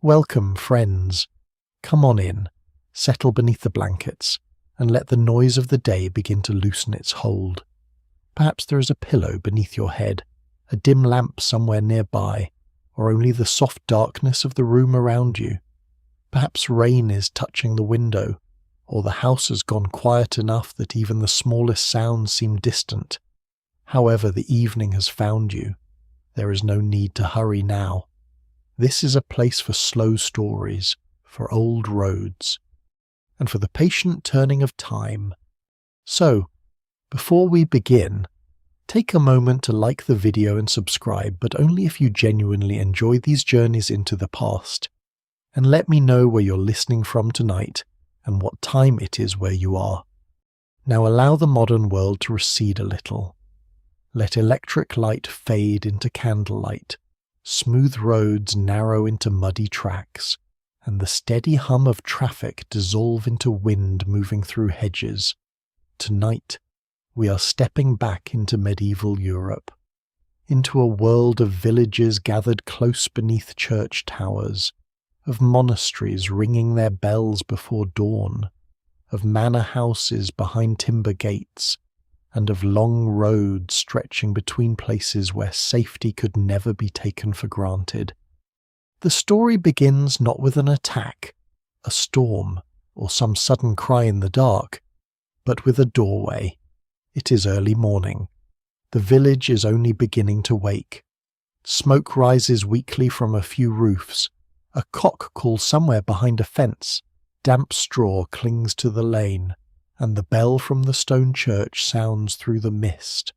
Welcome, friends. Come on in, settle beneath the blankets, and let the noise of the day begin to loosen its hold. Perhaps there is a pillow beneath your head, a dim lamp somewhere nearby, or only the soft darkness of the room around you. Perhaps rain is touching the window, or the house has gone quiet enough that even the smallest sounds seem distant. However the evening has found you, there is no need to hurry now. This is a place for slow stories, for old roads, and for the patient turning of time. So, before we begin, take a moment to like the video and subscribe, but only if you genuinely enjoy these journeys into the past, and let me know where you're listening from tonight and what time it is where you are. Now allow the modern world to recede a little. Let electric light fade into candlelight, smooth roads narrow into muddy tracks, and the steady hum of traffic dissolve into wind moving through hedges. Tonight, we are stepping back into medieval Europe, into a world of villages gathered close beneath church towers, of monasteries ringing their bells before dawn, of manor houses behind timber gates, and of long roads stretching between places where safety could never be taken for granted. The story begins not with an attack, a storm, or some sudden cry in the dark, but with a doorway. It is early morning. The village is only beginning to wake. Smoke rises weakly from a few roofs. A cock calls somewhere behind a fence. Damp straw clings to the lane, and the bell from the stone church sounds through the mist.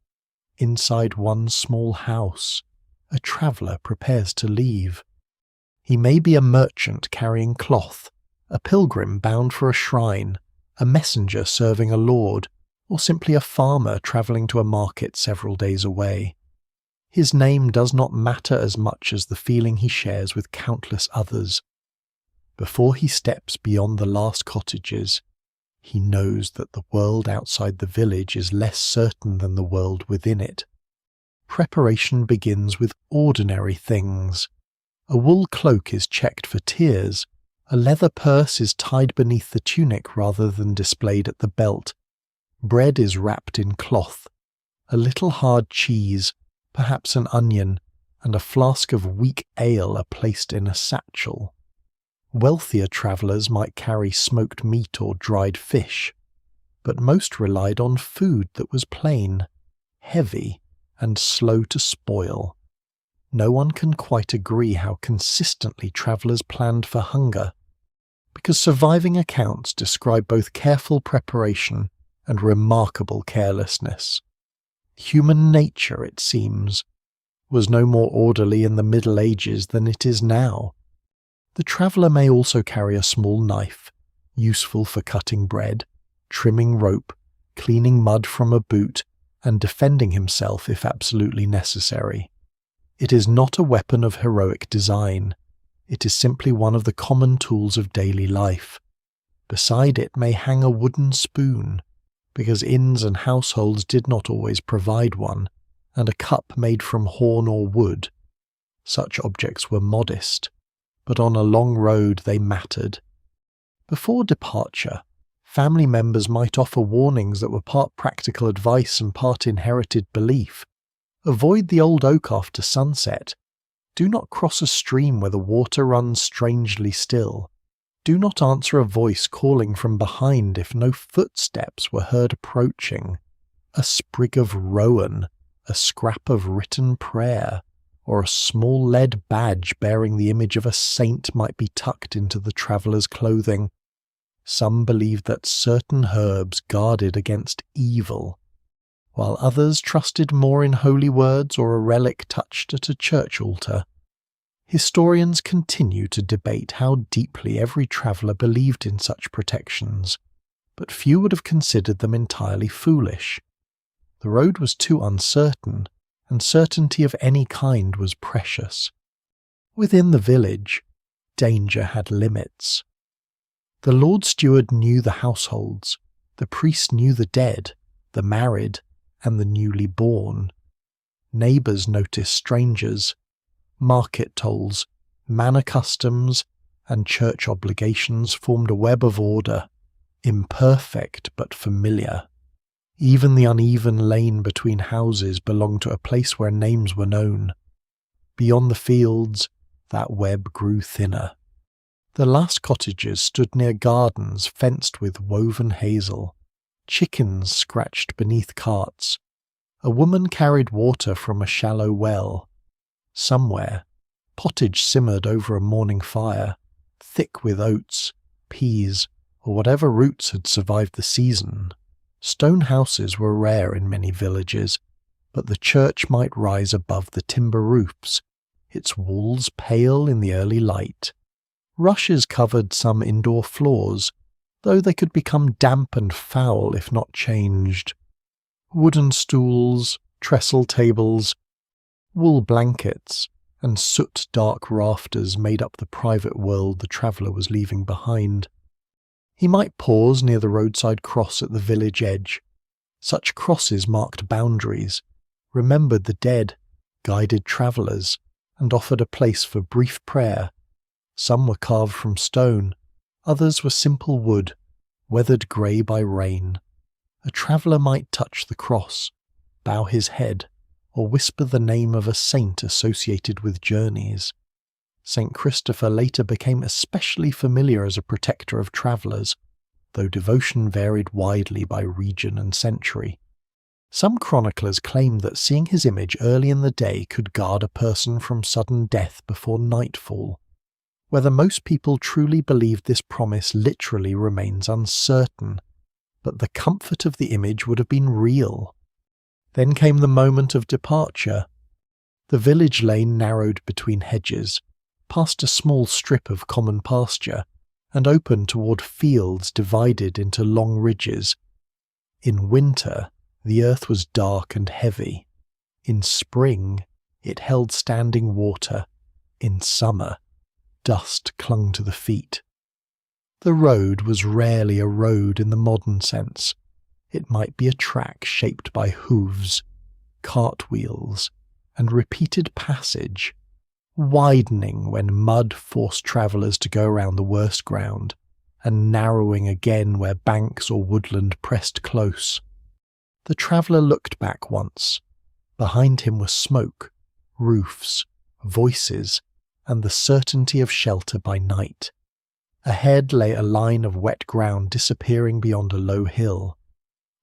Inside one small house, a traveller prepares to leave. He may be a merchant carrying cloth, a pilgrim bound for a shrine, a messenger serving a lord, or simply a farmer travelling to a market several days away. His name does not matter as much as the feeling he shares with countless others. Before he steps beyond the last cottages, he knows that the world outside the village is less certain than the world within it. Preparation begins with ordinary things. A wool cloak is checked for tears. A leather purse is tied beneath the tunic rather than displayed at the belt. Bread is wrapped in cloth. A little hard cheese, perhaps an onion, and a flask of weak ale are placed in a satchel. Wealthier travellers might carry smoked meat or dried fish, but most relied on food that was plain, heavy, and slow to spoil. No one can quite agree how consistently travellers planned for hunger, because surviving accounts describe both careful preparation and remarkable carelessness. Human nature, it seems, was no more orderly in the Middle Ages than it is now. The traveller may also carry a small knife, useful for cutting bread, trimming rope, cleaning mud from a boot, and defending himself if absolutely necessary. It is not a weapon of heroic design. It is simply one of the common tools of daily life. Beside it may hang a wooden spoon, because inns and households did not always provide one, and a cup made from horn or wood. Such objects were modest, but on a long road they mattered. Before departure, family members might offer warnings that were part practical advice and part inherited belief. Avoid the old oak after sunset. Do not cross a stream where the water runs strangely still. Do not answer a voice calling from behind if no footsteps were heard approaching. A sprig of rowan, a scrap of written prayer, or a small lead badge bearing the image of a saint might be tucked into the traveller's clothing. Some believed that certain herbs guarded against evil, while others trusted more in holy words or a relic touched at a church altar. Historians continue to debate how deeply every traveller believed in such protections, but few would have considered them entirely foolish. The road was too uncertain, and certainty of any kind was precious. Within the village, danger had limits. The Lord Steward knew the households, the priest knew the dead, the married, and the newly born. Neighbours noticed strangers. Market tolls, manor customs, and church obligations formed a web of order, imperfect but familiar. Even the uneven lane between houses belonged to a place where names were known. Beyond the fields, that web grew thinner. The last cottages stood near gardens fenced with woven hazel. Chickens scratched beneath carts. A woman carried water from a shallow well. Somewhere, pottage simmered over a morning fire, thick with oats, peas, or whatever roots had survived the season. Stone houses were rare in many villages, but the church might rise above the timber roofs, its walls pale in the early light. Rushes covered some indoor floors, though they could become damp and foul if not changed. Wooden stools, trestle tables, wool blankets, and soot-dark rafters made up the private world the traveller was leaving behind. He might pause near the roadside cross at the village edge. Such crosses marked boundaries, remembered the dead, guided travellers, and offered a place for brief prayer. Some were carved from stone, others were simple wood, weathered grey by rain. A traveller might touch the cross, bow his head, or whisper the name of a saint associated with journeys. St. Christopher later became especially familiar as a protector of travellers, though devotion varied widely by region and century. Some chroniclers claim that seeing his image early in the day could guard a person from sudden death before nightfall. Whether most people truly believed this promise literally remains uncertain, but the comfort of the image would have been real. Then came the moment of departure. The village lane narrowed between hedges, past a small strip of common pasture, and opened toward fields divided into long ridges. In winter, the earth was dark and heavy. In spring, it held standing water. In summer, dust clung to the feet. The road was rarely a road in the modern sense. It might be a track shaped by hooves, cartwheels, and repeated passage, widening when mud forced travellers to go around the worst ground, and narrowing again where banks or woodland pressed close. The traveller looked back once. Behind him was smoke, roofs, voices, and the certainty of shelter by night. Ahead lay a line of wet ground disappearing beyond a low hill.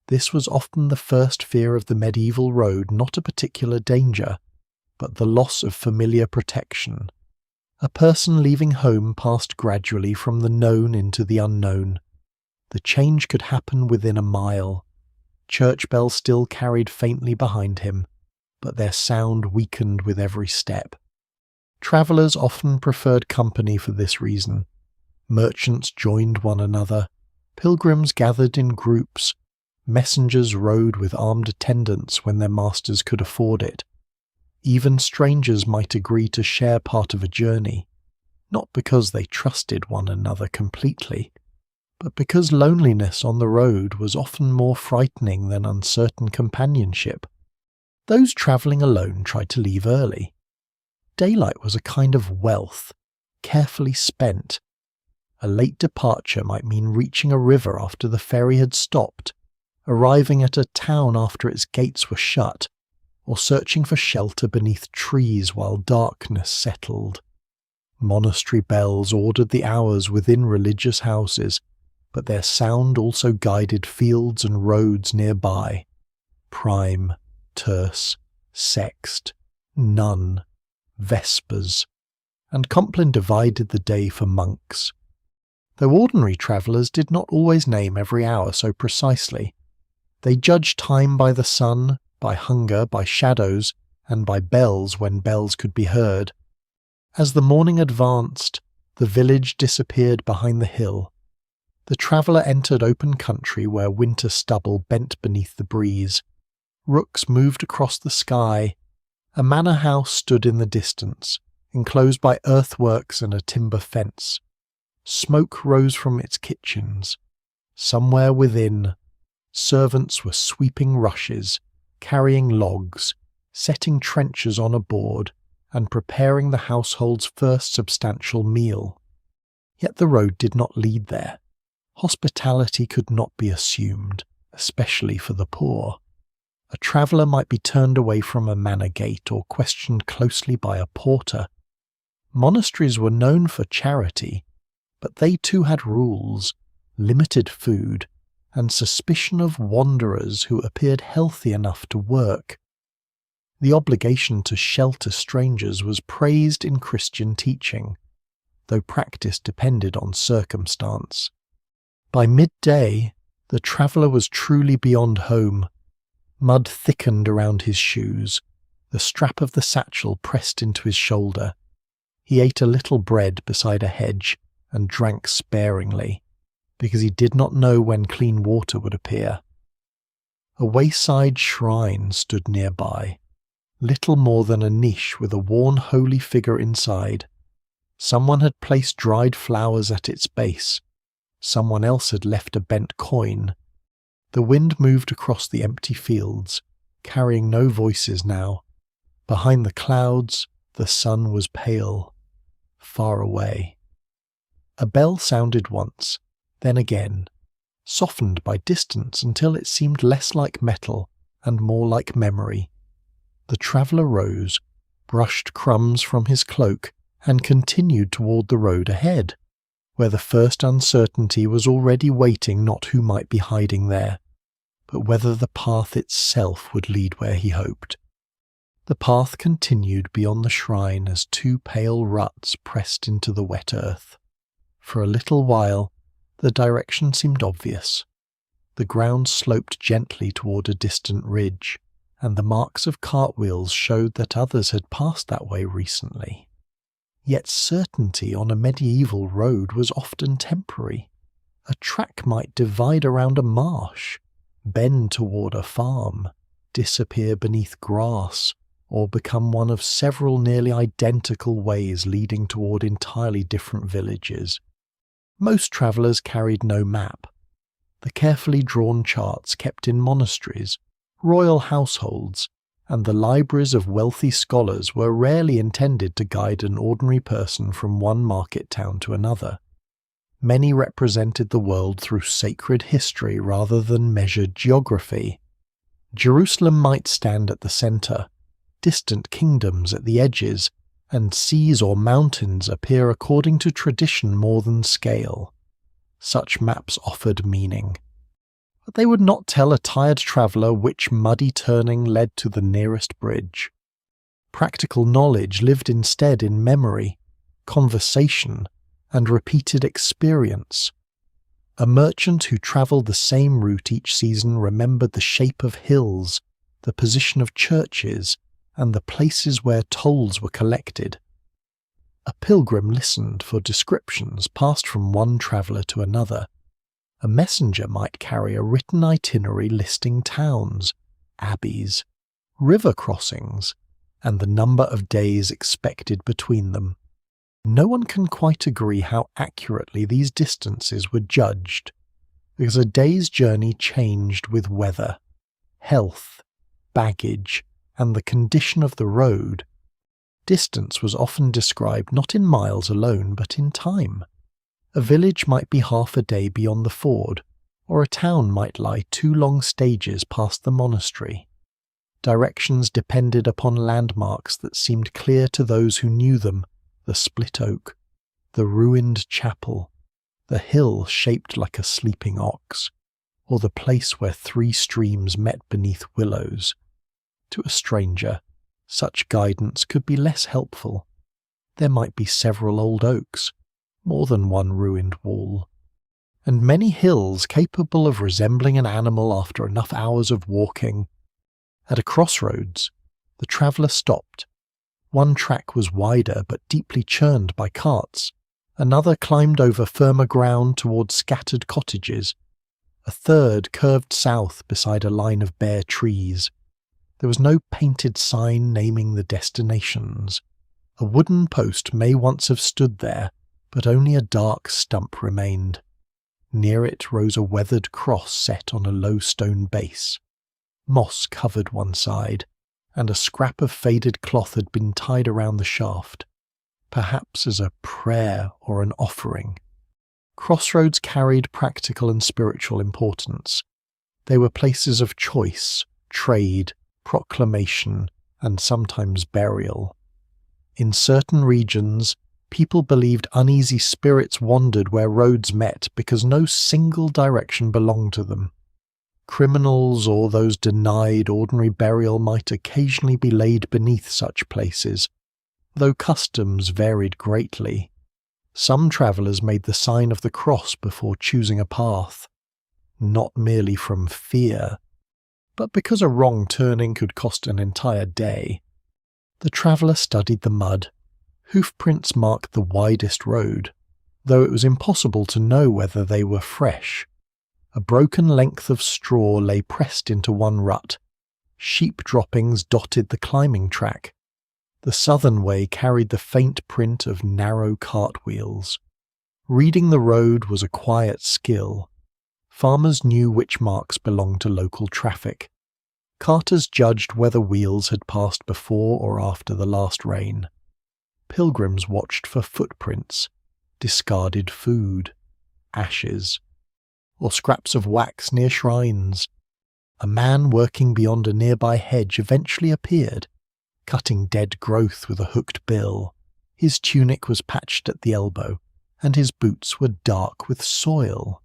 This was often the first fear of the medieval road, not a particular danger, but the loss of familiar protection. A person leaving home passed gradually from the known into the unknown. The change could happen within a mile. Church bells still carried faintly behind him, but their sound weakened with every step. Travellers often preferred company for this reason. Merchants joined one another, pilgrims gathered in groups, messengers rode with armed attendants when their masters could afford it. Even strangers might agree to share part of a journey, not because they trusted one another completely, but because loneliness on the road was often more frightening than uncertain companionship. Those travelling alone tried to leave early. Daylight was a kind of wealth, carefully spent. A late departure might mean reaching a river after the ferry had stopped, arriving at a town after its gates were shut, or searching for shelter beneath trees while darkness settled. Monastery bells ordered the hours within religious houses, but their sound also guided fields and roads nearby. Prime, terce, sext, nun, vespers, and Compline divided the day for monks. Though ordinary travellers did not always name every hour so precisely, they judged time by the sun, by hunger, by shadows, and by bells when bells could be heard. As the morning advanced, the village disappeared behind the hill. The traveller entered open country where winter stubble bent beneath the breeze. Rooks moved across the sky. A manor house stood in the distance, enclosed by earthworks and a timber fence. Smoke rose from its kitchens. Somewhere within, servants were sweeping rushes, carrying logs, setting trenchers on a board, and preparing the household's first substantial meal. Yet the road did not lead there. Hospitality could not be assumed, especially for the poor. A traveller might be turned away from a manor gate or questioned closely by a porter. Monasteries were known for charity, but they too had rules, limited food, and suspicion of wanderers who appeared healthy enough to work. The obligation to shelter strangers was praised in Christian teaching, though practice depended on circumstance. By midday, the traveller was truly beyond home. Mud thickened around his shoes, the strap of the satchel pressed into his shoulder. He ate a little bread beside a hedge and drank sparingly, because he did not know when clean water would appear. A wayside shrine stood nearby, little more than a niche with a worn holy figure inside. Someone had placed dried flowers at its base. Someone else had left a bent coin. The wind moved across the empty fields, carrying no voices now. Behind the clouds, the sun was pale, far away. A bell sounded once, then again, softened by distance until it seemed less like metal and more like memory. The traveller rose, brushed crumbs from his cloak, and continued toward the road ahead, where the first uncertainty was already waiting, not who might be hiding there, but whether the path itself would lead where he hoped. The path continued beyond the shrine as two pale ruts pressed into the wet earth. For a little while, the direction seemed obvious. The ground sloped gently toward a distant ridge, and the marks of cartwheels showed that others had passed that way recently. Yet certainty on a medieval road was often temporary. A track might divide around a marsh, bend toward a farm, disappear beneath grass, or become one of several nearly identical ways leading toward entirely different villages. Most travellers carried no map. The carefully drawn charts kept in monasteries, royal households, and the libraries of wealthy scholars were rarely intended to guide an ordinary person from one market town to another. Many represented the world through sacred history rather than measured geography. Jerusalem might stand at the centre, distant kingdoms at the edges, and seas or mountains appear according to tradition more than scale. Such maps offered meaning. But they would not tell a tired traveller which muddy turning led to the nearest bridge. Practical knowledge lived instead in memory, conversation, and repeated experience. A merchant who travelled the same route each season remembered the shape of hills, the position of churches, and the places where tolls were collected. A pilgrim listened for descriptions passed from one traveller to another. A messenger might carry a written itinerary listing towns, abbeys, river crossings, and the number of days expected between them. No one can quite agree how accurately these distances were judged, because a day's journey changed with weather, health, baggage, and the condition of the road. Distance was often described not in miles alone, but in time. A village might be half a day beyond the ford, or a town might lie 2 long stages past the monastery. Directions depended upon landmarks that seemed clear to those who knew them: the split oak, the ruined chapel, the hill shaped like a sleeping ox, or the place where 3 streams met beneath willows. To a stranger, such guidance could be less helpful. There might be several old oaks, more than one ruined wall, and many hills capable of resembling an animal after enough hours of walking. At a crossroads, the traveller stopped. One track was wider but deeply churned by carts. Another climbed over firmer ground towards scattered cottages. A third curved south beside a line of bare trees. There was no painted sign naming the destinations. A wooden post may once have stood there, but only a dark stump remained. Near it rose a weathered cross set on a low stone base. Moss covered one side, and a scrap of faded cloth had been tied around the shaft, perhaps as a prayer or an offering. Crossroads carried practical and spiritual importance. They were places of choice, trade, proclamation, and sometimes burial. In certain regions, people believed uneasy spirits wandered where roads met because no single direction belonged to them. Criminals or those denied ordinary burial might occasionally be laid beneath such places, though customs varied greatly. Some travellers made the sign of the cross before choosing a path, not merely from fear, but because a wrong turning could cost an entire day. The traveller studied the mud. Hoofprints marked the widest road, though it was impossible to know whether they were fresh. A broken length of straw lay pressed into one rut. Sheep droppings dotted the climbing track. The southern way carried the faint print of narrow cartwheels. Reading the road was a quiet skill. Farmers knew which marks belonged to local traffic. Carters judged whether wheels had passed before or after the last rain. Pilgrims watched for footprints, discarded food, ashes, or scraps of wax near shrines. A man working beyond a nearby hedge eventually appeared, cutting dead growth with a hooked bill. His tunic was patched at the elbow, and his boots were dark with soil.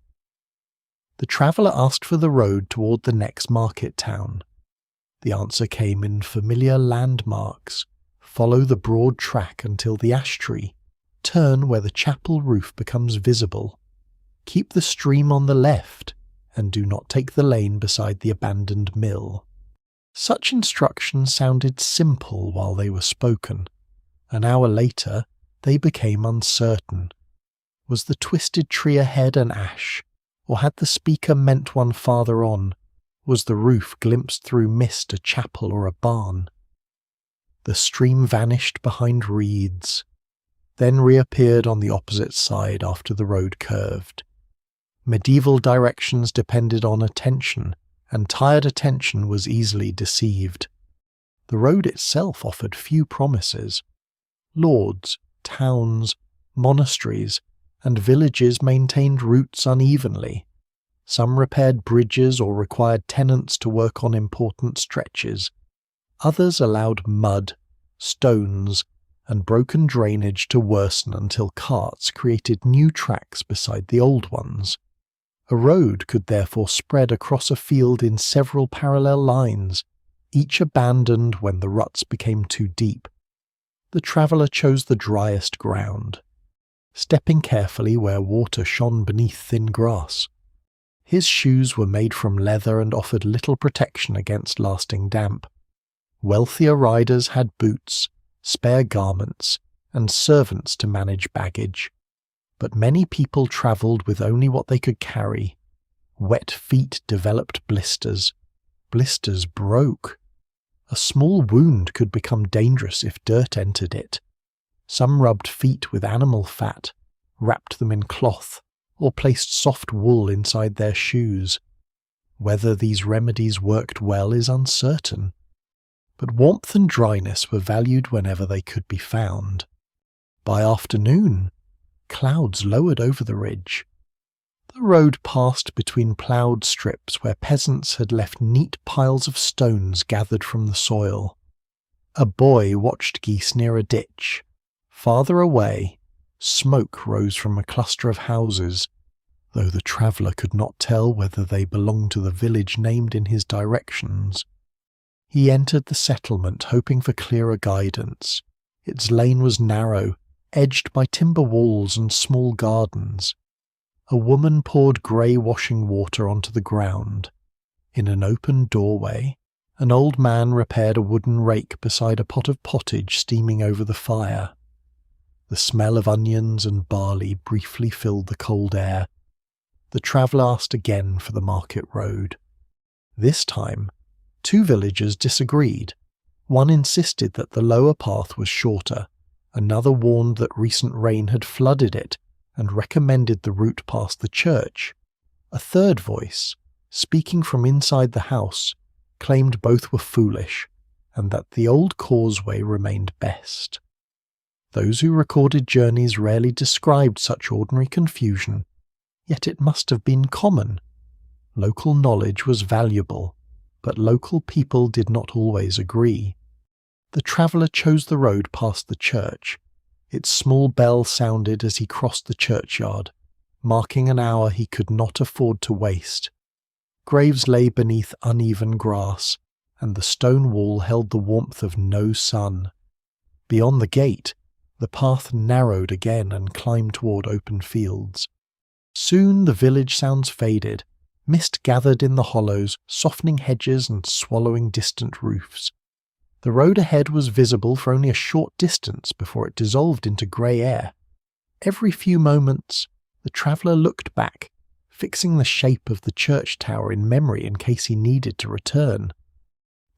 The traveller asked for the road toward the next market town. The answer came in familiar landmarks. Follow the broad track until the ash tree. Turn where the chapel roof becomes visible. Keep the stream on the left, and do not take the lane beside the abandoned mill. Such instructions sounded simple while they were spoken. An hour later, they became uncertain. Was the twisted tree ahead an ash, or had the speaker meant one farther on? Was the roof glimpsed through mist a chapel or a barn? The stream vanished behind reeds, then reappeared on the opposite side after the road curved. Medieval directions depended on attention, and tired attention was easily deceived. The road itself offered few promises. Lords, towns, monasteries, and villages maintained routes unevenly. Some repaired bridges or required tenants to work on important stretches. Others allowed mud, stones, and broken drainage to worsen until carts created new tracks beside the old ones. A road could therefore spread across a field in several parallel lines, each abandoned when the ruts became too deep. The traveller chose the driest ground, stepping carefully where water shone beneath thin grass. His shoes were made from leather and offered little protection against lasting damp. Wealthier riders had boots, spare garments, and servants to manage baggage. But many people travelled with only what they could carry. Wet feet developed blisters. Blisters broke. A small wound could become dangerous if dirt entered it. Some rubbed feet with animal fat, wrapped them in cloth, or placed soft wool inside their shoes. Whether these remedies worked well is uncertain, but warmth and dryness were valued whenever they could be found. By afternoon, clouds lowered over the ridge. The road passed between ploughed strips where peasants had left neat piles of stones gathered from the soil. A boy watched geese near a ditch. Farther away, smoke rose from a cluster of houses, though the traveller could not tell whether they belonged to the village named in his directions. He entered the settlement hoping for clearer guidance. Its lane was narrow, edged by timber walls and small gardens. A woman poured grey washing water onto the ground. In an open doorway, an old man repaired a wooden rake beside a pot of pottage steaming over the fire. The smell of onions and barley briefly filled the cold air. The traveller asked again for the market road. This time, two villagers disagreed. One insisted that the lower path was shorter. Another warned that recent rain had flooded it and recommended the route past the church. A third voice, speaking from inside the house, claimed both were foolish and that the old causeway remained best. Those who recorded journeys rarely described such ordinary confusion yet it must have been common. Local knowledge was valuable, but local people did not always agree. The traveller chose the road past the church. Its small bell sounded as he crossed the churchyard, marking an hour he could not afford to waste. Graves lay beneath uneven grass, and the stone wall held the warmth of no sun. Beyond the gate, the path narrowed again and climbed toward open fields. Soon the village sounds faded. Mist gathered in the hollows, softening hedges and swallowing distant roofs. The road ahead was visible for only a short distance before it dissolved into grey air. Every few moments, the traveller looked back, fixing the shape of the church tower in memory in case he needed to return.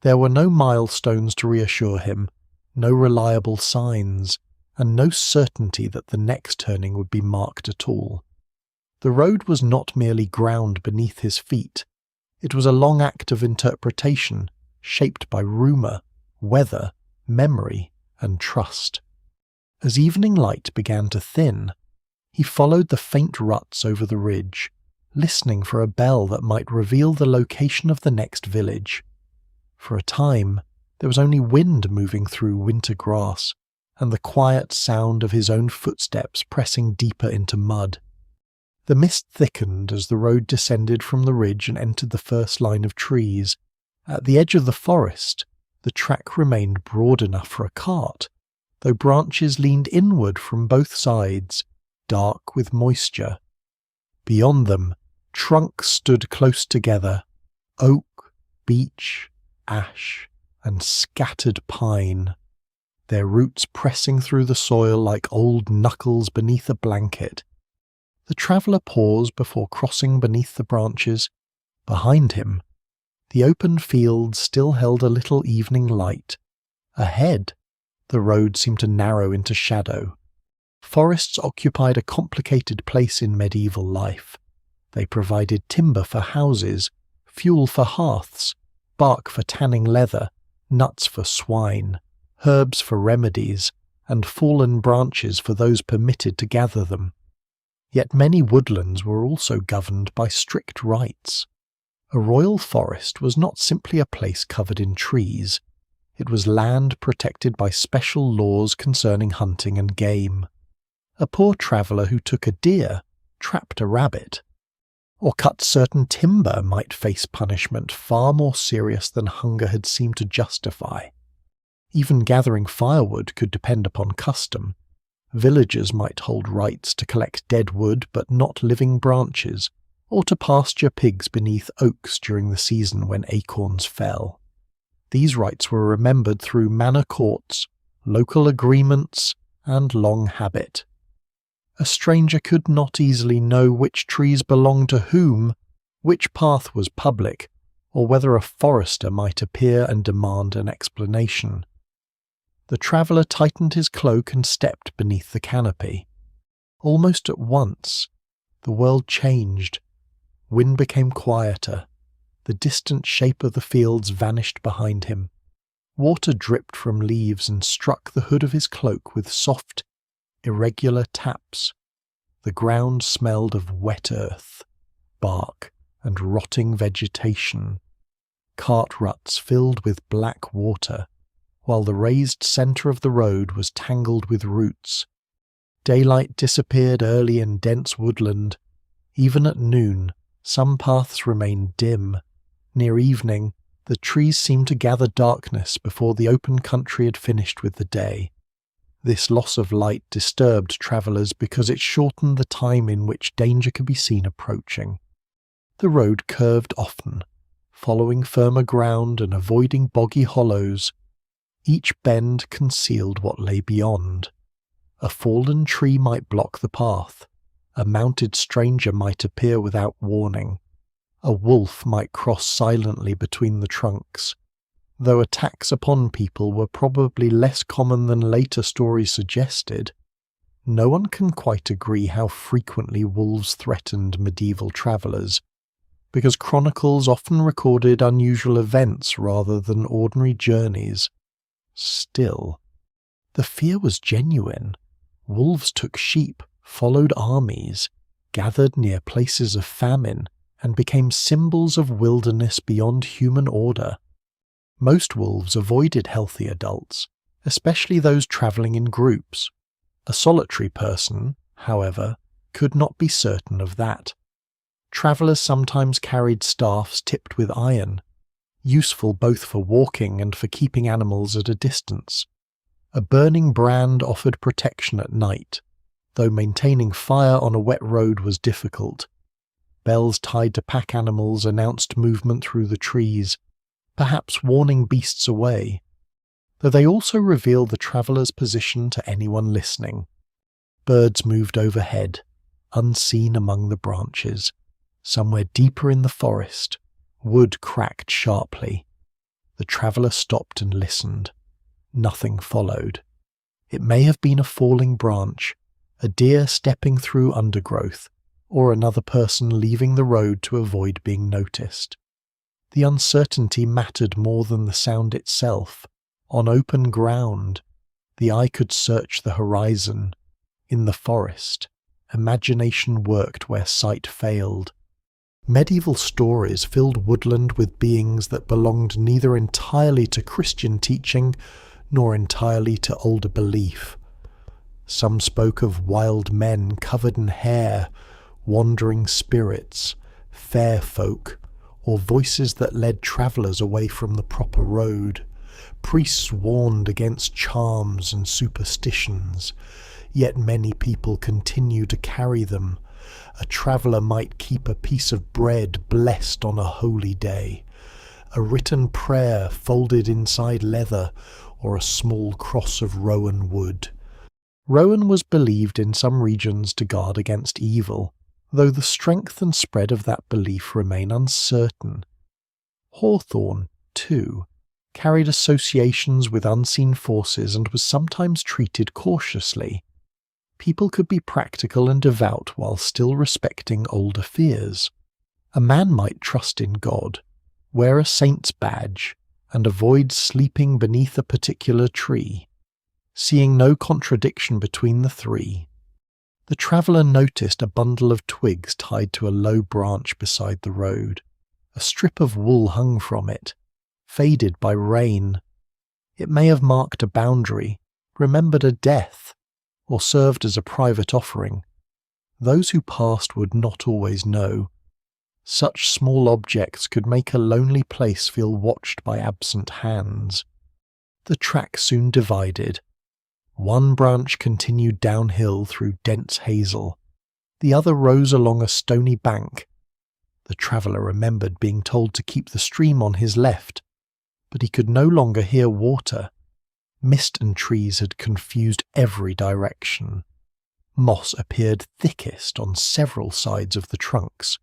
There were no milestones to reassure him, no reliable signs, and no certainty that the next turning would be marked at all. The road was not merely ground beneath his feet. It was a long act of interpretation, shaped by rumour, weather, memory, and trust. As evening light began to thin, he followed the faint ruts over the ridge, listening for a bell that might reveal the location of the next village. For a time, there was only wind moving through winter grass, and the quiet sound of his own footsteps pressing deeper into mud. The mist thickened as the road descended from the ridge and entered the first line of trees. At the edge of the forest, the track remained broad enough for a cart, though branches leaned inward from both sides, dark with moisture. Beyond them, trunks stood close together, oak, beech, ash, and scattered pine, their roots pressing through the soil like old knuckles beneath a blanket. The traveller paused before crossing beneath the branches. Behind him, the open fields still held a little evening light. Ahead, the road seemed to narrow into shadow. Forests occupied a complicated place in medieval life. They provided timber for houses, fuel for hearths, bark for tanning leather, nuts for swine, herbs for remedies, and fallen branches for those permitted to gather them. Yet many woodlands were also governed by strict rights. A royal forest was not simply a place covered in trees. It was land protected by special laws concerning hunting and game. A poor traveller who took a deer, trapped a rabbit, or cut certain timber might face punishment far more serious than hunger had seemed to justify. Even gathering firewood could depend upon custom. Villagers might hold rights to collect dead wood but not living branches, or to pasture pigs beneath oaks during the season when acorns fell. These rights were remembered through manor courts, local agreements, and long habit. A stranger could not easily know which trees belonged to whom, which path was public, or whether a forester might appear and demand an explanation. The traveller tightened his cloak and stepped beneath the canopy. Almost at once, the world changed. Wind became quieter. The distant shape of the fields vanished behind him. Water dripped from leaves and struck the hood of his cloak with soft, irregular taps. The ground smelled of wet earth, bark, and rotting vegetation. Cart ruts filled with black water, while the raised centre of the road was tangled with roots. Daylight disappeared early in dense woodland. Even at noon, some paths remained dim. Near evening, the trees seemed to gather darkness before the open country had finished with the day. This loss of light disturbed travellers because it shortened the time in which danger could be seen approaching. The road curved often, following firmer ground and avoiding boggy hollows. Each bend concealed what lay beyond. A fallen tree might block the path. A mounted stranger might appear without warning. A wolf might cross silently between the trunks. Though attacks upon people were probably less common than later stories suggested, no one can quite agree how frequently wolves threatened medieval travellers, because chronicles often recorded unusual events rather than ordinary journeys. Still, the fear was genuine. Wolves took sheep, followed armies, gathered near places of famine and became symbols of wilderness beyond human order. Most wolves avoided healthy adults, especially those travelling in groups. A solitary person, however, could not be certain of that. Travellers sometimes carried staffs tipped with iron, useful both for walking and for keeping animals at a distance. A burning brand offered protection at night, though maintaining fire on a wet road was difficult. Bells tied to pack animals announced movement through the trees, perhaps warning beasts away, though they also revealed the traveller's position to anyone listening. Birds moved overhead, unseen among the branches. Somewhere deeper in the forest, wood cracked sharply. The traveller stopped and listened. Nothing followed. It may have been a falling branch, a deer stepping through undergrowth, or another person leaving the road to avoid being noticed. The uncertainty mattered more than the sound itself. On open ground, the eye could search the horizon. In the forest, imagination worked where sight failed. Medieval stories filled woodland with beings that belonged neither entirely to Christian teaching nor entirely to older belief. Some spoke of wild men covered in hair, wandering spirits, fair folk, or voices that led travellers away from the proper road. Priests warned against charms and superstitions, yet many people continue to carry them. A traveller might keep a piece of bread blessed on a holy day, a written prayer folded inside leather, or a small cross of rowan wood. Rowan was believed in some regions to guard against evil, though the strength and spread of that belief remain uncertain. Hawthorn, too, carried associations with unseen forces and was sometimes treated cautiously. People could be practical and devout while still respecting older fears. A man might trust in God, wear a saint's badge, and avoid sleeping beneath a particular tree. Seeing no contradiction between the three, the traveller noticed a bundle of twigs tied to a low branch beside the road. A strip of wool hung from it, faded by rain. It may have marked a boundary, remembered a death, or served as a private offering. Those who passed would not always know. Such small objects could make a lonely place feel watched by absent hands. The track soon divided. One branch continued downhill through dense hazel. The other rose along a stony bank. The traveller remembered being told to keep the stream on his left, but he could no longer hear water. Mist and trees had confused every direction. Moss appeared thickest on several sides of the trunks,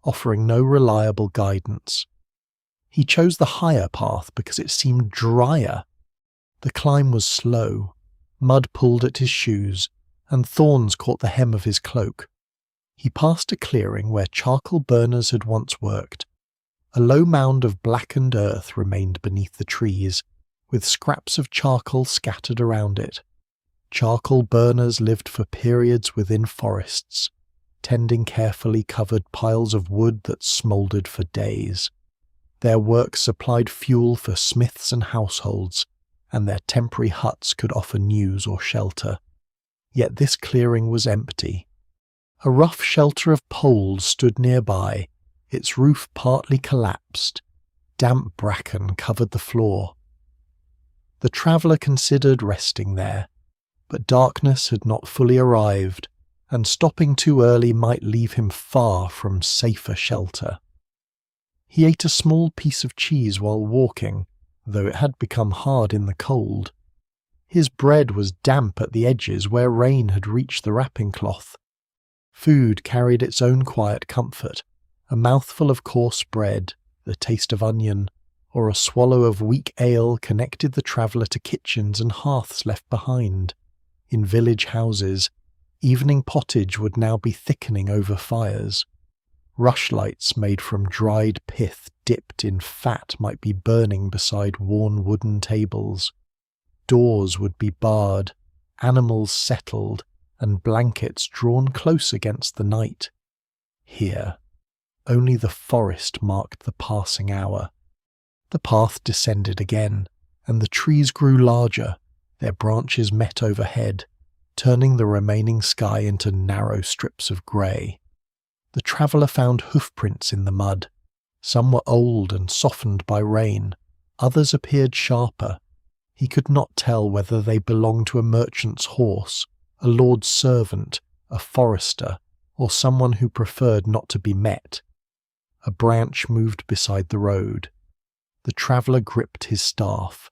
offering no reliable guidance. He chose the higher path because it seemed drier. The climb was slow. Mud pulled at his shoes, and thorns caught the hem of his cloak. He passed a clearing where charcoal burners had once worked. A low mound of blackened earth remained beneath the trees, with scraps of charcoal scattered around it. Charcoal burners lived for periods within forests, tending carefully covered piles of wood that smouldered for days. Their work supplied fuel for smiths and households, and their temporary huts could offer news or shelter. Yet this clearing was empty. A rough shelter of poles stood nearby, its roof partly collapsed. Damp bracken covered the floor. The traveller considered resting there, but darkness had not fully arrived, and stopping too early might leave him far from safer shelter. He ate a small piece of cheese while walking, though it had become hard in the cold. His bread was damp at the edges where rain had reached the wrapping cloth. Food carried its own quiet comfort. A mouthful of coarse bread, the taste of onion, or a swallow of weak ale connected the traveller to kitchens and hearths left behind. In village houses, evening pottage would now be thickening over fires. Rushlights made from dried pith dipped in fat might be burning beside worn wooden tables. Doors would be barred, animals settled, and blankets drawn close against the night. Here. Only the forest marked the passing hour. The path descended again, and the trees grew larger, their branches met overhead, turning the remaining sky into narrow strips of grey. The traveller found hoofprints in the mud. Some were old and softened by rain, others appeared sharper. He could not tell whether they belonged to a merchant's horse, a lord's servant, a forester, or someone who preferred not to be met. A branch moved beside the road. The traveller gripped his staff.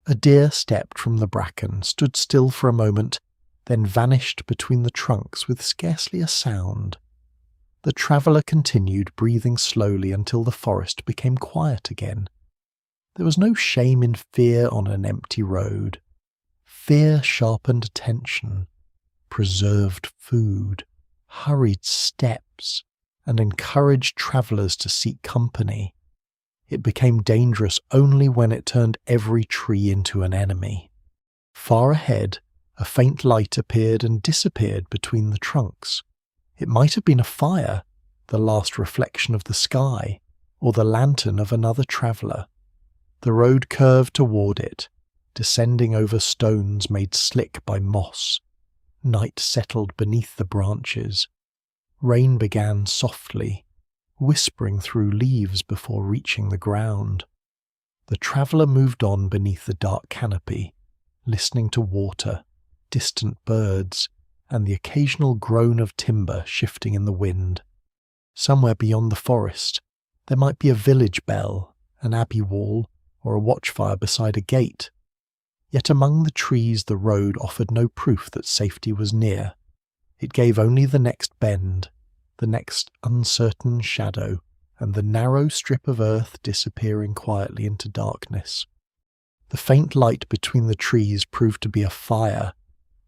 A deer stepped from the bracken, stood still for a moment, then vanished between the trunks with scarcely a sound. The traveller continued, breathing slowly until the forest became quiet again. There was no shame in fear on an empty road. Fear sharpened attention, preserved food, hurried steps, and encouraged travellers to seek company. It became dangerous only when it turned every tree into an enemy. Far ahead, a faint light appeared and disappeared between the trunks. It might have been a fire, the last reflection of the sky, or the lantern of another traveller. The road curved toward it, descending over stones made slick by moss. Night settled beneath the branches. Rain began softly, whispering through leaves before reaching the ground. The traveller moved on beneath the dark canopy, listening to water, distant birds, and the occasional groan of timber shifting in the wind. Somewhere beyond the forest, there might be a village bell, an abbey wall, or a watchfire beside a gate. Yet among the trees the road offered no proof that safety was near. It gave only the next bend, the next uncertain shadow, and the narrow strip of earth disappearing quietly into darkness. The faint light between the trees proved to be a fire,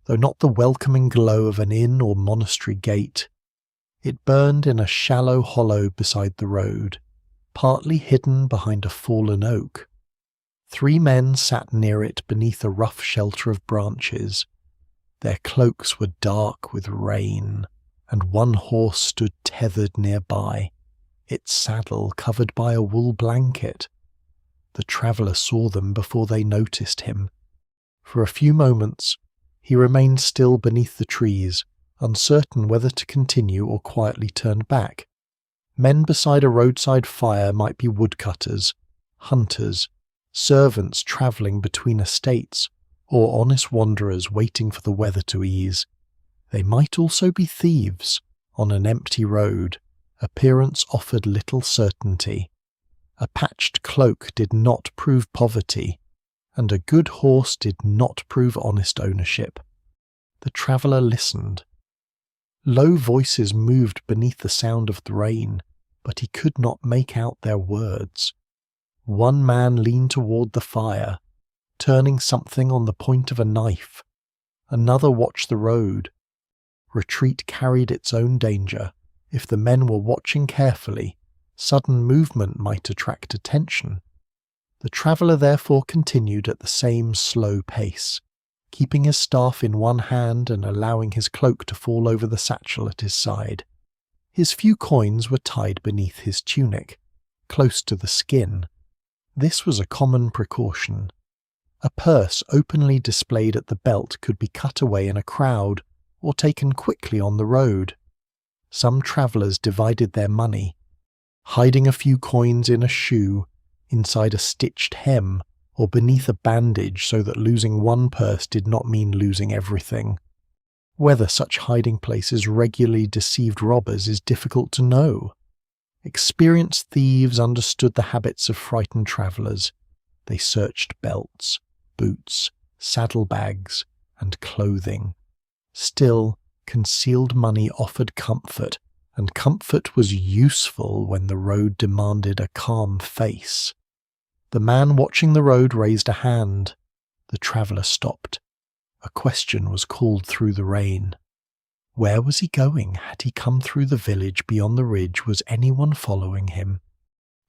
though not the welcoming glow of an inn or monastery gate. It burned in a shallow hollow beside the road, partly hidden behind a fallen oak. 3 men sat near it beneath a rough shelter of branches. Their cloaks were dark with rain, and one horse stood tethered nearby, its saddle covered by a wool blanket. The traveller saw them before they noticed him. For a few moments, he remained still beneath the trees, uncertain whether to continue or quietly turn back. Men beside a roadside fire might be woodcutters, hunters, servants travelling between estates, or honest wanderers waiting for the weather to ease. They might also be thieves on an empty road. Appearance offered little certainty. A patched cloak did not prove poverty, and a good horse did not prove honest ownership. The traveller listened. Low voices moved beneath the sound of the rain, but he could not make out their words. One man leaned toward the fire, turning something on the point of a knife. Another watched the road. Retreat carried its own danger. If the men were watching carefully, sudden movement might attract attention. The traveller therefore continued at the same slow pace, keeping his staff in one hand and allowing his cloak to fall over the satchel at his side. His few coins were tied beneath his tunic, close to the skin. This was a common precaution. A purse openly displayed at the belt could be cut away in a crowd or taken quickly on the road. Some travellers divided their money, hiding a few coins in a shoe, inside a stitched hem, or beneath a bandage so that losing one purse did not mean losing everything. Whether such hiding places regularly deceived robbers is difficult to know. Experienced thieves understood the habits of frightened travellers. They searched belts, boots, saddlebags, and clothing. Still, concealed money offered comfort, and comfort was useful when the road demanded a calm face. The man watching the road raised a hand. The traveller stopped. A question was called through the rain. Where was he going? Had he come through the village beyond the ridge? Was anyone following him?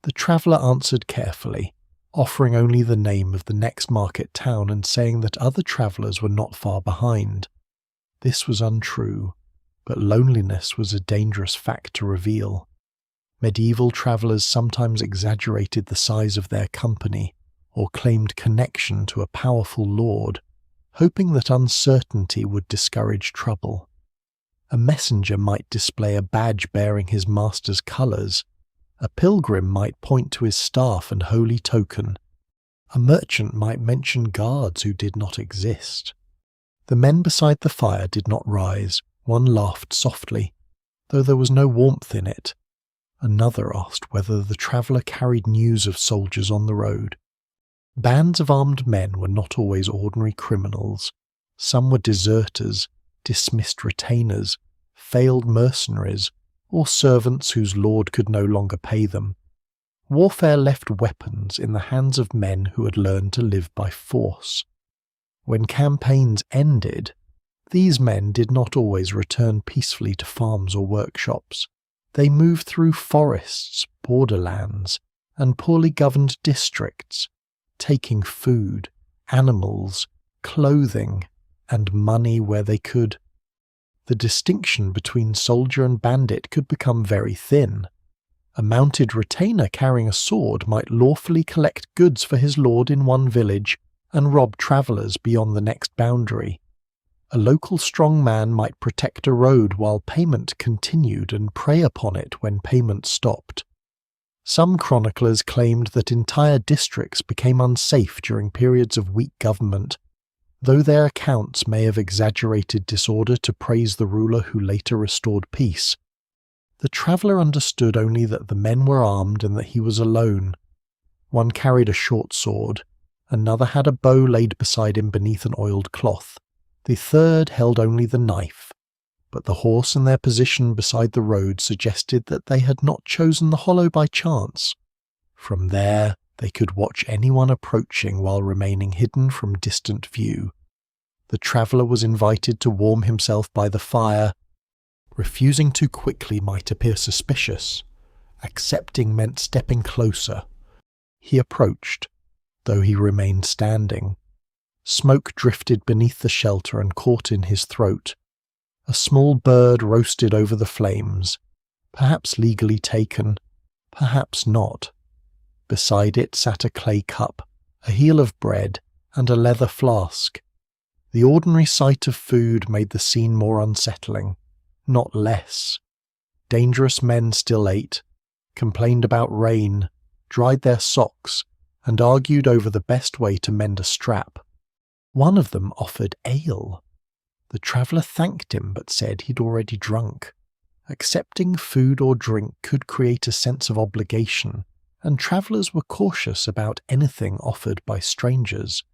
The traveller answered carefully, offering only the name of the next market town and saying that other travellers were not far behind. This was untrue, but loneliness was a dangerous fact to reveal. Medieval travellers sometimes exaggerated the size of their company or claimed connection to a powerful lord, hoping that uncertainty would discourage trouble. A messenger might display a badge bearing his master's colours. A pilgrim might point to his staff and holy token. A merchant might mention guards who did not exist. The men beside the fire did not rise. One laughed softly, though there was no warmth in it. Another asked whether the traveller carried news of soldiers on the road. Bands of armed men were not always ordinary criminals. Some were deserters, dismissed retainers, failed mercenaries, or servants whose lord could no longer pay them. Warfare left weapons in the hands of men who had learned to live by force. When campaigns ended, these men did not always return peacefully to farms or workshops. They moved through forests, borderlands, and poorly governed districts, taking food, animals, clothing, and money where they could. The distinction between soldier and bandit could become very thin. A mounted retainer carrying a sword might lawfully collect goods for his lord in one village and rob travellers beyond the next boundary. A local strong man might protect a road while payment continued and prey upon it when payment stopped. Some chroniclers claimed that entire districts became unsafe during periods of weak government, though their accounts may have exaggerated disorder to praise the ruler who later restored peace. The traveller understood only that the men were armed and that he was alone. One carried a short sword, another had a bow laid beside him beneath an oiled cloth, the third held only the knife, but the horse and their position beside the road suggested that they had not chosen the hollow by chance. From there, they could watch anyone approaching while remaining hidden from distant view. The traveller was invited to warm himself by the fire. Refusing too quickly might appear suspicious. Accepting meant stepping closer. He approached, though he remained standing. Smoke drifted beneath the shelter and caught in his throat. A small bird roasted over the flames, perhaps legally taken, perhaps not. Beside it sat a clay cup, a heel of bread, and a leather flask. The ordinary sight of food made the scene more unsettling, not less. Dangerous men still ate, complained about rain, dried their socks, and argued over the best way to mend a strap. One of them offered ale. The traveller thanked him but said he'd already drunk. Accepting food or drink could create a sense of obligation, and travellers were cautious about anything offered by strangers.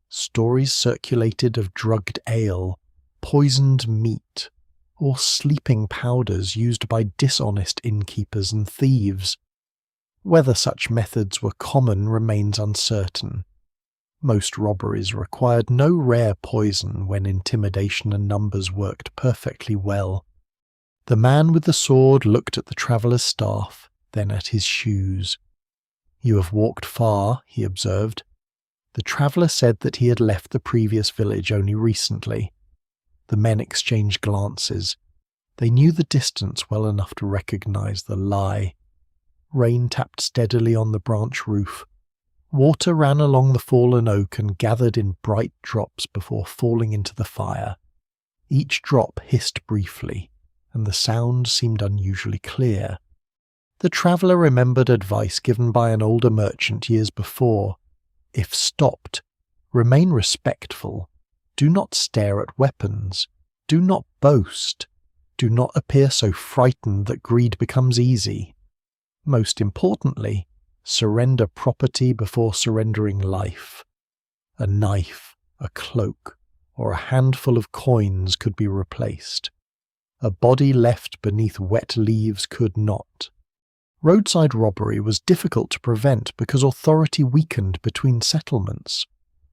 Stories circulated of drugged ale, poisoned meat, or sleeping powders used by dishonest innkeepers and thieves. Whether such methods were common remains uncertain. Most robberies required no rare poison when intimidation and numbers worked perfectly well. The man with the sword looked at the traveller's staff, then at his shoes. "You have walked far," he observed. The traveller said that he had left the previous village only recently. The men exchanged glances. They knew the distance well enough to recognize the lie. Rain tapped steadily on the branch roof. Water ran along the fallen oak and gathered in bright drops before falling into the fire. Each drop hissed briefly, and the sound seemed unusually clear. The traveller remembered advice given by an older merchant years before. If stopped, remain respectful. Do not stare at weapons. Do not boast. Do not appear so frightened that greed becomes easy. Most importantly, surrender property before surrendering life. A knife, a cloak, or a handful of coins could be replaced. A body left beneath wet leaves could not. Roadside robbery was difficult to prevent because authority weakened between settlements.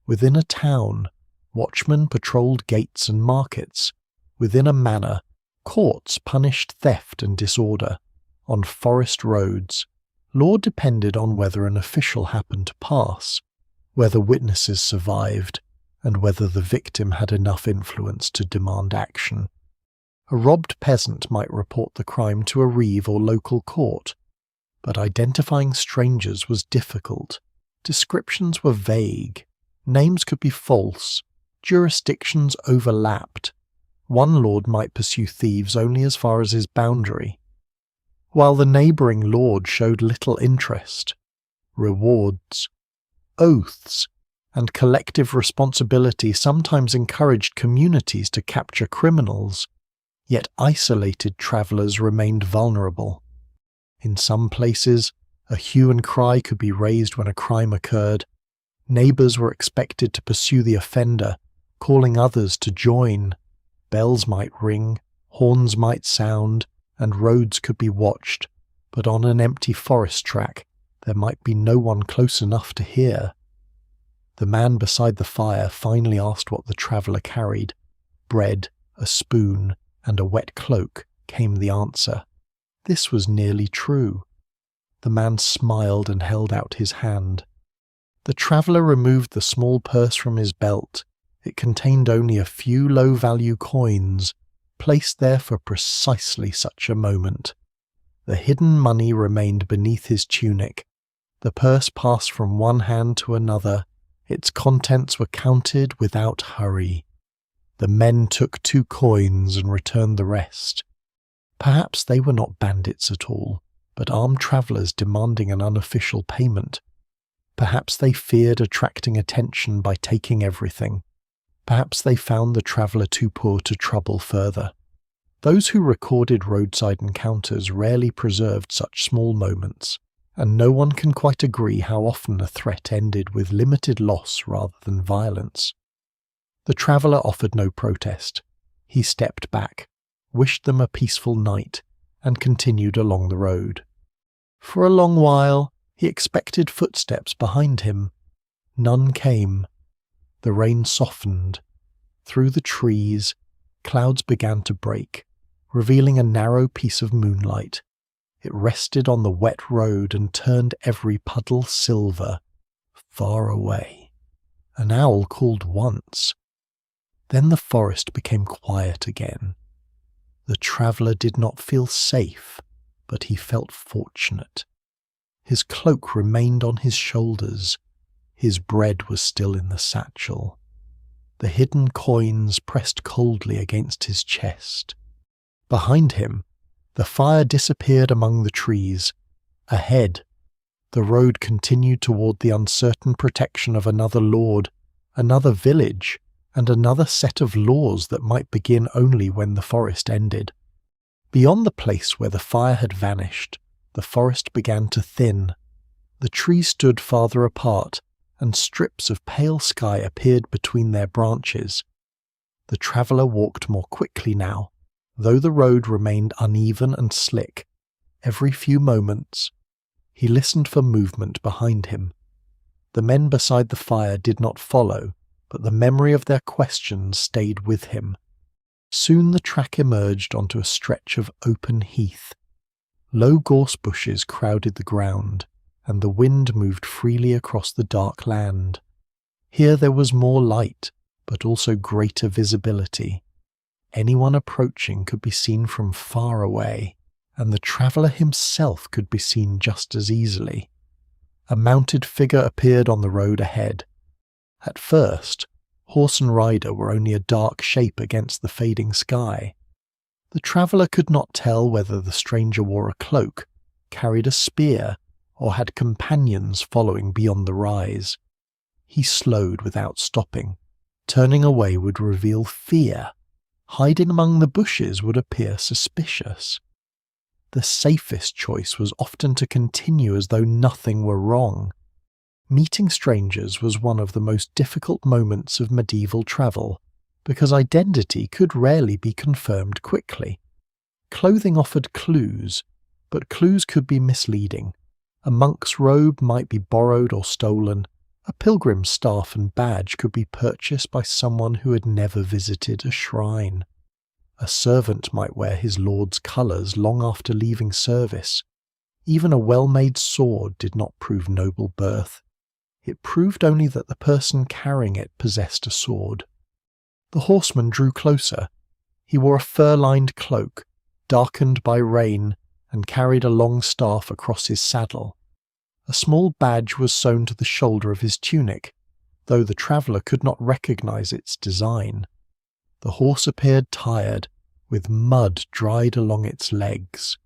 Within a town, watchmen patrolled gates and markets. Within a manor, courts punished theft and disorder. On forest roads, law depended on whether an official happened to pass, whether witnesses survived, and whether the victim had enough influence to demand action. A robbed peasant might report the crime to a reeve or local court, but identifying strangers was difficult. Descriptions were vague, names could be false, jurisdictions overlapped. One lord might pursue thieves only as far as his boundary, while the neighbouring lord showed little interest. Rewards, oaths, and collective responsibility sometimes encouraged communities to capture criminals, yet isolated travellers remained vulnerable. In some places, a hue and cry could be raised when a crime occurred. Neighbours were expected to pursue the offender, calling others to join. Bells might ring, horns might sound, and roads could be watched, but on an empty forest track there might be no one close enough to hear. The man beside the fire finally asked what the traveller carried. Bread, a spoon, and a wet cloak, came the answer. This was nearly true. The man smiled and held out his hand. The traveller removed the small purse from his belt. It contained only a few low-value coins, placed there for precisely such a moment. The hidden money remained beneath his tunic. The purse passed from one hand to another. Its contents were counted without hurry. The men took 2 coins and returned the rest. Perhaps they were not bandits at all, but armed travellers demanding an unofficial payment. Perhaps they feared attracting attention by taking everything. Perhaps they found the traveller too poor to trouble further. Those who recorded roadside encounters rarely preserved such small moments, and no one can quite agree how often a threat ended with limited loss rather than violence. The traveller offered no protest. He stepped back, wished them a peaceful night, and continued along the road. For a long while, he expected footsteps behind him. None came. The rain softened. Through the trees, clouds began to break, revealing a narrow piece of moonlight. It rested on the wet road and turned every puddle silver. Far away. An owl called once. Then the forest became quiet again. The traveller did not feel safe, but he felt fortunate. His cloak remained on his shoulders. His bread was still in the satchel. The hidden coins pressed coldly against his chest. Behind him, the fire disappeared among the trees. Ahead, the road continued toward the uncertain protection of another lord, another village, and another set of laws that might begin only when the forest ended. Beyond the place where the fire had vanished, the forest began to thin. The trees stood farther apart, and strips of pale sky appeared between their branches. The traveller walked more quickly now, though the road remained uneven and slick. Every few moments, he listened for movement behind him. The men beside the fire did not follow, but the memory of their questions stayed with him. Soon the track emerged onto a stretch of open heath. Low gorse bushes crowded the ground, and the wind moved freely across the dark land. Here there was more light, but also greater visibility. Anyone approaching could be seen from far away, and the traveller himself could be seen just as easily. A mounted figure appeared on the road ahead. At first, horse and rider were only a dark shape against the fading sky. The traveller could not tell whether the stranger wore a cloak, carried a spear, or had companions following beyond the rise. He slowed without stopping. Turning away would reveal fear. Hiding among the bushes would appear suspicious. The safest choice was often to continue as though nothing were wrong. Meeting strangers was one of the most difficult moments of medieval travel, because identity could rarely be confirmed quickly. Clothing offered clues, but clues could be misleading. A monk's robe might be borrowed or stolen. A pilgrim's staff and badge could be purchased by someone who had never visited a shrine. A servant might wear his lord's colours long after leaving service. Even a well-made sword did not prove noble birth. It proved only that the person carrying it possessed a sword. The horseman drew closer. He wore a fur-lined cloak, darkened by rain, and carried a long staff across his saddle. A small badge was sewn to the shoulder of his tunic, though the traveller could not recognize its design. The horse appeared tired, with mud dried along its legs.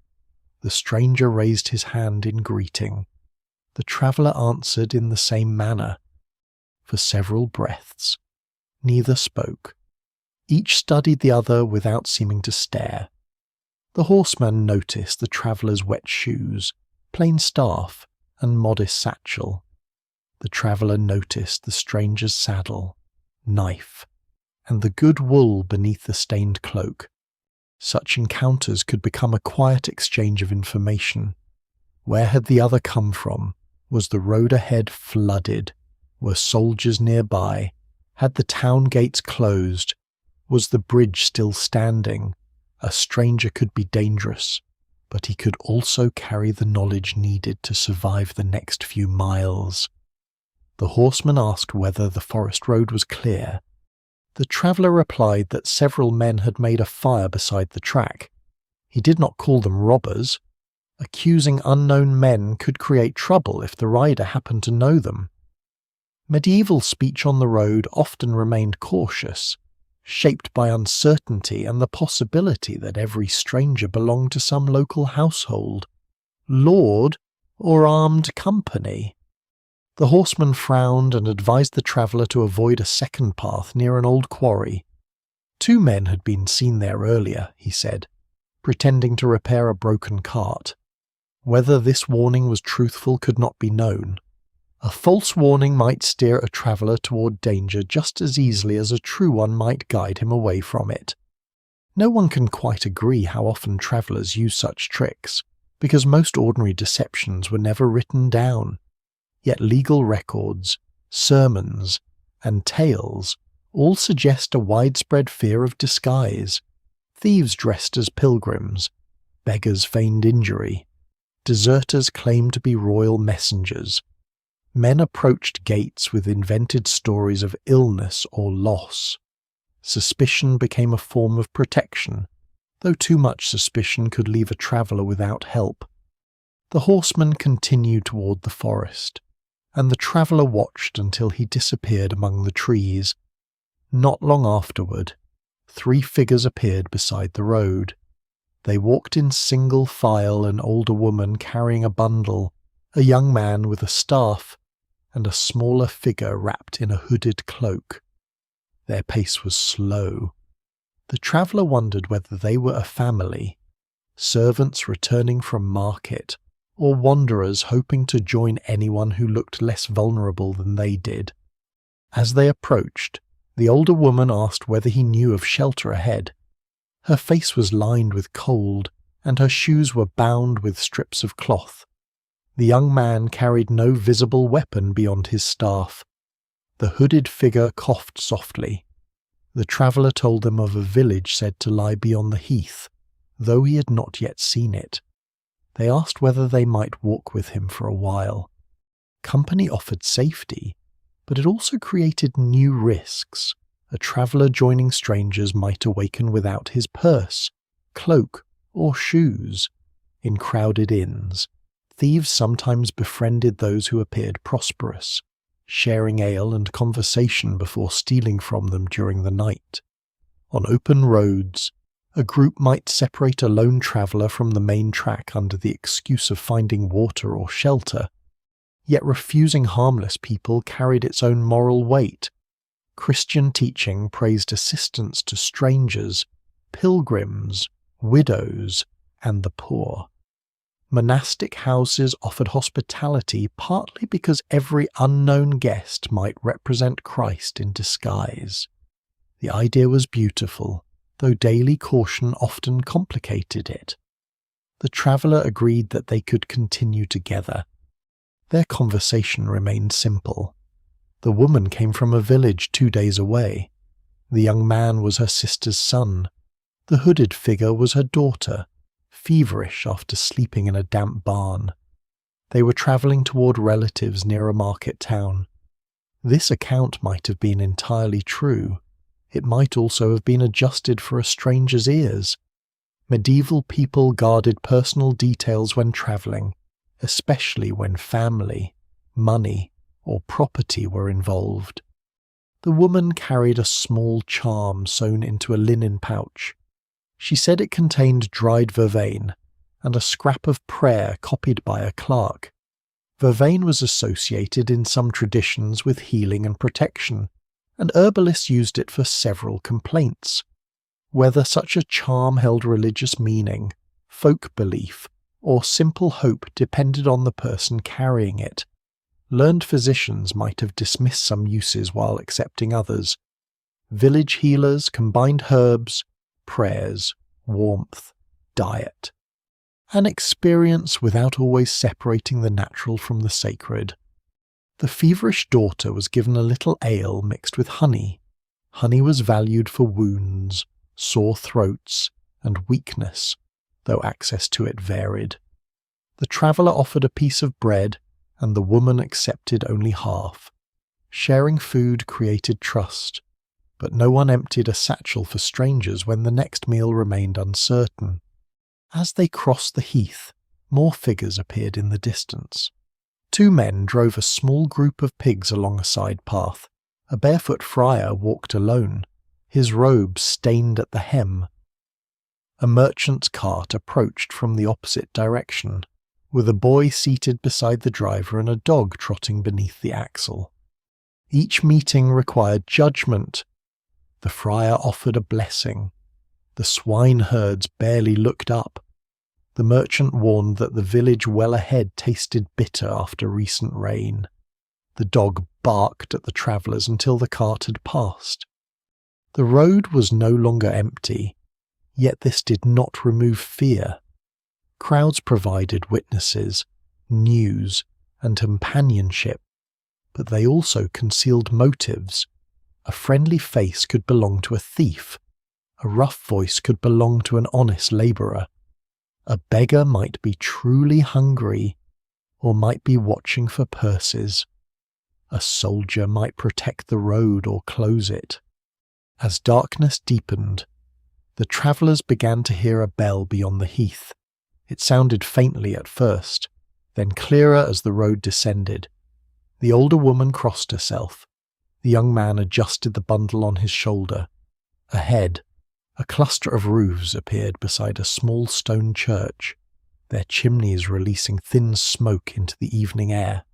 The stranger raised his hand in greeting. The traveller answered in the same manner. For several breaths, neither spoke. Each studied the other without seeming to stare. The horseman noticed the traveller's wet shoes, plain staff, and modest satchel. The traveller noticed the stranger's saddle, knife, and the good wool beneath the stained cloak. Such encounters could become a quiet exchange of information. Where had the other come from? Was the road ahead flooded? Were soldiers nearby? Had the town gates closed? Was the bridge still standing? A stranger could be dangerous, but he could also carry the knowledge needed to survive the next few miles. The horseman asked whether the forest road was clear. The traveller replied that several men had made a fire beside the track. He did not call them robbers. Accusing unknown men could create trouble if the rider happened to know them. Medieval speech on the road often remained cautious, shaped by uncertainty and the possibility that every stranger belonged to some local household, lord, or armed company. The horseman frowned and advised the traveller to avoid a second path near an old quarry. 2 men had been seen there earlier, he said, pretending to repair a broken cart. Whether this warning was truthful could not be known. A false warning might steer a traveller toward danger just as easily as a true one might guide him away from it. No one can quite agree how often travellers use such tricks, because most ordinary deceptions were never written down. Yet legal records, sermons, and tales all suggest a widespread fear of disguise. Thieves dressed as pilgrims, beggars feigned injury, deserters claimed to be royal messengers. Men approached gates with invented stories of illness or loss. Suspicion became a form of protection, though too much suspicion could leave a traveller without help. The horseman continued toward the forest, and the traveller watched until he disappeared among the trees. Not long afterward, 3 figures appeared beside the road. They walked in single file, an older woman carrying a bundle, a young man with a staff, and a smaller figure wrapped in a hooded cloak. Their pace was slow. The traveller wondered whether they were a family, servants returning from market, or wanderers hoping to join anyone who looked less vulnerable than they did. As they approached, the older woman asked whether he knew of shelter ahead. Her face was lined with cold, and her shoes were bound with strips of cloth. The young man carried no visible weapon beyond his staff. The hooded figure coughed softly. The traveller told them of a village said to lie beyond the heath, though he had not yet seen it. They asked whether they might walk with him for a while. Company offered safety, but it also created new risks. A traveller joining strangers might awaken without his purse, cloak, or shoes. In crowded inns, thieves sometimes befriended those who appeared prosperous, sharing ale and conversation before stealing from them during the night. On open roads, a group might separate a lone traveller from the main track under the excuse of finding water or shelter. Yet refusing harmless people carried its own moral weight. Christian teaching praised assistance to strangers, pilgrims, widows, and the poor. Monastic houses offered hospitality partly because every unknown guest might represent Christ in disguise. The idea was beautiful, though daily caution often complicated it. The traveller agreed that they could continue together. Their conversation remained simple. The woman came from a village 2 days away. The young man was her sister's son. The hooded figure was her daughter, feverish after sleeping in a damp barn. They were travelling toward relatives near a market town. This account might have been entirely true. It might also have been adjusted for a stranger's ears. Medieval people guarded personal details when travelling, especially when family, money, or property were involved. The woman carried a small charm sewn into a linen pouch. She said it contained dried vervain and a scrap of prayer copied by a clerk. Vervain was associated in some traditions with healing and protection, and herbalists used it for several complaints. Whether such a charm held religious meaning, folk belief, or simple hope depended on the person carrying it. Learned physicians might have dismissed some uses while accepting others. Village healers combined herbs, prayers, warmth, diet. An experience without always separating the natural from the sacred. The feverish daughter was given a little ale mixed with honey. Honey was valued for wounds, sore throats, and weakness, though access to it varied. The traveller offered a piece of bread, and the woman accepted only half. Sharing food created trust, but no one emptied a satchel for strangers when the next meal remained uncertain. As they crossed the heath, more figures appeared in the distance. 2 men drove a small group of pigs along a side path. A barefoot friar walked alone, his robe stained at the hem. A merchant's cart approached from the opposite direction, with a boy seated beside the driver and a dog trotting beneath the axle. Each meeting required judgment. The friar offered a blessing. The swineherds barely looked up. The merchant warned that the village well ahead tasted bitter after recent rain. The dog barked at the travellers until the cart had passed. The road was no longer empty, yet this did not remove fear. Crowds provided witnesses, news, and companionship, but they also concealed motives. A friendly face could belong to a thief. A rough voice could belong to an honest labourer. A beggar might be truly hungry, or might be watching for purses. A soldier might protect the road or close it. As darkness deepened, the travellers began to hear a bell beyond the heath. It sounded faintly at first, then clearer as the road descended. The older woman crossed herself. The young man adjusted the bundle on his shoulder. Ahead, a cluster of roofs appeared beside a small stone church, their chimneys releasing thin smoke into the evening air.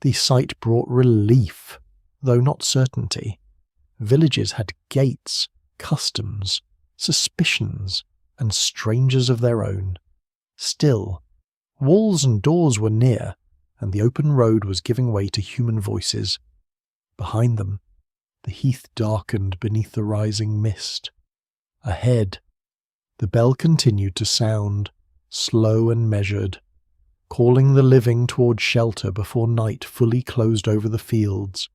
The sight brought relief, though not certainty. Villages had gates, customs, suspicions, and strangers of their own. Still, walls and doors were near, and the open road was giving way to human voices. Behind them, the heath darkened beneath the rising mist. Ahead, the bell continued to sound, slow and measured, calling the living toward shelter before night fully closed over the fields.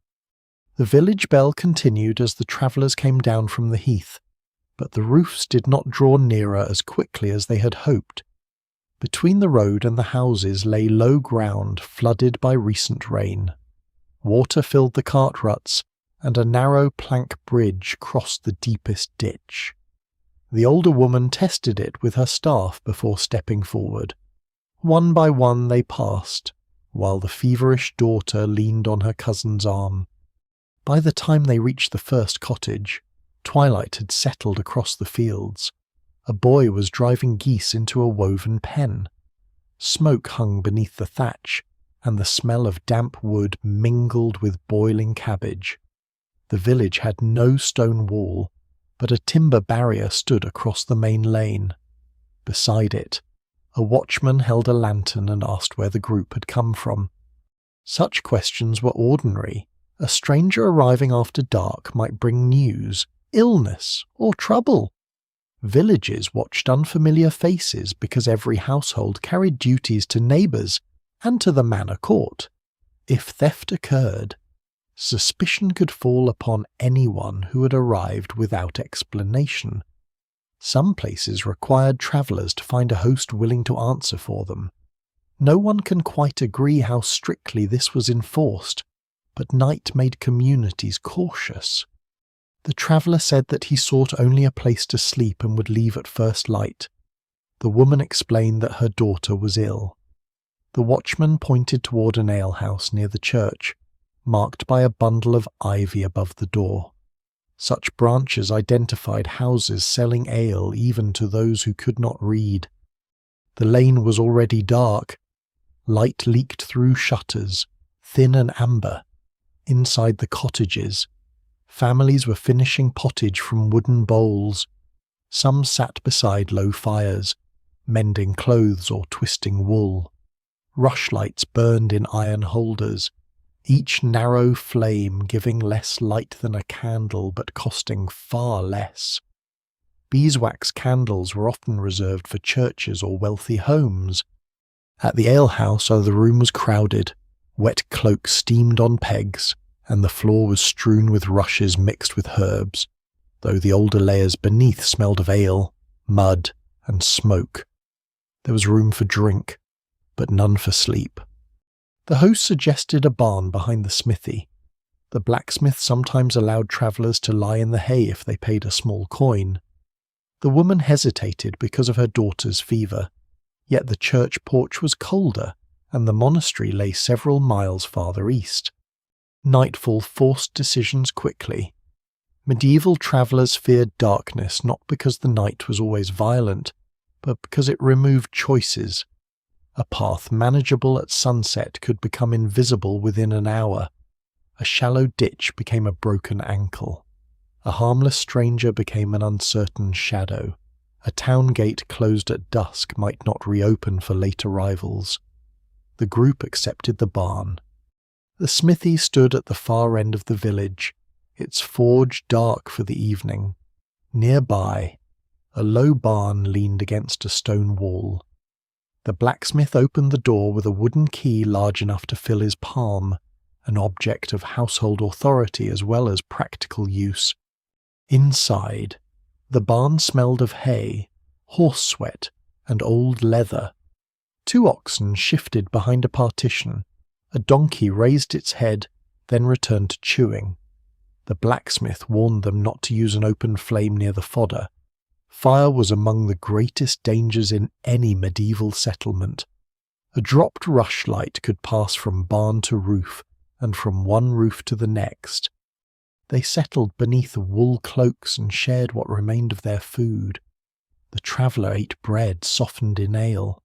The village bell continued as the travellers came down from the heath, but the roofs did not draw nearer as quickly as they had hoped. Between the road and the houses lay low ground flooded by recent rain. Water filled the cart ruts, and a narrow plank bridge crossed the deepest ditch. The older woman tested it with her staff before stepping forward. One by one they passed, while the feverish daughter leaned on her cousin's arm. By the time they reached the first cottage, twilight had settled across the fields. A boy was driving geese into a woven pen. Smoke hung beneath the thatch, and the smell of damp wood mingled with boiling cabbage. The village had no stone wall, but a timber barrier stood across the main lane. Beside it, a watchman held a lantern and asked where the group had come from. Such questions were ordinary. A stranger arriving after dark might bring news, illness, or trouble. Villages watched unfamiliar faces because every household carried duties to neighbours and to the manor court. If theft occurred, suspicion could fall upon anyone who had arrived without explanation. Some places required travellers to find a host willing to answer for them. No one can quite agree how strictly this was enforced, but night made communities cautious. The traveller said that he sought only a place to sleep and would leave at first light. The woman explained that her daughter was ill. The watchman pointed toward an alehouse near the church, marked by a bundle of ivy above the door. Such branches identified houses selling ale even to those who could not read. The lane was already dark. Light leaked through shutters, thin and amber. Inside the cottages, families were finishing pottage from wooden bowls. Some sat beside low fires, mending clothes or twisting wool. Rushlights burned in iron holders, each narrow flame giving less light than a candle but costing far less. Beeswax candles were often reserved for churches or wealthy homes. At the alehouse, the room was crowded. Wet cloaks steamed on pegs, and the floor was strewn with rushes mixed with herbs, though the older layers beneath smelled of ale, mud, and smoke. There was room for drink, but none for sleep. The host suggested a barn behind the smithy. The blacksmith sometimes allowed travellers to lie in the hay if they paid a small coin. The woman hesitated because of her daughter's fever, yet the church porch was colder, and the monastery lay several miles farther east. Nightfall forced decisions quickly. Medieval travellers feared darkness not because the night was always violent, but because it removed choices. A path manageable at sunset could become invisible within an hour. A shallow ditch became a broken ankle. A harmless stranger became an uncertain shadow. A town gate closed at dusk might not reopen for late arrivals. The group accepted the barn. The smithy stood at the far end of the village, its forge dark for the evening. Nearby, a low barn leaned against a stone wall. The blacksmith opened the door with a wooden key large enough to fill his palm, an object of household authority as well as practical use. Inside, the barn smelled of hay, horse sweat, and old leather. 2 oxen shifted behind a partition. A donkey raised its head, then returned to chewing. The blacksmith warned them not to use an open flame near the fodder. Fire was among the greatest dangers in any medieval settlement. A dropped rushlight could pass from barn to roof, and from one roof to the next. They settled beneath wool cloaks and shared what remained of their food. The traveller ate bread softened in ale.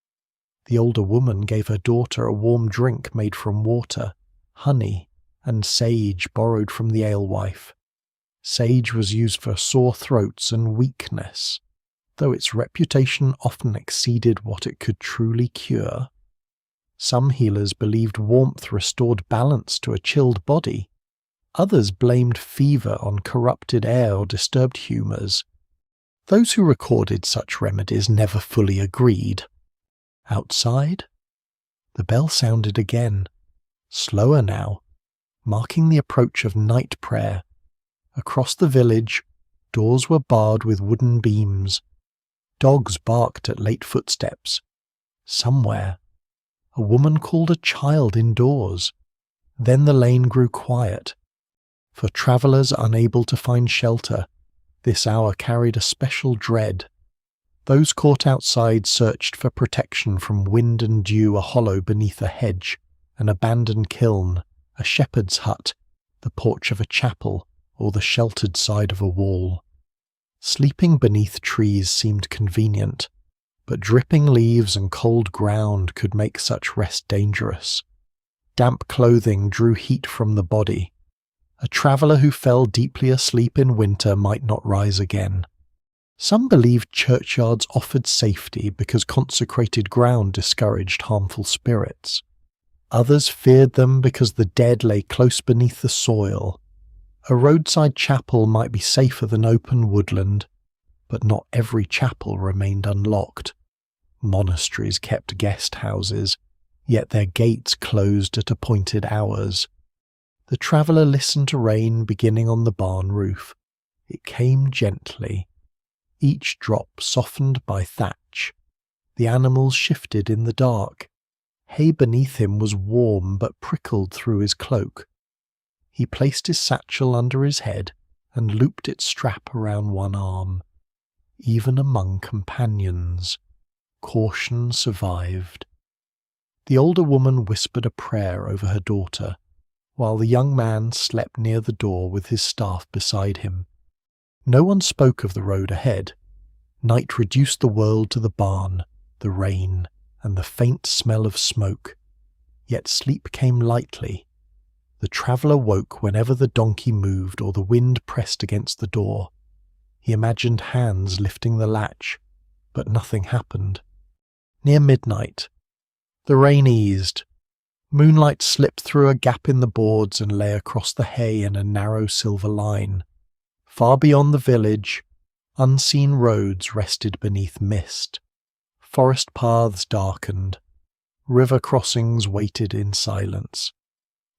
The older woman gave her daughter a warm drink made from water, honey, and sage borrowed from the alewife. Sage was used for sore throats and weakness, though its reputation often exceeded what it could truly cure. Some healers believed warmth restored balance to a chilled body. Others blamed fever on corrupted air or disturbed humours. Those who recorded such remedies never fully agreed. Outside, the bell sounded again, slower now, marking the approach of night prayer. Across the village, doors were barred with wooden beams. Dogs barked at late footsteps. Somewhere, a woman called a child indoors. Then the lane grew quiet. For travellers unable to find shelter, this hour carried a special dread. Those caught outside searched for protection from wind and dew. A hollow beneath a hedge, an abandoned kiln, a shepherd's hut, the porch of a chapel, or the sheltered side of a wall. Sleeping beneath trees seemed convenient, but dripping leaves and cold ground could make such rest dangerous. Damp clothing drew heat from the body. A traveller who fell deeply asleep in winter might not rise again. Some believed churchyards offered safety because consecrated ground discouraged harmful spirits. Others feared them because the dead lay close beneath the soil. A roadside chapel might be safer than open woodland, but not every chapel remained unlocked. Monasteries kept guest houses, yet their gates closed at appointed hours. The traveller listened to rain beginning on the barn roof. It came gently, each drop softened by thatch. The animals shifted in the dark. Hay beneath him was warm but prickled through his cloak. He placed his satchel under his head and looped its strap around one arm. Even among companions, caution survived. The older woman whispered a prayer over her daughter, while the young man slept near the door with his staff beside him. No one spoke of the road ahead. Night reduced the world to the barn, the rain, and the faint smell of smoke. Yet sleep came lightly. The traveller woke whenever the donkey moved or the wind pressed against the door. He imagined hands lifting the latch, but nothing happened. Near midnight, the rain eased. Moonlight slipped through a gap in the boards and lay across the hay in a narrow silver line. Far beyond the village, unseen roads rested beneath mist. Forest paths darkened. River crossings waited in silence.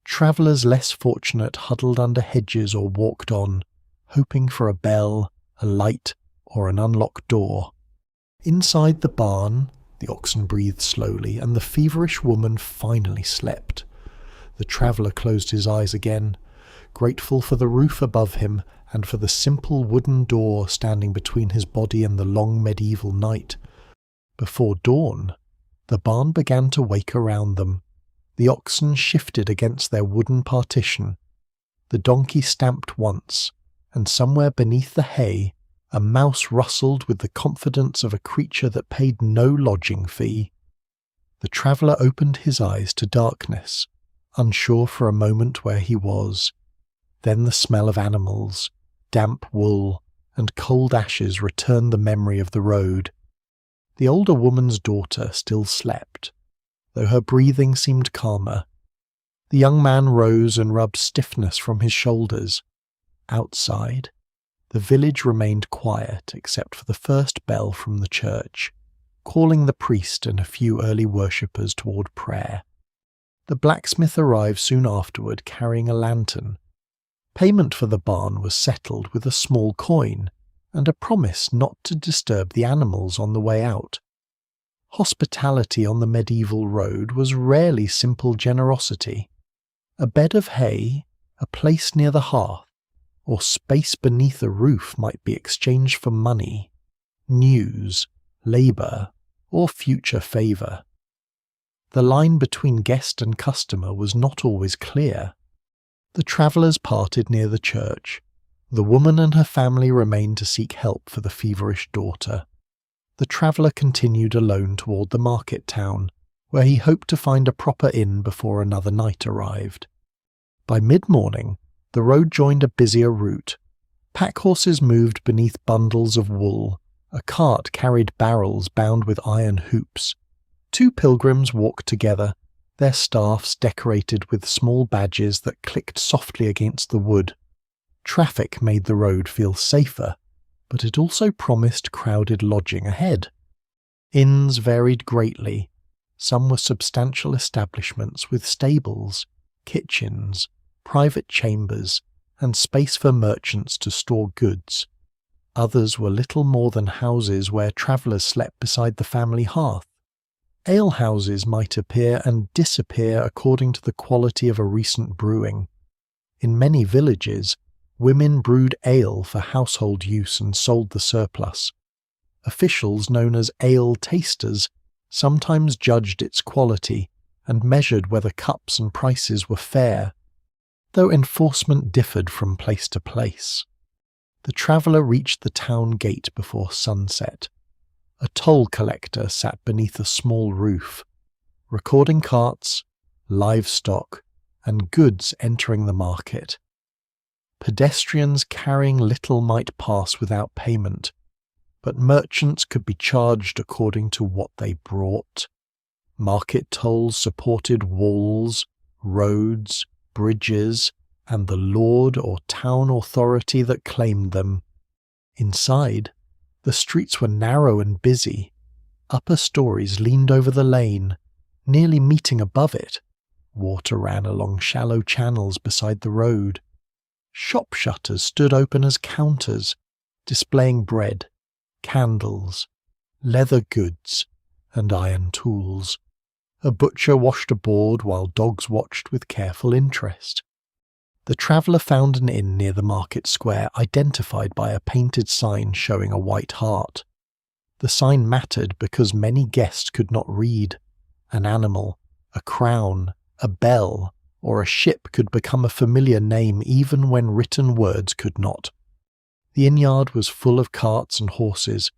Travellers less fortunate huddled under hedges or walked on, hoping for a bell, a light, or an unlocked door. Inside the barn, the oxen breathed slowly, and the feverish woman finally slept. The traveller closed his eyes again, grateful for the roof above him and for the simple wooden door standing between his body and the long medieval night. Before dawn, the barn began to wake around them. The oxen shifted against their wooden partition. The donkey stamped once, and somewhere beneath the hay, a mouse rustled with the confidence of a creature that paid no lodging fee. The traveller opened his eyes to darkness, unsure for a moment where he was. Then the smell of animals, damp wool, and cold ashes returned the memory of the road. The older woman's daughter still slept, though her breathing seemed calmer. The young man rose and rubbed stiffness from his shoulders. Outside, the village remained quiet except for the first bell from the church, calling the priest and a few early worshippers toward prayer. The blacksmith arrived soon afterward carrying a lantern. Payment for the barn was settled with a small coin and a promise not to disturb the animals on the way out. Hospitality on the medieval road was rarely simple generosity. A bed of hay, a place near the hearth, or space beneath a roof might be exchanged for money, news, labour, or future favour. The line between guest and customer was not always clear. The travellers parted near the church. The woman and her family remained to seek help for the feverish daughter. The traveller continued alone toward the market town, where he hoped to find a proper inn before another night arrived. By mid-morning, the road joined a busier route. Pack horses moved beneath bundles of wool. A cart carried barrels bound with iron hoops. Two pilgrims walked together, their staffs decorated with small badges that clicked softly against the wood. Traffic made the road feel safer, but it also promised crowded lodging ahead. Inns varied greatly. Some were substantial establishments with stables, kitchens, private chambers, and space for merchants to store goods. Others were little more than houses where travellers slept beside the family hearth. Alehouses might appear and disappear according to the quality of a recent brewing. In many villages, women brewed ale for household use and sold the surplus. Officials known as ale tasters sometimes judged its quality and measured whether cups and prices were fair, though enforcement differed from place to place. The traveller reached the town gate before sunset. A toll collector sat beneath a small roof, recording carts, livestock, and goods entering the market. Pedestrians carrying little might pass without payment, but merchants could be charged according to what they brought. Market tolls supported walls, roads, bridges, and the lord or town authority that claimed them. Inside, the streets were narrow and busy. Upper stories leaned over the lane, nearly meeting above it. Water ran along shallow channels beside the road. Shop shutters stood open as counters, displaying bread, candles, leather goods, and iron tools. A butcher washed a board while dogs watched with careful interest. The traveller found an inn near the market square, identified by a painted sign showing a white hart. The sign mattered because many guests could not read. An animal, a crown, a bell, or a ship could become a familiar name even when written words could not. The inn-yard was full of carts and horses.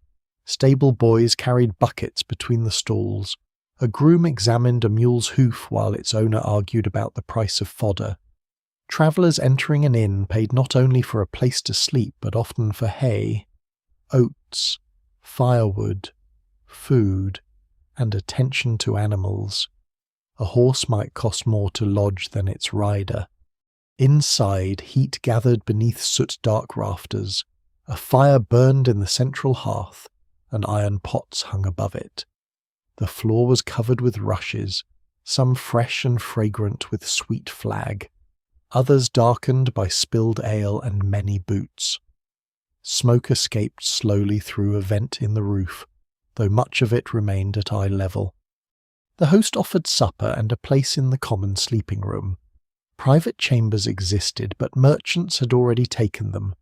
Stable boys carried buckets between the stalls. A groom examined a mule's hoof while its owner argued about the price of fodder. Travellers entering an inn paid not only for a place to sleep but often for hay, oats, firewood, food, and attention to animals. A horse might cost more to lodge than its rider. Inside, heat gathered beneath soot-dark rafters. A fire burned in the central hearth, and iron pots hung above it. The floor was covered with rushes, some fresh and fragrant with sweet flag, others darkened by spilled ale and many boots. Smoke escaped slowly through a vent in the roof, though much of it remained at eye level. The host offered supper and a place in the common sleeping room. Private chambers existed, but merchants had already taken them.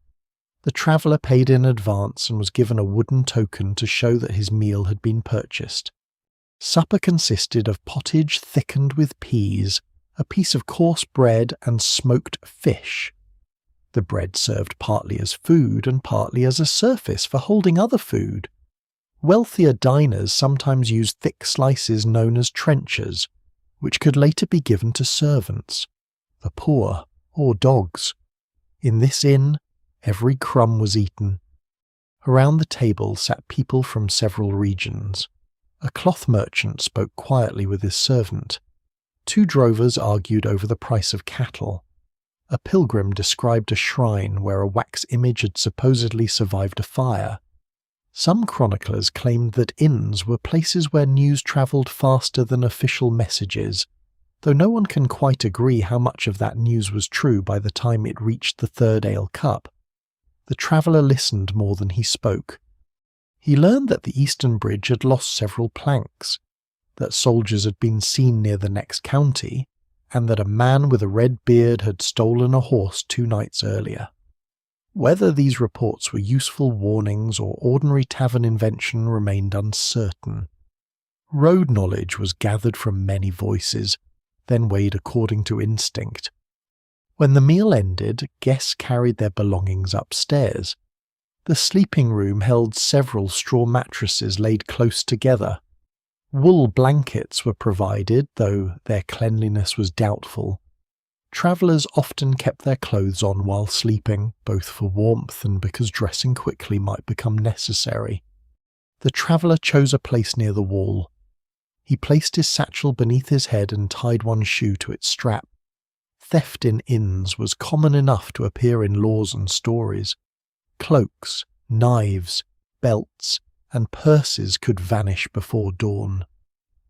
The traveller paid in advance and was given a wooden token to show that his meal had been purchased. Supper consisted of pottage thickened with peas, a piece of coarse bread, and smoked fish. The bread served partly as food and partly as a surface for holding other food. Wealthier diners sometimes used thick slices known as trenchers, which could later be given to servants, the poor, or dogs. In this inn, every crumb was eaten. Around the table sat people from several regions. A cloth merchant spoke quietly with his servant. 2 drovers argued over the price of cattle. A pilgrim described a shrine where a wax image had supposedly survived a fire. Some chroniclers claimed that inns were places where news travelled faster than official messages, though no one can quite agree how much of that news was true by the time it reached the 3rd ale cup. The traveller listened more than he spoke. He learned that the Eastern Bridge had lost several planks, that soldiers had been seen near the next county, and that a man with a red beard had stolen a horse 2 nights earlier. Whether these reports were useful warnings or ordinary tavern invention remained uncertain. Road knowledge was gathered from many voices, then weighed according to instinct. When the meal ended, guests carried their belongings upstairs. The sleeping room held several straw mattresses laid close together. Wool blankets were provided, though their cleanliness was doubtful. Travellers often kept their clothes on while sleeping, both for warmth and because dressing quickly might become necessary. The traveller chose a place near the wall. He placed his satchel beneath his head and tied one shoe to its strap. Theft in inns was common enough to appear in laws and stories. Cloaks, knives, belts, and purses could vanish before dawn.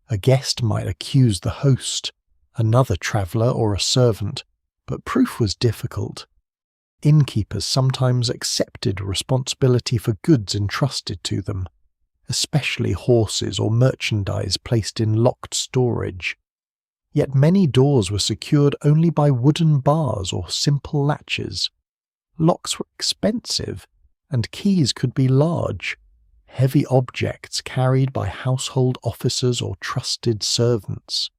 A guest might accuse the host, another traveller or a servant, but proof was difficult. Innkeepers sometimes accepted responsibility for goods entrusted to them, especially horses or merchandise placed in locked storage. Yet many doors were secured only by wooden bars or simple latches. Locks were expensive, and keys could be large, heavy objects carried by household officers or trusted servants.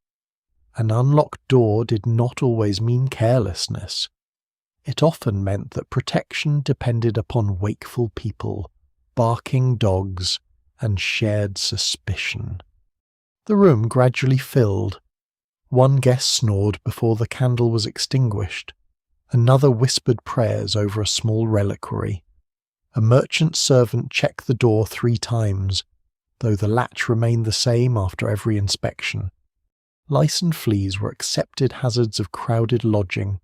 An unlocked door did not always mean carelessness. It often meant that protection depended upon wakeful people, barking dogs, and shared suspicion. The room gradually filled. One guest snored before the candle was extinguished. Another whispered prayers over a small reliquary. A merchant servant checked the door 3 times, though the latch remained the same after every inspection. Lice and fleas were accepted hazards of crowded lodging.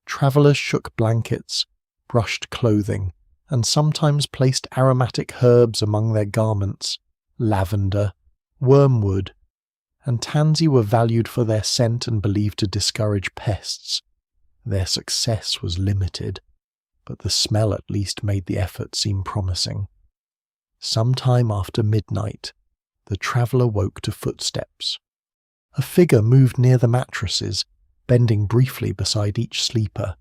Travellers shook blankets, brushed clothing, and sometimes placed aromatic herbs among their garments. Lavender, wormwood, and tansy were valued for their scent and believed to discourage pests. Their success was limited, but the smell at least made the effort seem promising. Some time after midnight, the traveller woke to footsteps. A figure moved near the mattresses, bending briefly beside each sleeper.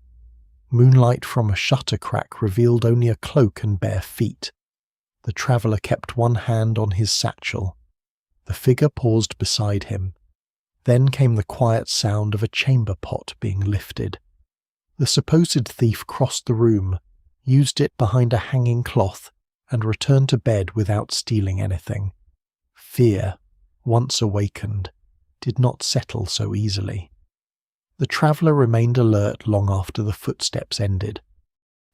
Moonlight from a shutter crack revealed only a cloak and bare feet. The traveller kept one hand on his satchel. The figure paused beside him. Then came the quiet sound of a chamber pot being lifted. The supposed thief crossed the room, used it behind a hanging cloth, and returned to bed without stealing anything. Fear, once awakened, did not settle so easily. The traveller remained alert long after the footsteps ended.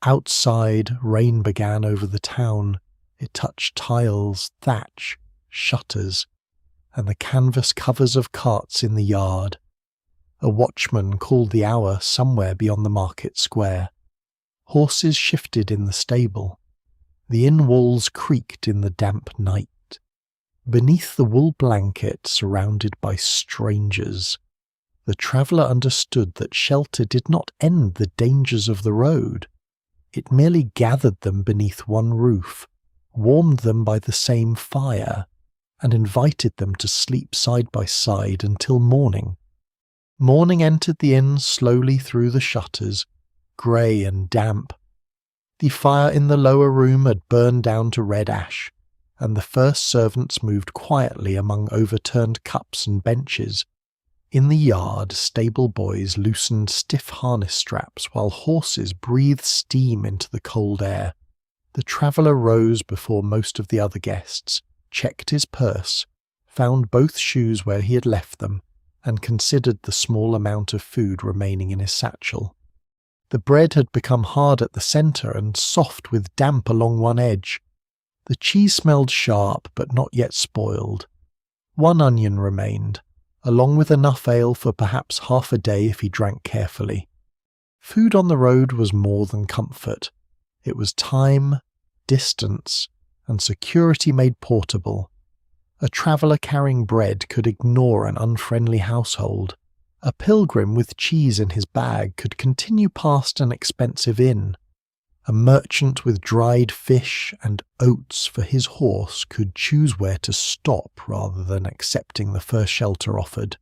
Outside, rain began over the town. It touched tiles, thatch, shutters, and the canvas covers of carts in the yard. A watchman called the hour somewhere beyond the market square. Horses shifted in the stable. The inn walls creaked in the damp night. Beneath the wool blanket, surrounded by strangers, the traveller understood that shelter did not end the dangers of the road. It merely gathered them beneath one roof, warmed them by the same fire, and invited them to sleep side by side until morning. Morning entered the inn slowly through the shutters, grey and damp. The fire in the lower room had burned down to red ash, and the first servants moved quietly among overturned cups and benches. In the yard, stable boys loosened stiff harness straps while horses breathed steam into the cold air. The traveller rose before most of the other guests, checked his purse, found both shoes where he had left them, and considered the small amount of food remaining in his satchel. The bread had become hard at the centre and soft with damp along one edge. The cheese smelled sharp but not yet spoiled. One onion remained, along with enough ale for perhaps half a day if he drank carefully. Food on the road was more than comfort. It was time, distance, and security made portable. A traveller carrying bread could ignore an unfriendly household. A pilgrim with cheese in his bag could continue past an expensive inn. A merchant with dried fish and oats for his horse could choose where to stop rather than accepting the first shelter offered.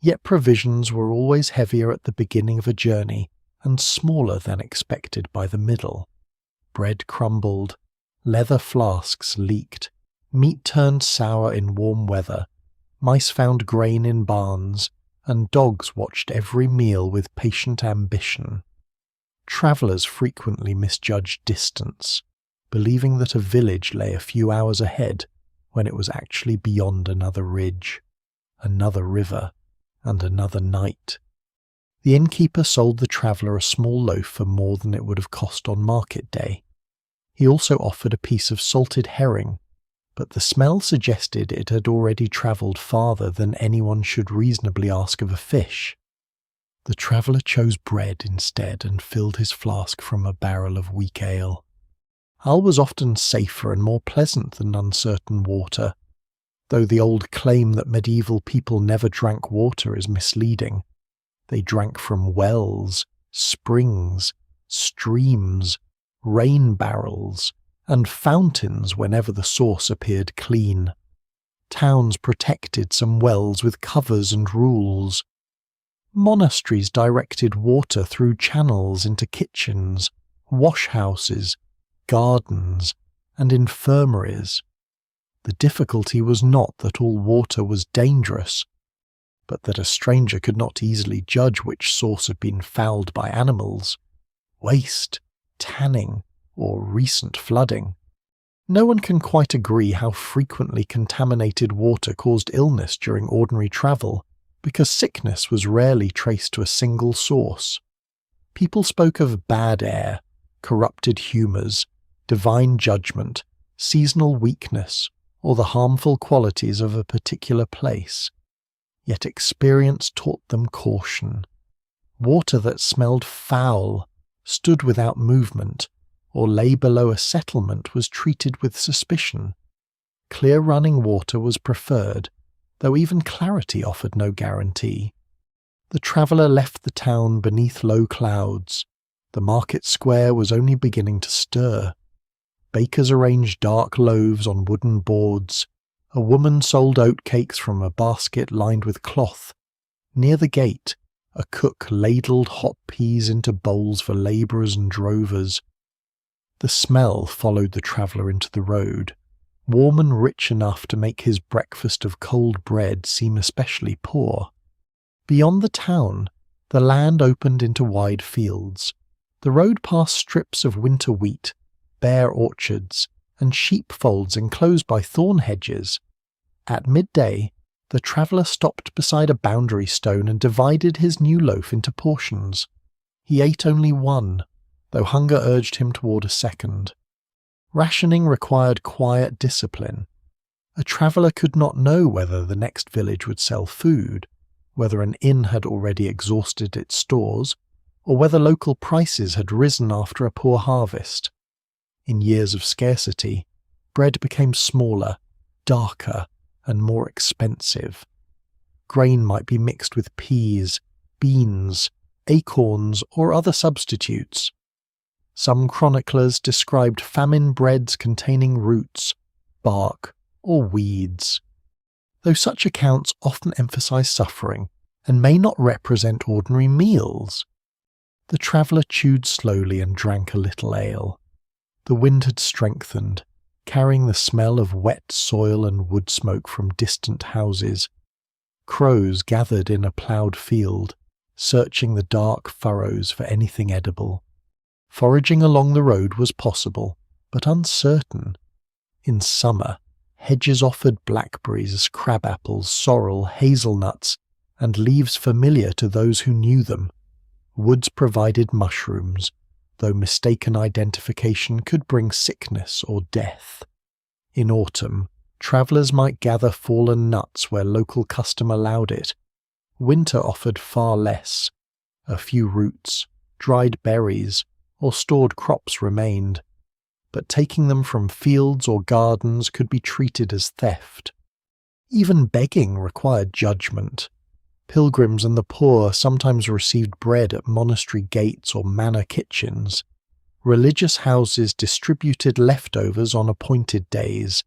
Yet provisions were always heavier at the beginning of a journey and smaller than expected by the middle. Bread crumbled, leather flasks leaked, meat turned sour in warm weather, mice found grain in barns, and dogs watched every meal with patient ambition. Travellers frequently misjudged distance, believing that a village lay a few hours ahead when it was actually beyond another ridge, another river, and another night. The innkeeper sold the traveller a small loaf for more than it would have cost on market day. He also offered a piece of salted herring, but the smell suggested it had already travelled farther than anyone should reasonably ask of a fish. The traveller chose bread instead and filled his flask from a barrel of weak ale. Ale was often safer and more pleasant than uncertain water, though the old claim that medieval people never drank water is misleading. They drank from wells, springs, streams, rain barrels, and fountains whenever the source appeared clean. Towns protected some wells with covers and rules. Monasteries directed water through channels into kitchens, wash-houses, gardens, and infirmaries. The difficulty was not that all water was dangerous, but that a stranger could not easily judge which source had been fouled by animals, waste, tanning, or recent flooding. No one can quite agree how frequently contaminated water caused illness during ordinary travel, because sickness was rarely traced to a single source. People spoke of bad air, corrupted humours, divine judgment, seasonal weakness, or the harmful qualities of a particular place. Yet experience taught them caution. Water that smelled foul, stood without movement, or lay below a settlement was treated with suspicion. Clear running water was preferred, though even clarity offered no guarantee. The traveller left the town beneath low clouds. The market square was only beginning to stir. Bakers arranged dark loaves on wooden boards. A woman sold oatcakes from a basket lined with cloth. Near the gate, A cook ladled hot peas into bowls for labourers and drovers. The smell followed the traveller into the road, warm and rich enough to make his breakfast of cold bread seem especially poor. Beyond the town, the land opened into wide fields. The road passed strips of winter wheat, bare orchards, and sheepfolds enclosed by thorn hedges. At midday, the traveller stopped beside a boundary stone and divided his new loaf into portions. He ate only one, though hunger urged him toward a second. Rationing required quiet discipline. A traveller could not know whether the next village would sell food, whether an inn had already exhausted its stores, or whether local prices had risen after a poor harvest. In years of scarcity, bread became smaller, darker, and more expensive. Grain might be mixed with peas, beans, acorns, or other substitutes. Some chroniclers described famine breads containing roots, bark, or weeds. Though such accounts often emphasize suffering and may not represent ordinary meals. The traveller chewed slowly and drank a little ale. The wind had strengthened, carrying the smell of wet soil and wood smoke from distant houses. Crows gathered in a ploughed field, searching the dark furrows for anything edible. Foraging along the road was possible, but uncertain. In summer, hedges offered blackberries, crabapples, sorrel, hazelnuts, and leaves familiar to those who knew them. Woods provided mushrooms, though mistaken identification could bring sickness or death. In autumn, travellers might gather fallen nuts where local custom allowed it. Winter offered far less. A few roots, dried berries, or stored crops remained, but taking them from fields or gardens could be treated as theft. Even begging required judgment. Pilgrims and the poor sometimes received bread at monastery gates or manor kitchens. Religious houses distributed leftovers on appointed days,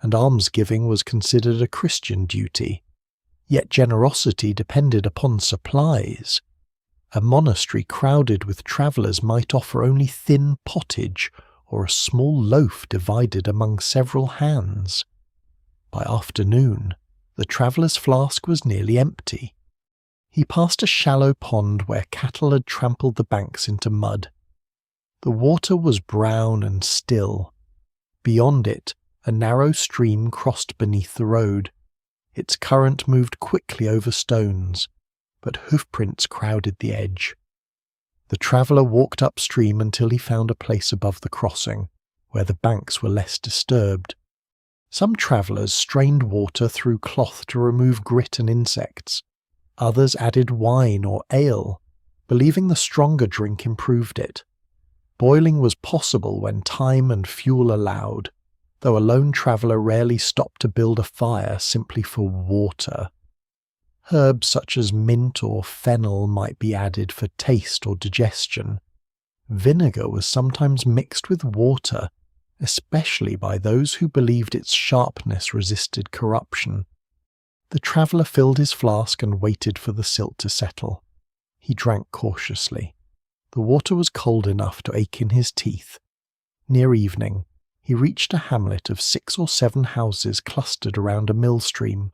and almsgiving was considered a Christian duty. Yet generosity depended upon supplies. A monastery crowded with travellers might offer only thin pottage or a small loaf divided among several hands. By afternoon, the traveller's flask was nearly empty. He passed a shallow pond where cattle had trampled the banks into mud. The water was brown and still. Beyond it, a narrow stream crossed beneath the road. Its current moved quickly over stones, but hoofprints crowded the edge. The traveller walked upstream until he found a place above the crossing, where the banks were less disturbed. Some travellers strained water through cloth to remove grit and insects. Others added wine or ale, believing the stronger drink improved it. Boiling was possible when time and fuel allowed, though a lone traveller rarely stopped to build a fire simply for water. Herbs such as mint or fennel might be added for taste or digestion. Vinegar was sometimes mixed with water, especially by those who believed its sharpness resisted corruption. The traveller filled his flask and waited for the silt to settle. He drank cautiously. The water was cold enough to ache in his teeth. Near evening, he reached a hamlet of 6 or 7 houses clustered around a mill stream.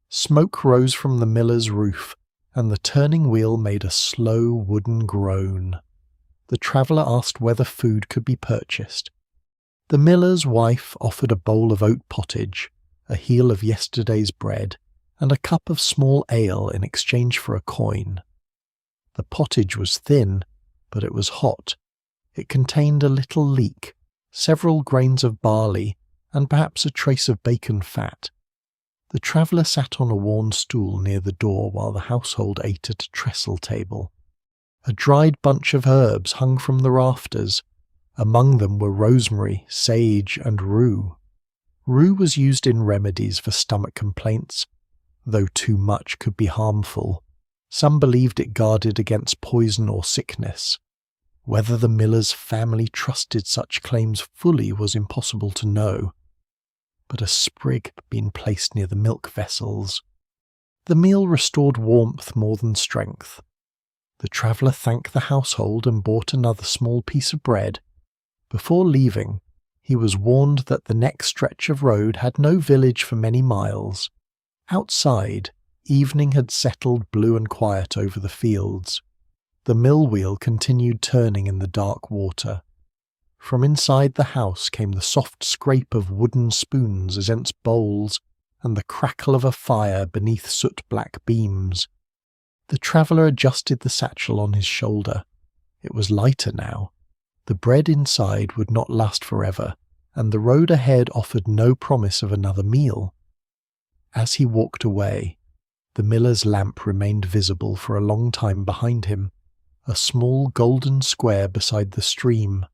Smoke rose from the miller's roof, and the turning wheel made a slow wooden groan. The traveller asked whether food could be purchased. The miller's wife offered a bowl of oat pottage, a heel of yesterday's bread, and a cup of small ale in exchange for a coin. The pottage was thin, but it was hot. It contained a little leek, several grains of barley, and perhaps a trace of bacon fat. The traveller sat on a worn stool near the door while the household ate at a trestle table. A dried bunch of herbs hung from the rafters. Among them were rosemary, sage, and rue. Rue was used in remedies for stomach complaints, though too much could be harmful. Some believed it guarded against poison or sickness. Whether the miller's family trusted such claims fully was impossible to know. But a sprig had been placed near the milk vessels. The meal restored warmth more than strength. The traveller thanked the household and bought another small piece of bread. Before leaving, he was warned that the next stretch of road had no village for many miles. Outside, evening had settled blue and quiet over the fields. The mill wheel continued turning in the dark water. From inside the house came the soft scrape of wooden spoons against bowls and the crackle of a fire beneath soot-black beams. The traveller adjusted the satchel on his shoulder. It was lighter now. The bread inside would not last forever, and the road ahead offered no promise of another meal. As he walked away, the miller's lamp remained visible for a long time behind him, a small golden square beside the stream.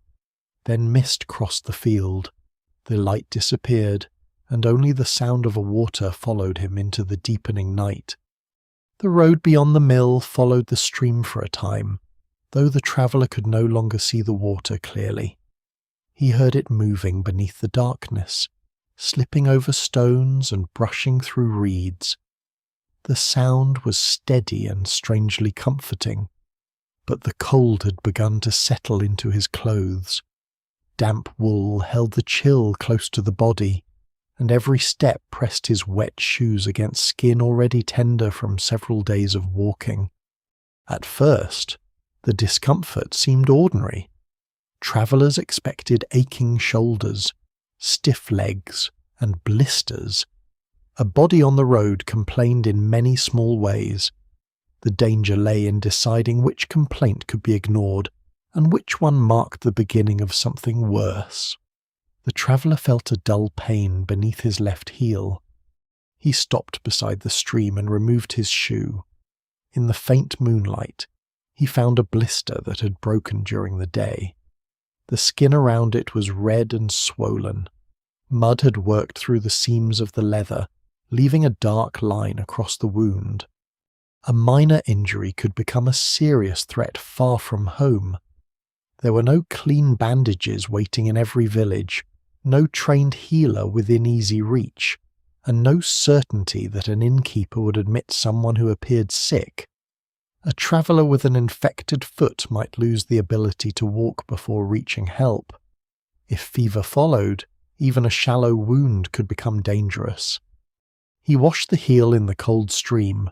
Then mist crossed the field. The light disappeared, and only the sound of a water followed him into the deepening night. The road beyond the mill followed the stream for a time, though the traveller could no longer see the water clearly. He heard it moving beneath the darkness, slipping over stones and brushing through reeds. The sound was steady and strangely comforting, but the cold had begun to settle into his clothes. Damp wool held the chill close to the body, and every step pressed his wet shoes against skin already tender from several days of walking. At first, the discomfort seemed ordinary. Travellers expected aching shoulders, stiff legs, and blisters. A body on the road complained in many small ways. The danger lay in deciding which complaint could be ignored and which one marked the beginning of something worse. The traveller felt a dull pain beneath his left heel. He stopped beside the stream and removed his shoe. In the faint moonlight, he found a blister that had broken during the day. The skin around it was red and swollen. Mud had worked through the seams of the leather, leaving a dark line across the wound. A minor injury could become a serious threat far from home. There were no clean bandages waiting in every village, no trained healer within easy reach, and no certainty that an innkeeper would admit someone who appeared sick. A traveller with an infected foot might lose the ability to walk before reaching help. If fever followed, even a shallow wound could become dangerous. He washed the heel in the cold stream,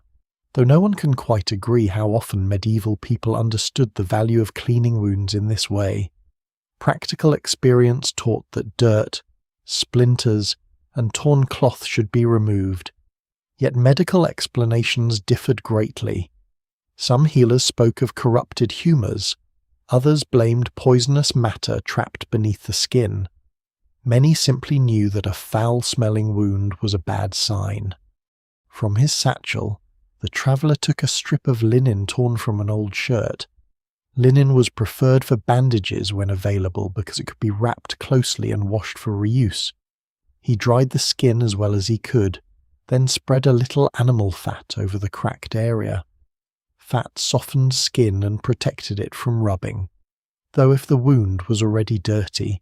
though no one can quite agree how often medieval people understood the value of cleaning wounds in this way. Practical experience taught that dirt, splinters, and torn cloth should be removed, yet medical explanations differed greatly. Some healers spoke of corrupted humours, others blamed poisonous matter trapped beneath the skin. Many simply knew that a foul-smelling wound was a bad sign. From his satchel, the traveller took a strip of linen torn from an old shirt. Linen was preferred for bandages when available because it could be wrapped closely and washed for reuse. He dried the skin as well as he could, then spread a little animal fat over the cracked area. Fat softened skin and protected it from rubbing, though if the wound was already dirty,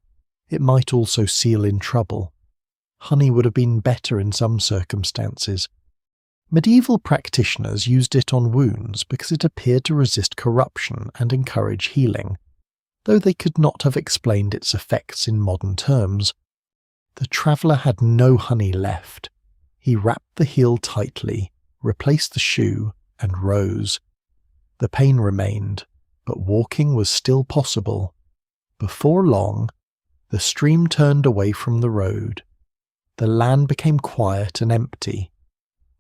it might also seal in trouble. Honey would have been better in some circumstances. Medieval practitioners used it on wounds because it appeared to resist corruption and encourage healing, though they could not have explained its effects in modern terms. The traveller had no honey left. He wrapped the heel tightly, replaced the shoe, and rose. The pain remained, but walking was still possible. Before long, the stream turned away from the road. The land became quiet and empty.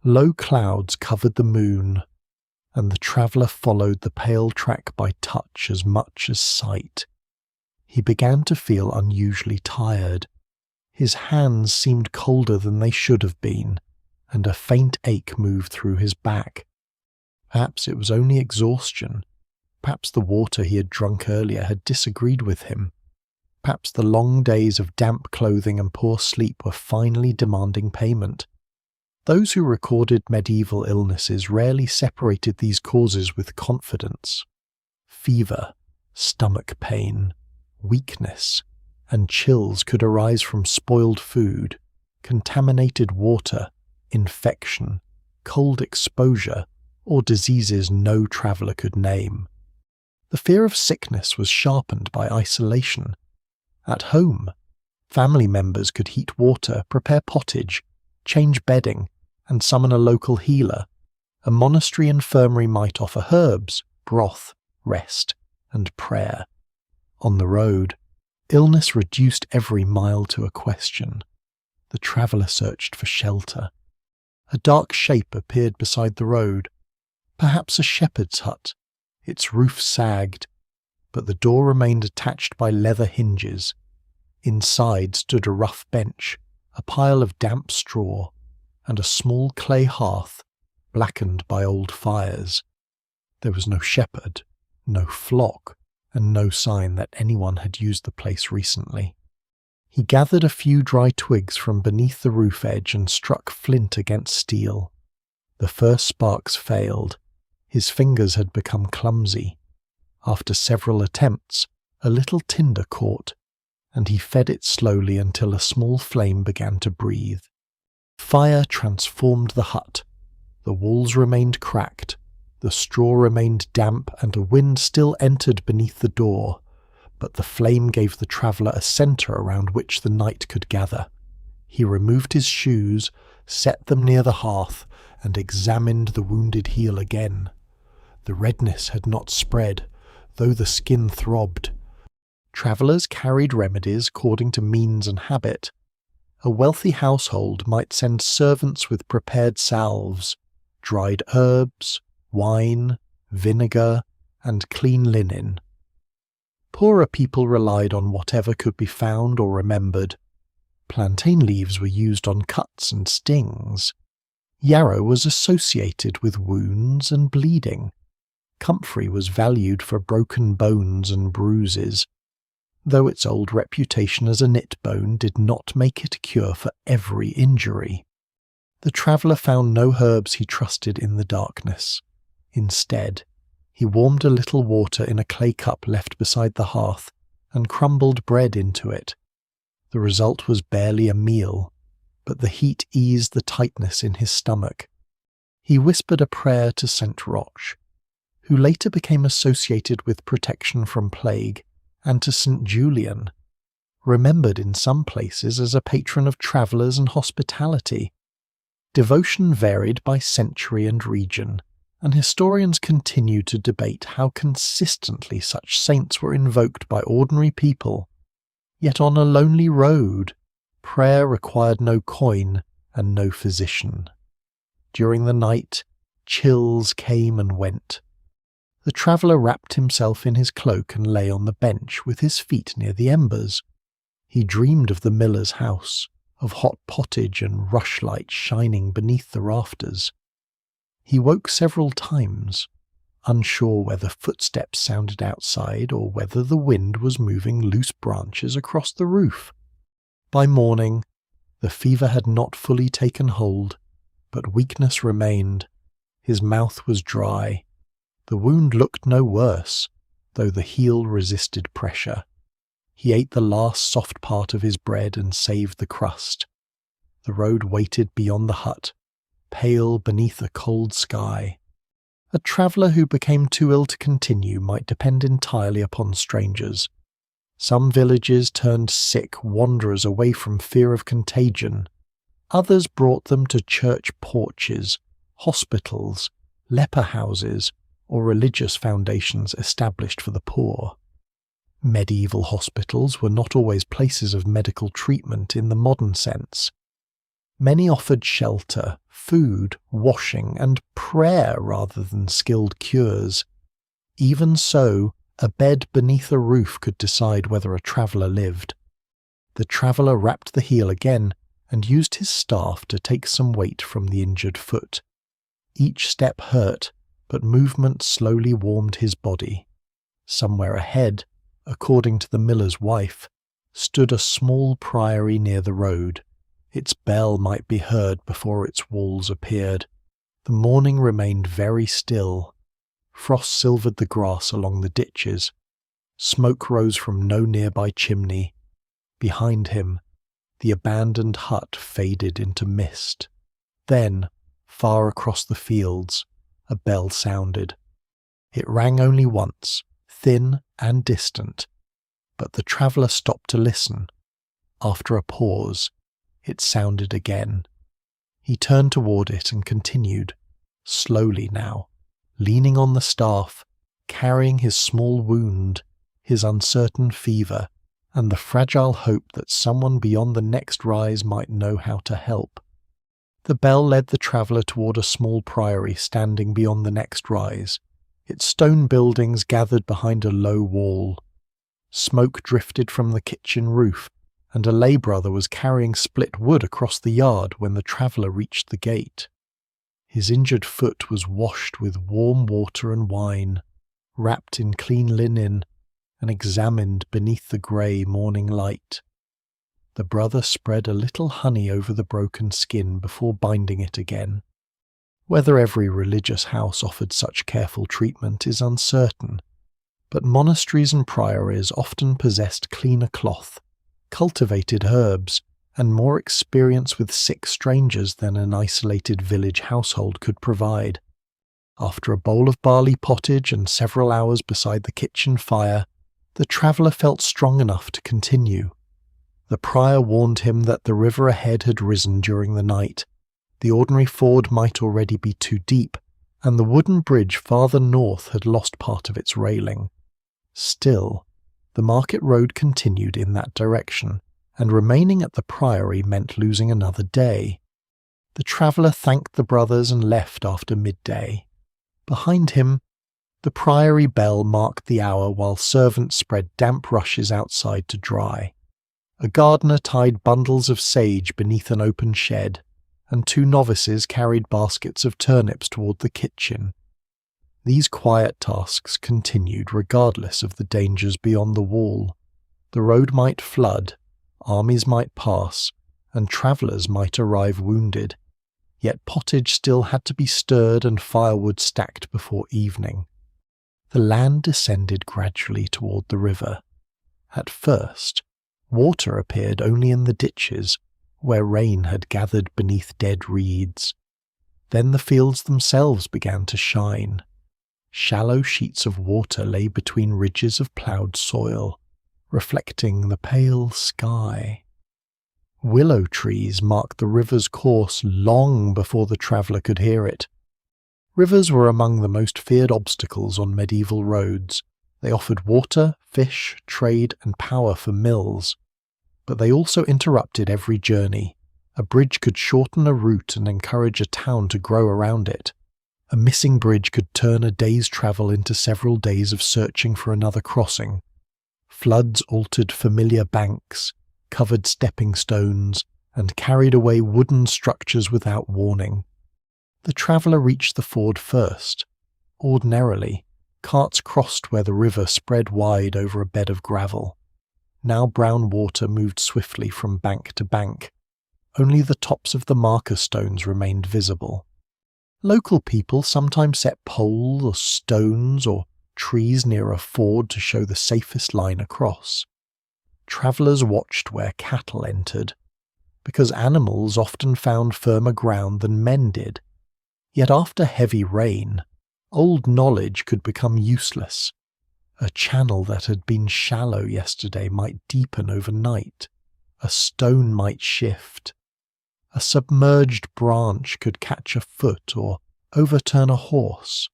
Low clouds covered the moon, and the traveller followed the pale track by touch as much as sight. He began to feel unusually tired. His hands seemed colder than they should have been, and a faint ache moved through his back. Perhaps it was only exhaustion. Perhaps the water he had drunk earlier had disagreed with him. Perhaps the long days of damp clothing and poor sleep were finally demanding payment. Those who recorded medieval illnesses rarely separated these causes with confidence. Fever, stomach pain, weakness, and chills could arise from spoiled food, contaminated water, infection, cold exposure, or diseases no traveller could name. The fear of sickness was sharpened by isolation. At home, family members could heat water, prepare pottage, change bedding, and summon a local healer. A monastery infirmary might offer herbs, broth, rest, and prayer. On the road, illness reduced every mile to a question. The traveller searched for shelter. A dark shape appeared beside the road, perhaps a shepherd's hut. Its roof sagged, but the door remained attached by leather hinges. Inside stood a rough bench, a pile of damp straw, and a small clay hearth blackened by old fires. There was no shepherd, no flock, and no sign that anyone had used the place recently. He gathered a few dry twigs from beneath the roof edge and struck flint against steel. The first sparks failed. His fingers had become clumsy. After several attempts, a little tinder caught, and he fed it slowly until a small flame began to breathe. Fire transformed the hut. The walls remained cracked, the straw remained damp, and a wind still entered beneath the door, but the flame gave the traveller a centre around which the night could gather. He removed his shoes, set them near the hearth, and examined the wounded heel again. The redness had not spread, though the skin throbbed. Travellers carried remedies according to means and habit. A wealthy household might send servants with prepared salves, dried herbs, wine, vinegar, and clean linen. Poorer people relied on whatever could be found or remembered. Plantain leaves were used on cuts and stings. Yarrow was associated with wounds and bleeding. Comfrey was valued for broken bones and bruises, though its old reputation as a knit bone did not make it a cure for every injury. The traveller found no herbs he trusted in the darkness. Instead, he warmed a little water in a clay cup left beside the hearth and crumbled bread into it. The result was barely a meal, but the heat eased the tightness in his stomach. He whispered a prayer to St. Roch, who later became associated with protection from plague, and to St. Julian, remembered in some places as a patron of travellers and hospitality. Devotion varied by century and region, and historians continue to debate how consistently such saints were invoked by ordinary people. Yet on a lonely road, prayer required no coin and no physician. During the night, chills came and went. The traveller wrapped himself in his cloak and lay on the bench with his feet near the embers. He dreamed of the miller's house, of hot pottage and rushlight shining beneath the rafters. He woke several times, unsure whether footsteps sounded outside or whether the wind was moving loose branches across the roof. By morning, the fever had not fully taken hold, but weakness remained. His mouth was dry. The wound looked no worse, though the heel resisted pressure. He ate the last soft part of his bread and saved the crust. The road waited beyond the hut, pale beneath a cold sky. A traveller who became too ill to continue might depend entirely upon strangers. Some villages turned sick wanderers away from fear of contagion. Others brought them to church porches, hospitals, leper houses, or religious foundations established for the poor. Medieval hospitals were not always places of medical treatment in the modern sense. Many offered shelter, food, washing, and prayer rather than skilled cures. Even so, a bed beneath a roof could decide whether a traveller lived. The traveller wrapped the heel again and used his staff to take some weight from the injured foot. Each step hurt, but movement slowly warmed his body. Somewhere ahead, according to the miller's wife, stood a small priory near the road. Its bell might be heard before its walls appeared. The morning remained very still. Frost silvered the grass along the ditches. Smoke rose from no nearby chimney. Behind him, the abandoned hut faded into mist. Then, far across the fields, a bell sounded. It rang only once, thin and distant, but the traveller stopped to listen. After a pause, it sounded again. He turned toward it and continued, slowly now, leaning on the staff, carrying his small wound, his uncertain fever, and the fragile hope that someone beyond the next rise might know how to help. The bell led the traveller toward a small priory standing beyond the next rise, its stone buildings gathered behind a low wall. Smoke drifted from the kitchen roof, and a lay brother was carrying split wood across the yard when the traveller reached the gate. His injured foot was washed with warm water and wine, wrapped in clean linen, and examined beneath the grey morning light. The brother spread a little honey over the broken skin before binding it again. Whether every religious house offered such careful treatment is uncertain, but monasteries and priories often possessed cleaner cloth, cultivated herbs, and more experience with sick strangers than an isolated village household could provide. After a bowl of barley pottage and several hours beside the kitchen fire, the traveller felt strong enough to continue. The prior warned him that the river ahead had risen during the night. The ordinary ford might already be too deep, and the wooden bridge farther north had lost part of its railing. Still, the market road continued in that direction, and remaining at the priory meant losing another day. The traveller thanked the brothers and left after midday. Behind him, the priory bell marked the hour while servants spread damp rushes outside to dry. A gardener tied bundles of sage beneath an open shed, and 2 novices carried baskets of turnips toward the kitchen. These quiet tasks continued regardless of the dangers beyond the wall. The road might flood, armies might pass, and travellers might arrive wounded, yet pottage still had to be stirred and firewood stacked before evening. The land descended gradually toward the river. At first, water appeared only in the ditches, where rain had gathered beneath dead reeds. Then the fields themselves began to shine. Shallow sheets of water lay between ridges of ploughed soil, reflecting the pale sky. Willow trees marked the river's course long before the traveller could hear it. Rivers were among the most feared obstacles on medieval roads. They offered water, fish, trade, and power for mills. But they also interrupted every journey. A bridge could shorten a route and encourage a town to grow around it. A missing bridge could turn a day's travel into several days of searching for another crossing. Floods altered familiar banks, covered stepping stones, and carried away wooden structures without warning. The traveller reached the ford first. Ordinarily, carts crossed where the river spread wide over a bed of gravel. Now brown water moved swiftly from bank to bank. Only the tops of the marker stones remained visible. Local people sometimes set poles or stones or trees near a ford to show the safest line across. Travellers watched where cattle entered, because animals often found firmer ground than men did. Yet after heavy rain, old knowledge could become useless. A channel that had been shallow yesterday might deepen overnight. A stone might shift. A submerged branch could catch a foot or overturn a horse.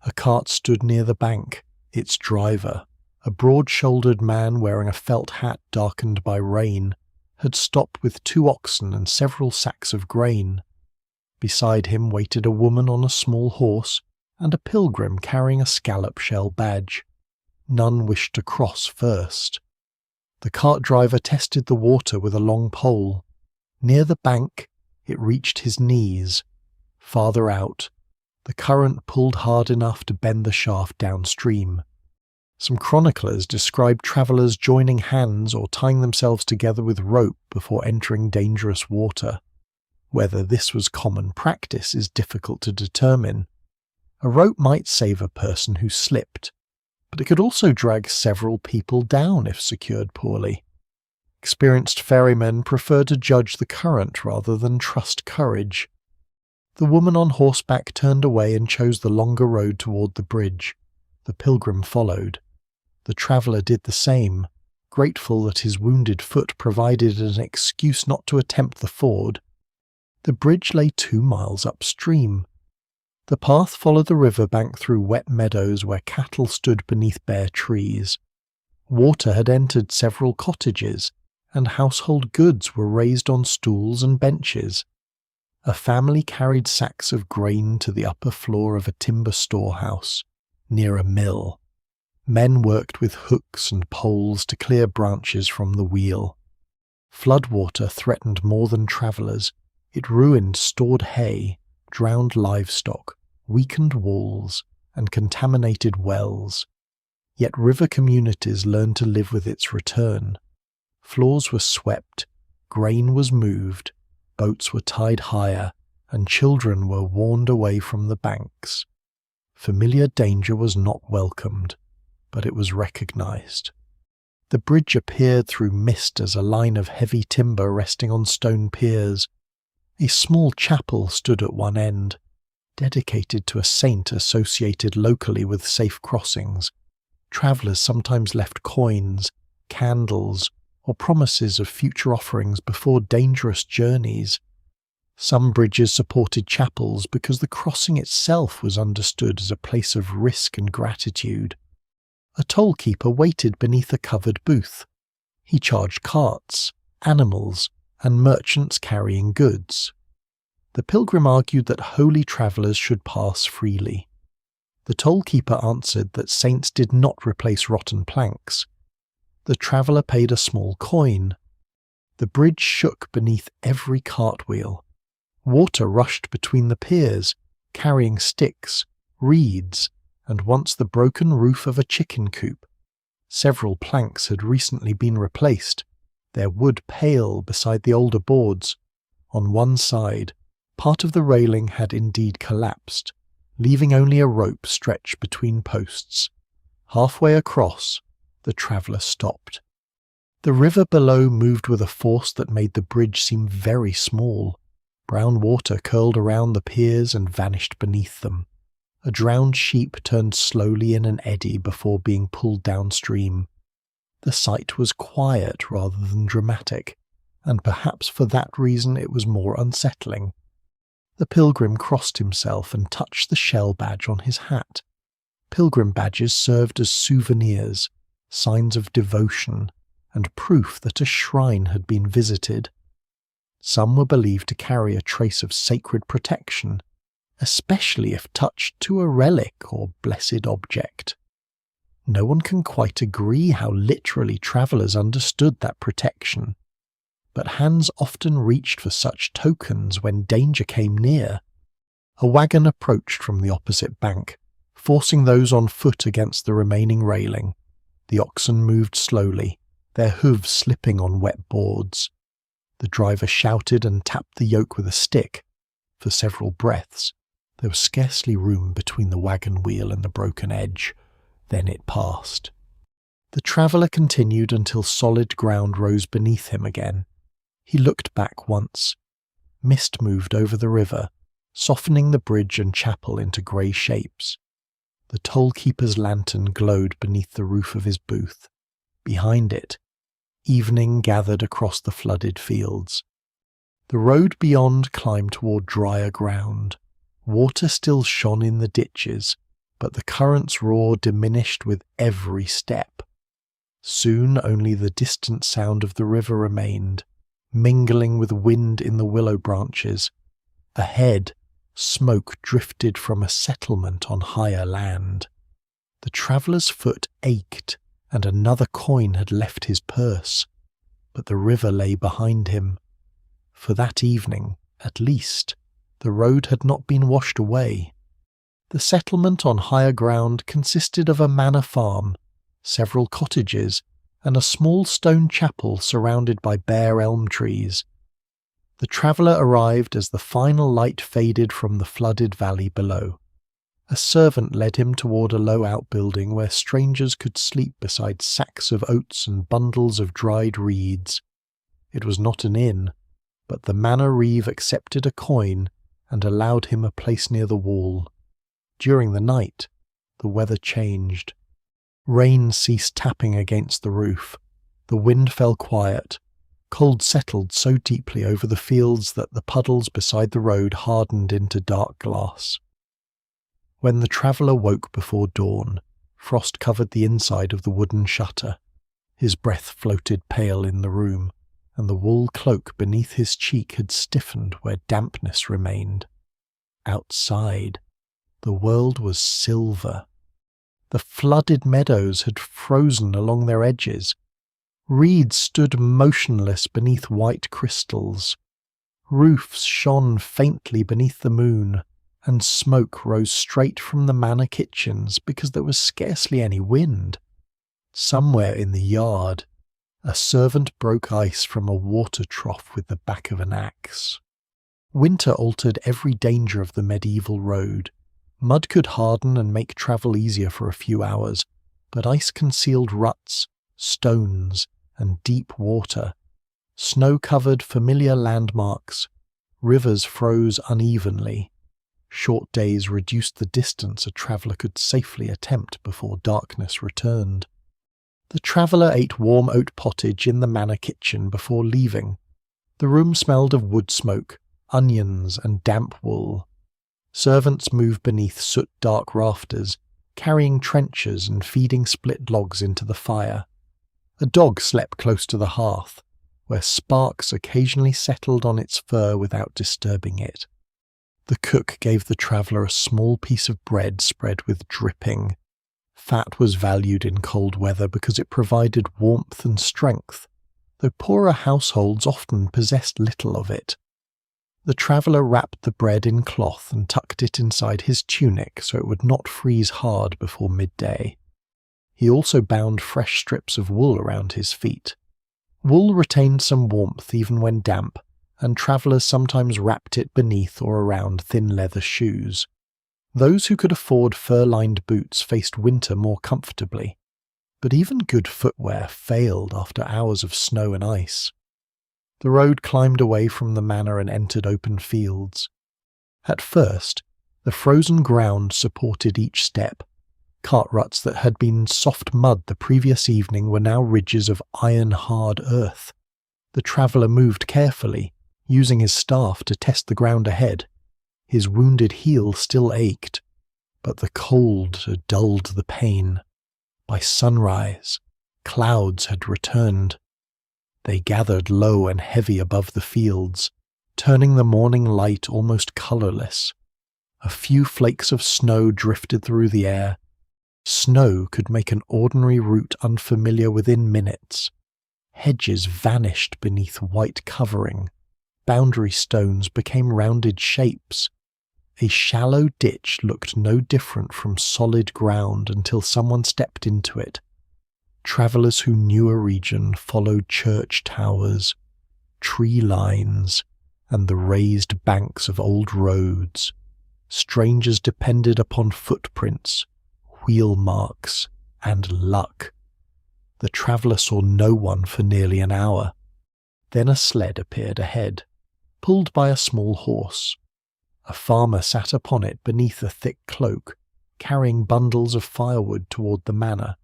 A cart stood near the bank. Its driver, a broad-shouldered man wearing a felt hat darkened by rain, had stopped with 2 oxen and several sacks of grain. Beside him waited a woman on a small horse and a pilgrim carrying a scallop shell badge. None wished to cross first. The cart driver tested the water with a long pole. Near the bank, it reached his knees. Farther out, the current pulled hard enough to bend the shaft downstream. Some chroniclers described travellers joining hands or tying themselves together with rope before entering dangerous water. Whether this was common practice is difficult to determine. A rope might save a person who slipped, but it could also drag several people down if secured poorly. Experienced ferrymen prefer to judge the current rather than trust courage. The woman on horseback turned away and chose the longer road toward the bridge. The pilgrim followed. The traveller did the same, grateful that his wounded foot provided an excuse not to attempt the ford. The bridge lay 2 miles upstream. The path followed the river bank through wet meadows where cattle stood beneath bare trees. Water had entered several cottages, and household goods were raised on stools and benches. A family carried sacks of grain to the upper floor of a timber storehouse, near a mill. Men worked with hooks and poles to clear branches from the wheel. Floodwater threatened more than travellers. It ruined stored hay, drowned livestock, weakened walls, and contaminated wells. Yet river communities learned to live with its return. Floors were swept, grain was moved, boats were tied higher, and children were warned away from the banks. Familiar danger was not welcomed, but it was recognized. The bridge appeared through mist as a line of heavy timber resting on stone piers. A small chapel stood at one end, dedicated to a saint associated locally with safe crossings. Travellers sometimes left coins, candles, or promises of future offerings before dangerous journeys. Some bridges supported chapels because the crossing itself was understood as a place of risk and gratitude. A toll-keeper waited beneath a covered booth. He charged carts, animals, and merchants carrying goods. The pilgrim argued that holy travellers should pass freely. The toll-keeper answered that saints did not replace rotten planks. The traveller paid a small coin. The bridge shook beneath every cartwheel. Water rushed between the piers, carrying sticks, reeds, and once the broken roof of a chicken coop. Several planks had recently been replaced, their wood pale beside the older boards. On one side, part of the railing had indeed collapsed, leaving only a rope stretched between posts. Halfway across, the traveller stopped. The river below moved with a force that made the bridge seem very small. Brown water curled around the piers and vanished beneath them. A drowned sheep turned slowly in an eddy before being pulled downstream. The sight was quiet rather than dramatic, and perhaps for that reason it was more unsettling. The pilgrim crossed himself and touched the shell badge on his hat. Pilgrim badges served as souvenirs, signs of devotion, and proof that a shrine had been visited. Some were believed to carry a trace of sacred protection, especially if touched to a relic or blessed object. No one can quite agree how literally travellers understood that protection, but hands often reached for such tokens when danger came near. A wagon approached from the opposite bank, forcing those on foot against the remaining railing. The oxen moved slowly, their hooves slipping on wet boards. The driver shouted and tapped the yoke with a stick. For several breaths, there was scarcely room between the wagon wheel and the broken edge. Then it passed. The traveller continued until solid ground rose beneath him again. He looked back once. Mist moved over the river, softening the bridge and chapel into grey shapes. The toll-keeper's lantern glowed beneath the roof of his booth. Behind it, evening gathered across the flooded fields. The road beyond climbed toward drier ground. Water still shone in the ditches, but the current's roar diminished with every step. Soon only the distant sound of the river remained, mingling with wind in the willow branches. Ahead, smoke drifted from a settlement on higher land. The traveller's foot ached, and another coin had left his purse, but the river lay behind him. For that evening, at least, the road had not been washed away. The settlement on higher ground consisted of a manor farm, several cottages, and a small stone chapel surrounded by bare elm trees. The traveller arrived as the final light faded from the flooded valley below. A servant led him toward a low outbuilding where strangers could sleep beside sacks of oats and bundles of dried reeds. It was not an inn, but the manor reeve accepted a coin and allowed him a place near the wall. During the night, the weather changed. Rain ceased tapping against the roof. The wind fell quiet. Cold settled so deeply over the fields that the puddles beside the road hardened into dark glass. When the traveller woke before dawn, frost covered the inside of the wooden shutter. His breath floated pale in the room, and the wool cloak beneath his cheek had stiffened where dampness remained. Outside, the world was silver. The flooded meadows had frozen along their edges. Reeds stood motionless beneath white crystals. Roofs shone faintly beneath the moon, and smoke rose straight from the manor kitchens because there was scarcely any wind. Somewhere in the yard, a servant broke ice from a water trough with the back of an axe. Winter altered every danger of the medieval road. Mud could harden and make travel easier for a few hours, but ice concealed ruts, stones, and deep water. Snow covered familiar landmarks. Rivers froze unevenly. Short days reduced the distance a traveller could safely attempt before darkness returned. The traveller ate warm oat pottage in the manor kitchen before leaving. The room smelled of wood smoke, onions, and damp wool. Servants moved beneath soot-dark rafters, carrying trenchers and feeding split logs into the fire. A dog slept close to the hearth, where sparks occasionally settled on its fur without disturbing it. The cook gave the traveller a small piece of bread spread with dripping. Fat was valued in cold weather because it provided warmth and strength, though poorer households often possessed little of it. The traveller wrapped the bread in cloth and tucked it inside his tunic so it would not freeze hard before midday. He also bound fresh strips of wool around his feet. Wool retained some warmth even when damp, and travellers sometimes wrapped it beneath or around thin leather shoes. Those who could afford fur-lined boots faced winter more comfortably, but even good footwear failed after hours of snow and ice. The road climbed away from the manor and entered open fields. At first, the frozen ground supported each step. Cart ruts that had been soft mud the previous evening were now ridges of iron-hard earth. The traveller moved carefully, using his staff to test the ground ahead. His wounded heel still ached, but the cold had dulled the pain. By sunrise, clouds had returned. They gathered low and heavy above the fields, turning the morning light almost colourless. A few flakes of snow drifted through the air. Snow could make an ordinary route unfamiliar within minutes. Hedges vanished beneath white covering. Boundary stones became rounded shapes. A shallow ditch looked no different from solid ground until someone stepped into it. Travellers who knew a region followed church towers, tree lines, and the raised banks of old roads. Strangers depended upon footprints, wheel marks, and luck. The traveller saw no one for nearly an hour. Then a sled appeared ahead, pulled by a small horse. A farmer sat upon it beneath a thick cloak, carrying bundles of firewood toward the manor.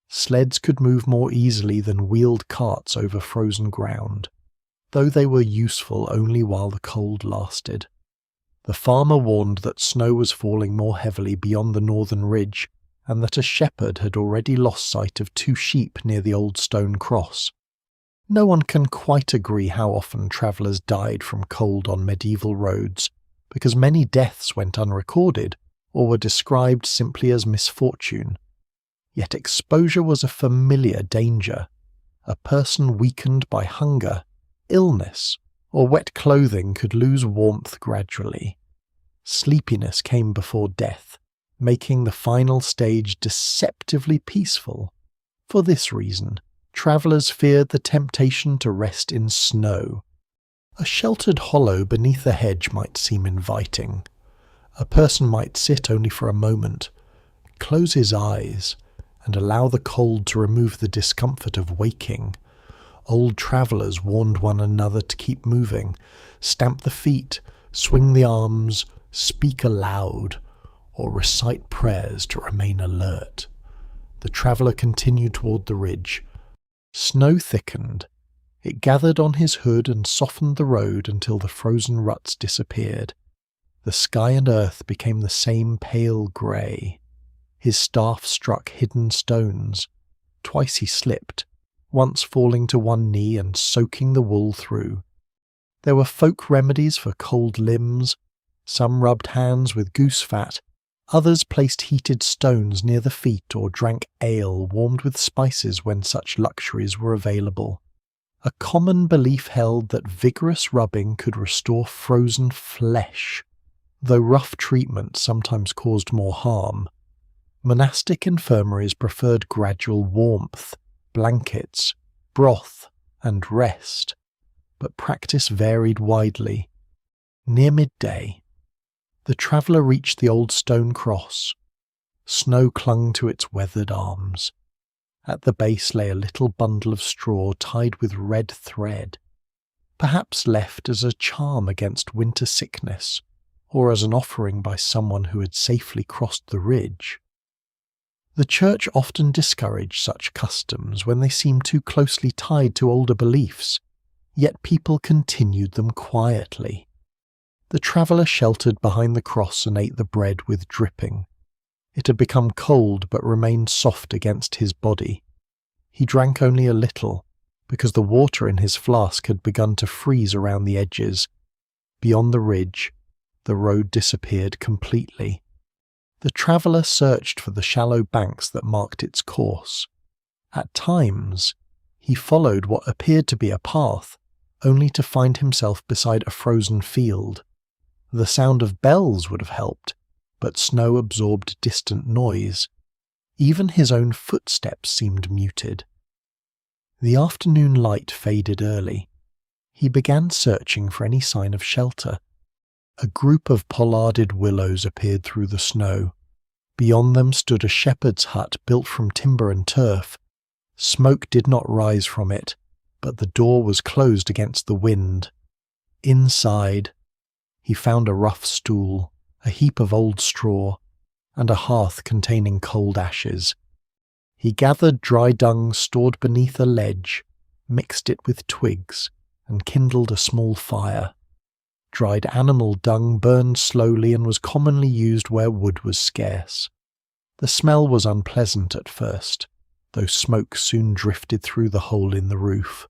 Sleds could move more easily than wheeled carts over frozen ground, though they were useful only while the cold lasted. The farmer warned that snow was falling more heavily beyond the northern ridge, and that a shepherd had already lost sight of 2 sheep near the old stone cross. No one can quite agree how often travellers died from cold on medieval roads, because many deaths went unrecorded or were described simply as misfortune. Yet exposure was a familiar danger. A person weakened by hunger, illness, or wet clothing could lose warmth gradually. Sleepiness came before death, making the final stage deceptively peaceful. For this reason, travellers feared the temptation to rest in snow. A sheltered hollow beneath a hedge might seem inviting. A person might sit only for a moment, close his eyes, and allow the cold to remove the discomfort of waking. Old travellers warned one another to keep moving, stamp the feet, Swing the arms, speak aloud, or recite prayers to remain alert. The traveller continued toward the ridge. Snow thickened. It gathered on his hood and softened the road until the frozen ruts disappeared. The sky and earth became the same pale grey. His staff struck hidden stones. Twice he slipped, once falling to one knee and soaking the wool through. There were folk remedies for cold limbs. Some rubbed hands with goose fat. Others placed heated stones near the feet or drank ale warmed with spices when such luxuries were available. A common belief held that vigorous rubbing could restore frozen flesh, though rough treatment sometimes caused more harm. Monastic infirmaries preferred gradual warmth, blankets, broth, and rest, but practice varied widely. Near midday, the traveller reached the old stone cross. Snow clung to its weathered arms. At the base lay a little bundle of straw tied with red thread, perhaps left as a charm against winter sickness, or as an offering by someone who had safely crossed the ridge. The church often discouraged such customs when they seemed too closely tied to older beliefs, yet people continued them quietly. The traveller sheltered behind the cross and ate the bread with dripping. It had become cold but remained soft against his body. He drank only a little, because the water in his flask had begun to freeze around the edges. Beyond the ridge, the road disappeared completely. The traveller searched for the shallow banks that marked its course. At times, he followed what appeared to be a path, only to find himself beside a frozen field. The sound of bells would have helped, but snow absorbed distant noise. Even his own footsteps seemed muted. The afternoon light faded early. He began searching for any sign of shelter. A group of pollarded willows appeared through the snow. Beyond them stood a shepherd's hut built from timber and turf. Smoke did not rise from it, but the door was closed against the wind. Inside, he found a rough stool, a heap of old straw, and a hearth containing cold ashes. He gathered dry dung stored beneath a ledge, mixed it with twigs, and kindled a small fire. Dried animal dung burned slowly and was commonly used where wood was scarce. The smell was unpleasant at first, though smoke soon drifted through the hole in the roof.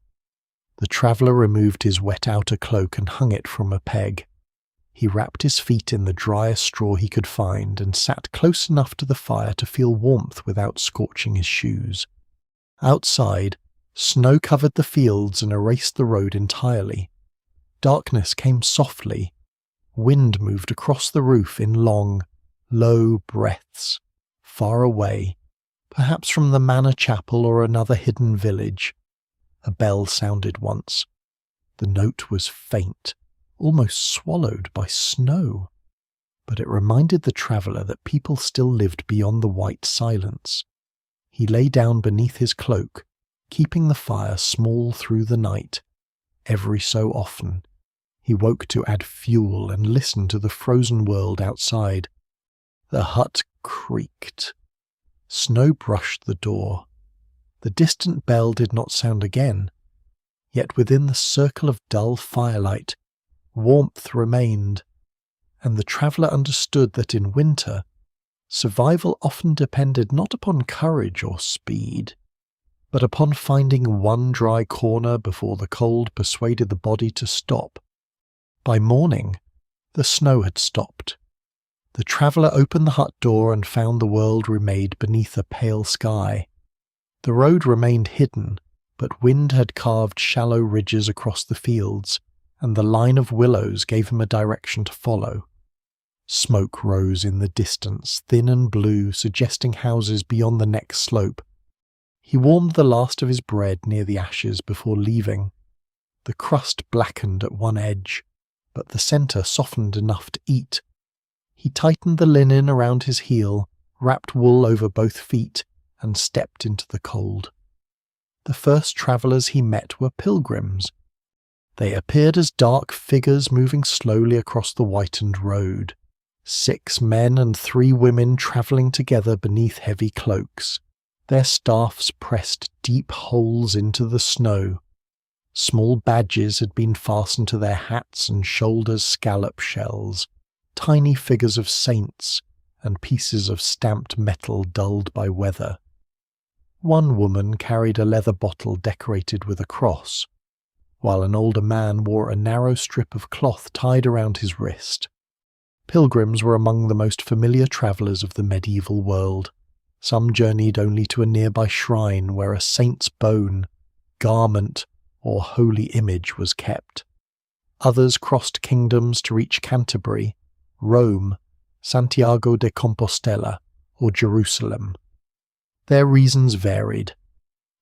The traveller removed his wet outer cloak and hung it from a peg. He wrapped his feet in the driest straw he could find and sat close enough to the fire to feel warmth without scorching his shoes. Outside, snow covered the fields and erased the road entirely. Darkness came softly. Wind moved across the roof in long, low breaths, far away, perhaps from the manor chapel or another hidden village. A bell sounded once. The note was faint, almost swallowed by snow, but it reminded the traveller that people still lived beyond the white silence. He lay down beneath his cloak, keeping the fire small through the night. Every so often, he woke to add fuel and listen to the frozen world outside. The hut creaked. Snow brushed the door. The distant bell did not sound again, yet within the circle of dull firelight, warmth remained, and the traveller understood that in winter, survival often depended not upon courage or speed, but upon finding one dry corner before the cold persuaded the body to stop. By morning, the snow had stopped. The traveller opened the hut door and found the world remade beneath a pale sky. The road remained hidden, but wind had carved shallow ridges across the fields, and the line of willows gave him a direction to follow. Smoke rose in the distance, thin and blue, suggesting houses beyond the next slope. He warmed the last of his bread near the ashes before leaving. The crust blackened at one edge, but the centre softened enough to eat. He tightened the linen around his heel, wrapped wool over both feet, and stepped into the cold. The first travellers he met were pilgrims. They appeared as dark figures moving slowly across the whitened road. 6 men and 3 women travelling together beneath heavy cloaks, their staffs pressed deep holes into the snow. Small badges had been fastened to their hats and shoulders, scallop shells, tiny figures of saints, and pieces of stamped metal dulled by weather. One woman carried a leather bottle decorated with a cross, while an older man wore a narrow strip of cloth tied around his wrist. Pilgrims were among the most familiar travellers of the medieval world. Some journeyed only to a nearby shrine where a saint's bone, garment, or holy image was kept. Others crossed kingdoms to reach Canterbury, Rome, Santiago de Compostela, or Jerusalem. Their reasons varied.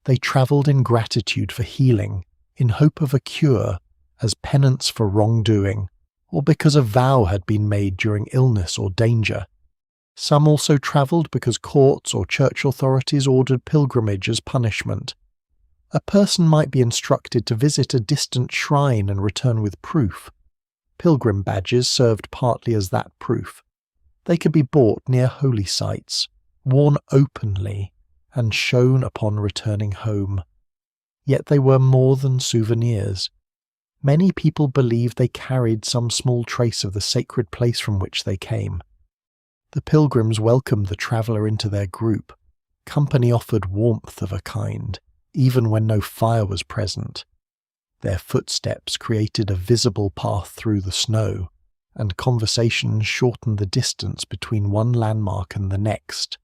They travelled in gratitude for healing, in hope of a cure, as penance for wrongdoing, or because a vow had been made during illness or danger. Some also travelled because courts or church authorities ordered pilgrimage as punishment. A person might be instructed to visit a distant shrine and return with proof. Pilgrim badges served partly as that proof. They could be bought near holy sites, worn openly, and shown upon returning home. Yet they were more than souvenirs. Many people believed they carried some small trace of the sacred place from which they came. The pilgrims welcomed the traveller into their group. Company offered warmth of a kind, even when no fire was present. Their footsteps created a visible path through the snow, and conversations shortened the distance between one landmark and the next.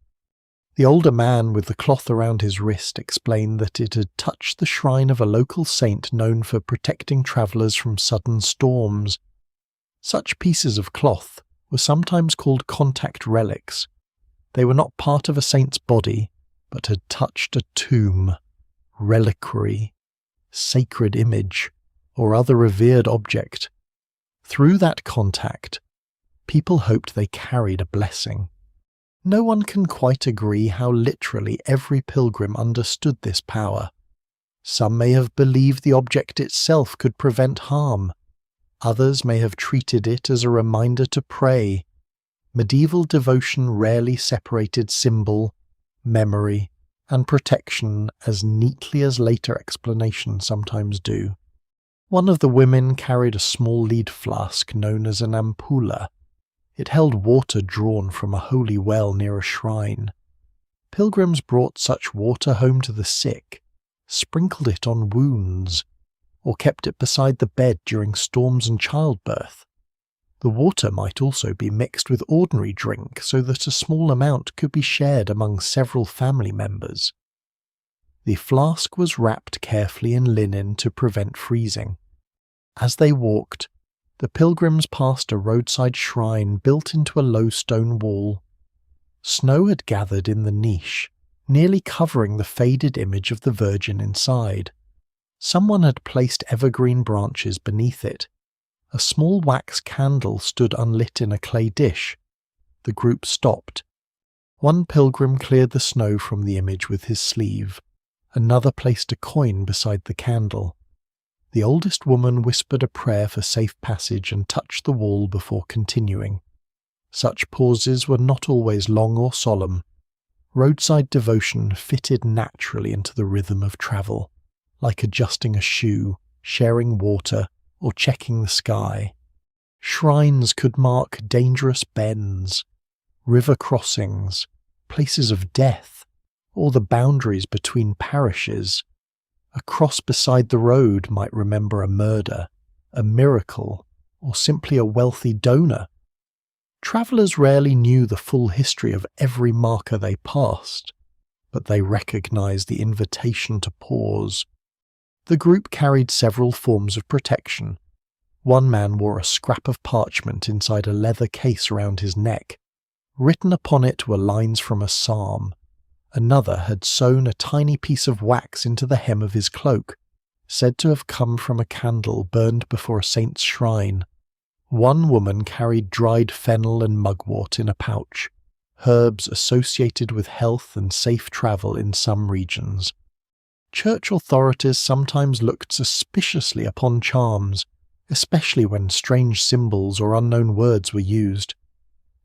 The older man with the cloth around his wrist explained that it had touched the shrine of a local saint known for protecting travellers from sudden storms. Such pieces of cloth were sometimes called contact relics. They were not part of a saint's body, but had touched a tomb, reliquary, sacred image, or other revered object. Through that contact, people hoped they carried a blessing. No one can quite agree how literally every pilgrim understood this power. Some may have believed the object itself could prevent harm. Others may have treated it as a reminder to pray. Medieval devotion rarely separated symbol, memory, and protection as neatly as later explanations sometimes do. One of the women carried a small lead flask known as an ampulla. It held water drawn from a holy well near a shrine. Pilgrims brought such water home to the sick, sprinkled it on wounds, or kept it beside the bed during storms and childbirth. The water might also be mixed with ordinary drink so that a small amount could be shared among several family members. The flask was wrapped carefully in linen to prevent freezing. As they walked, the pilgrims passed a roadside shrine built into a low stone wall. Snow had gathered in the niche, nearly covering the faded image of the Virgin inside. Someone had placed evergreen branches beneath it. A small wax candle stood unlit in a clay dish. The group stopped. One pilgrim cleared the snow from the image with his sleeve. Another placed a coin beside the candle. The oldest woman whispered a prayer for safe passage and touched the wall before continuing. Such pauses were not always long or solemn. Roadside devotion fitted naturally into the rhythm of travel, like adjusting a shoe, sharing water, or checking the sky. Shrines could mark dangerous bends, river crossings, places of death, or the boundaries between parishes. A cross beside the road might remember a murder, a miracle, or simply a wealthy donor. Travellers rarely knew the full history of every marker they passed, but they recognized the invitation to pause. The group carried several forms of protection. One man wore a scrap of parchment inside a leather case around his neck. Written upon it were lines from a psalm. Another had sewn a tiny piece of wax into the hem of his cloak, said to have come from a candle burned before a saint's shrine. One woman carried dried fennel and mugwort in a pouch, herbs associated with health and safe travel in some regions. Church authorities sometimes looked suspiciously upon charms, especially when strange symbols or unknown words were used.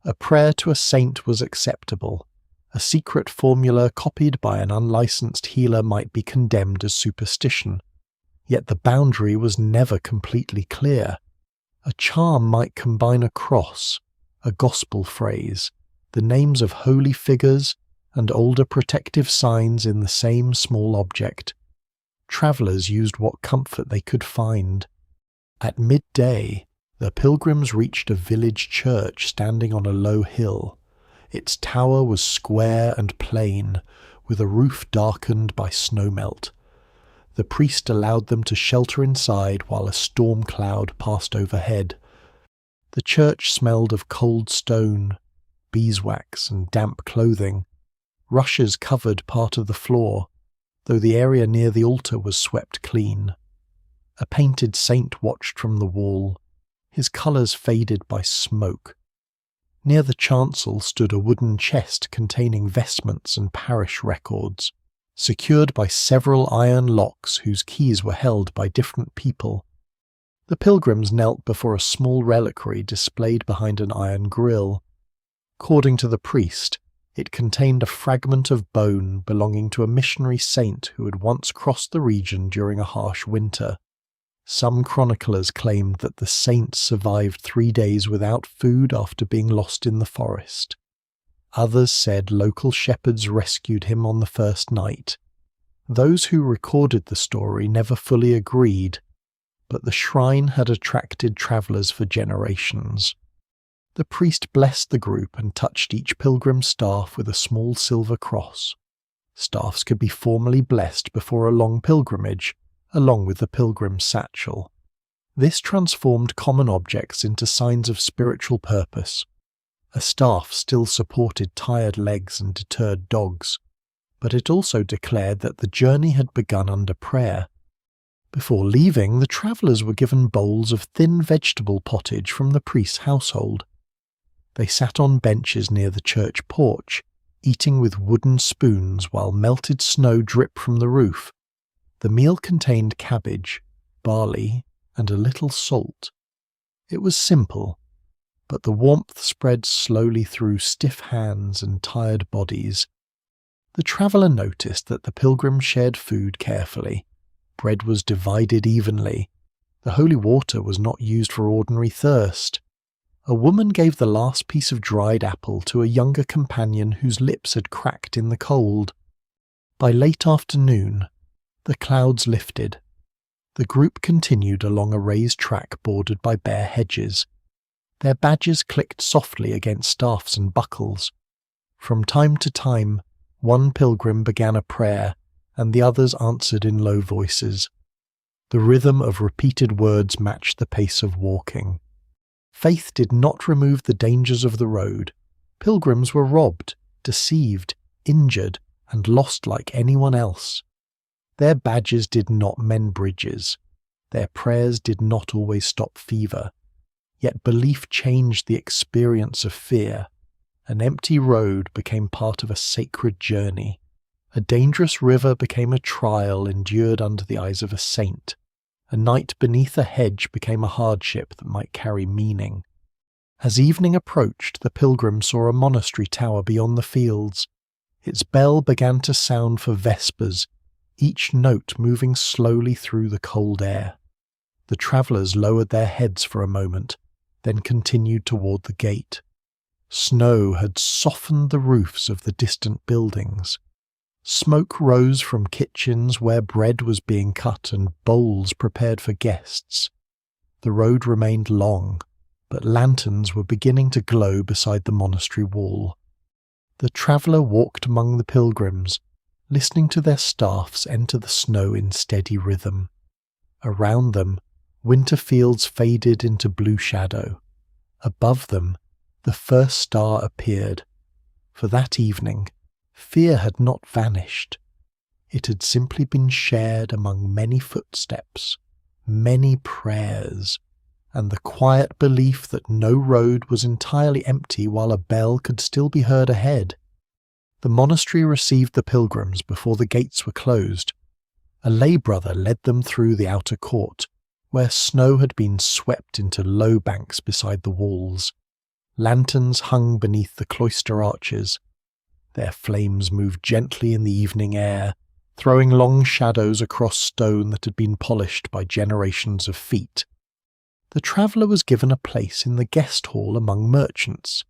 A prayer to a saint was acceptable. A secret formula copied by an unlicensed healer might be condemned as superstition. Yet the boundary was never completely clear. A charm might combine a cross, a gospel phrase, the names of holy figures, and older protective signs in the same small object. Travellers used what comfort they could find. At midday, the pilgrims reached a village church standing on a low hill. Its tower was square and plain, with a roof darkened by snowmelt. The priest allowed them to shelter inside while a storm cloud passed overhead. The church smelled of cold stone, beeswax and damp clothing. Rushes covered part of the floor, though the area near the altar was swept clean. A painted saint watched from the wall, his colours faded by smoke. Near the chancel stood a wooden chest containing vestments and parish records, secured by several iron locks whose keys were held by different people. The pilgrims knelt before a small reliquary displayed behind an iron grille. According to the priest, it contained a fragment of bone belonging to a missionary saint who had once crossed the region during a harsh winter. Some chroniclers claimed that the saint survived 3 days without food after being lost in the forest. Others said local shepherds rescued him on the first night. Those who recorded the story never fully agreed, but the shrine had attracted travellers for generations. The priest blessed the group and touched each pilgrim's staff with a small silver cross. Staffs could be formally blessed before a long pilgrimage, along with the pilgrim's satchel. This transformed common objects into signs of spiritual purpose. A staff still supported tired legs and deterred dogs, but it also declared that the journey had begun under prayer. Before leaving, the travellers were given bowls of thin vegetable pottage from the priest's household. They sat on benches near the church porch, eating with wooden spoons while melted snow dripped from the roof. The meal contained cabbage, barley, and a little salt. It was simple, but the warmth spread slowly through stiff hands and tired bodies. The traveller noticed that the pilgrims shared food carefully. Bread was divided evenly. The holy water was not used for ordinary thirst. A woman gave the last piece of dried apple to a younger companion whose lips had cracked in the cold. By late afternoon, the clouds lifted. The group continued along a raised track bordered by bare hedges. Their badges clicked softly against staffs and buckles. From time to time, one pilgrim began a prayer, and the others answered in low voices. The rhythm of repeated words matched the pace of walking. Faith did not remove the dangers of the road. Pilgrims were robbed, deceived, injured, and lost like anyone else. Their badges did not mend bridges. Their prayers did not always stop fever. Yet belief changed the experience of fear. An empty road became part of a sacred journey. A dangerous river became a trial endured under the eyes of a saint. A night beneath a hedge became a hardship that might carry meaning. As evening approached, the pilgrims saw a monastery tower beyond the fields. Its bell began to sound for vespers, each note moving slowly through the cold air. The travellers lowered their heads for a moment, then continued toward the gate. Snow had softened the roofs of the distant buildings. Smoke rose from kitchens where bread was being cut and bowls prepared for guests. The road remained long, but lanterns were beginning to glow beside the monastery wall. The traveller walked among the pilgrims, listening to their staffs enter the snow in steady rhythm. Around them, winter fields faded into blue shadow. Above them, the first star appeared. For that evening, fear had not vanished. It had simply been shared among many footsteps, many prayers, and the quiet belief that no road was entirely empty while a bell could still be heard ahead. The monastery received the pilgrims before the gates were closed. A lay brother led them through the outer court, where snow had been swept into low banks beside the walls. Lanterns hung beneath the cloister arches. Their flames moved gently in the evening air, throwing long shadows across stone that had been polished by generations of feet. The traveller was given a place in the guest hall among merchants,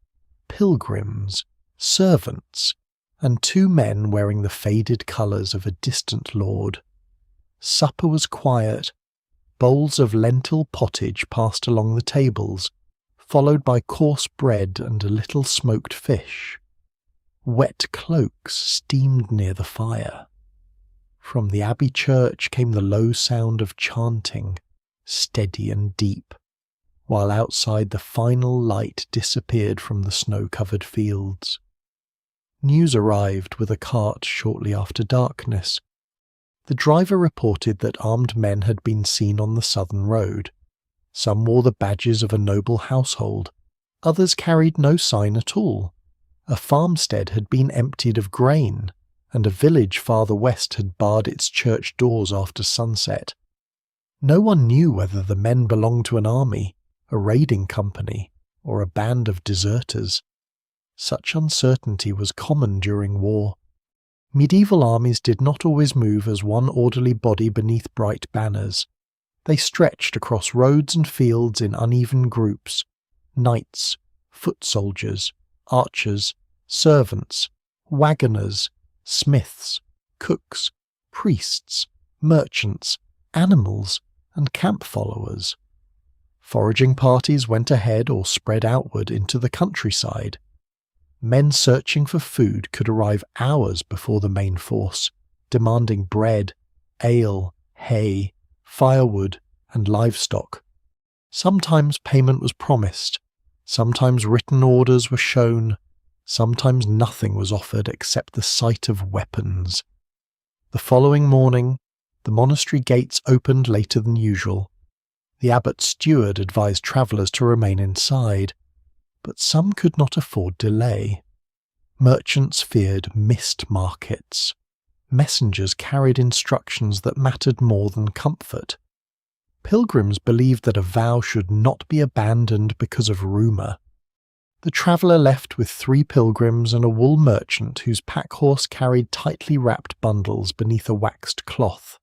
pilgrims, servants, and 2 men wearing the faded colours of a distant lord. Supper was quiet. Bowls of lentil pottage passed along the tables, followed by coarse bread and a little smoked fish. Wet cloaks steamed near the fire. From the abbey church came the low sound of chanting, steady and deep, while outside the final light disappeared from the snow-covered fields. News arrived with a cart shortly after darkness. The driver reported that armed men had been seen on the southern road. Some wore the badges of a noble household, others carried no sign at all. A farmstead had been emptied of grain, and a village farther west had barred its church doors after sunset. No one knew whether the men belonged to an army, a raiding company, or a band of deserters. Such uncertainty was common during war. Medieval armies did not always move as one orderly body beneath bright banners. They stretched across roads and fields in uneven groups: knights, foot soldiers, archers, servants, wagoners, smiths, cooks, priests, merchants, animals, and camp followers. Foraging parties went ahead or spread outward into the countryside. Men searching for food could arrive hours before the main force, demanding bread, ale, hay, firewood, and livestock. Sometimes payment was promised, sometimes written orders were shown, sometimes nothing was offered except the sight of weapons. The following morning, the monastery gates opened later than usual. The abbot's steward advised travellers to remain inside, but some could not afford delay. Merchants feared missed markets. Messengers carried instructions that mattered more than comfort. Pilgrims believed that a vow should not be abandoned because of rumour. The traveller left with 3 pilgrims and a wool merchant whose pack-horse carried tightly wrapped bundles beneath a waxed cloth.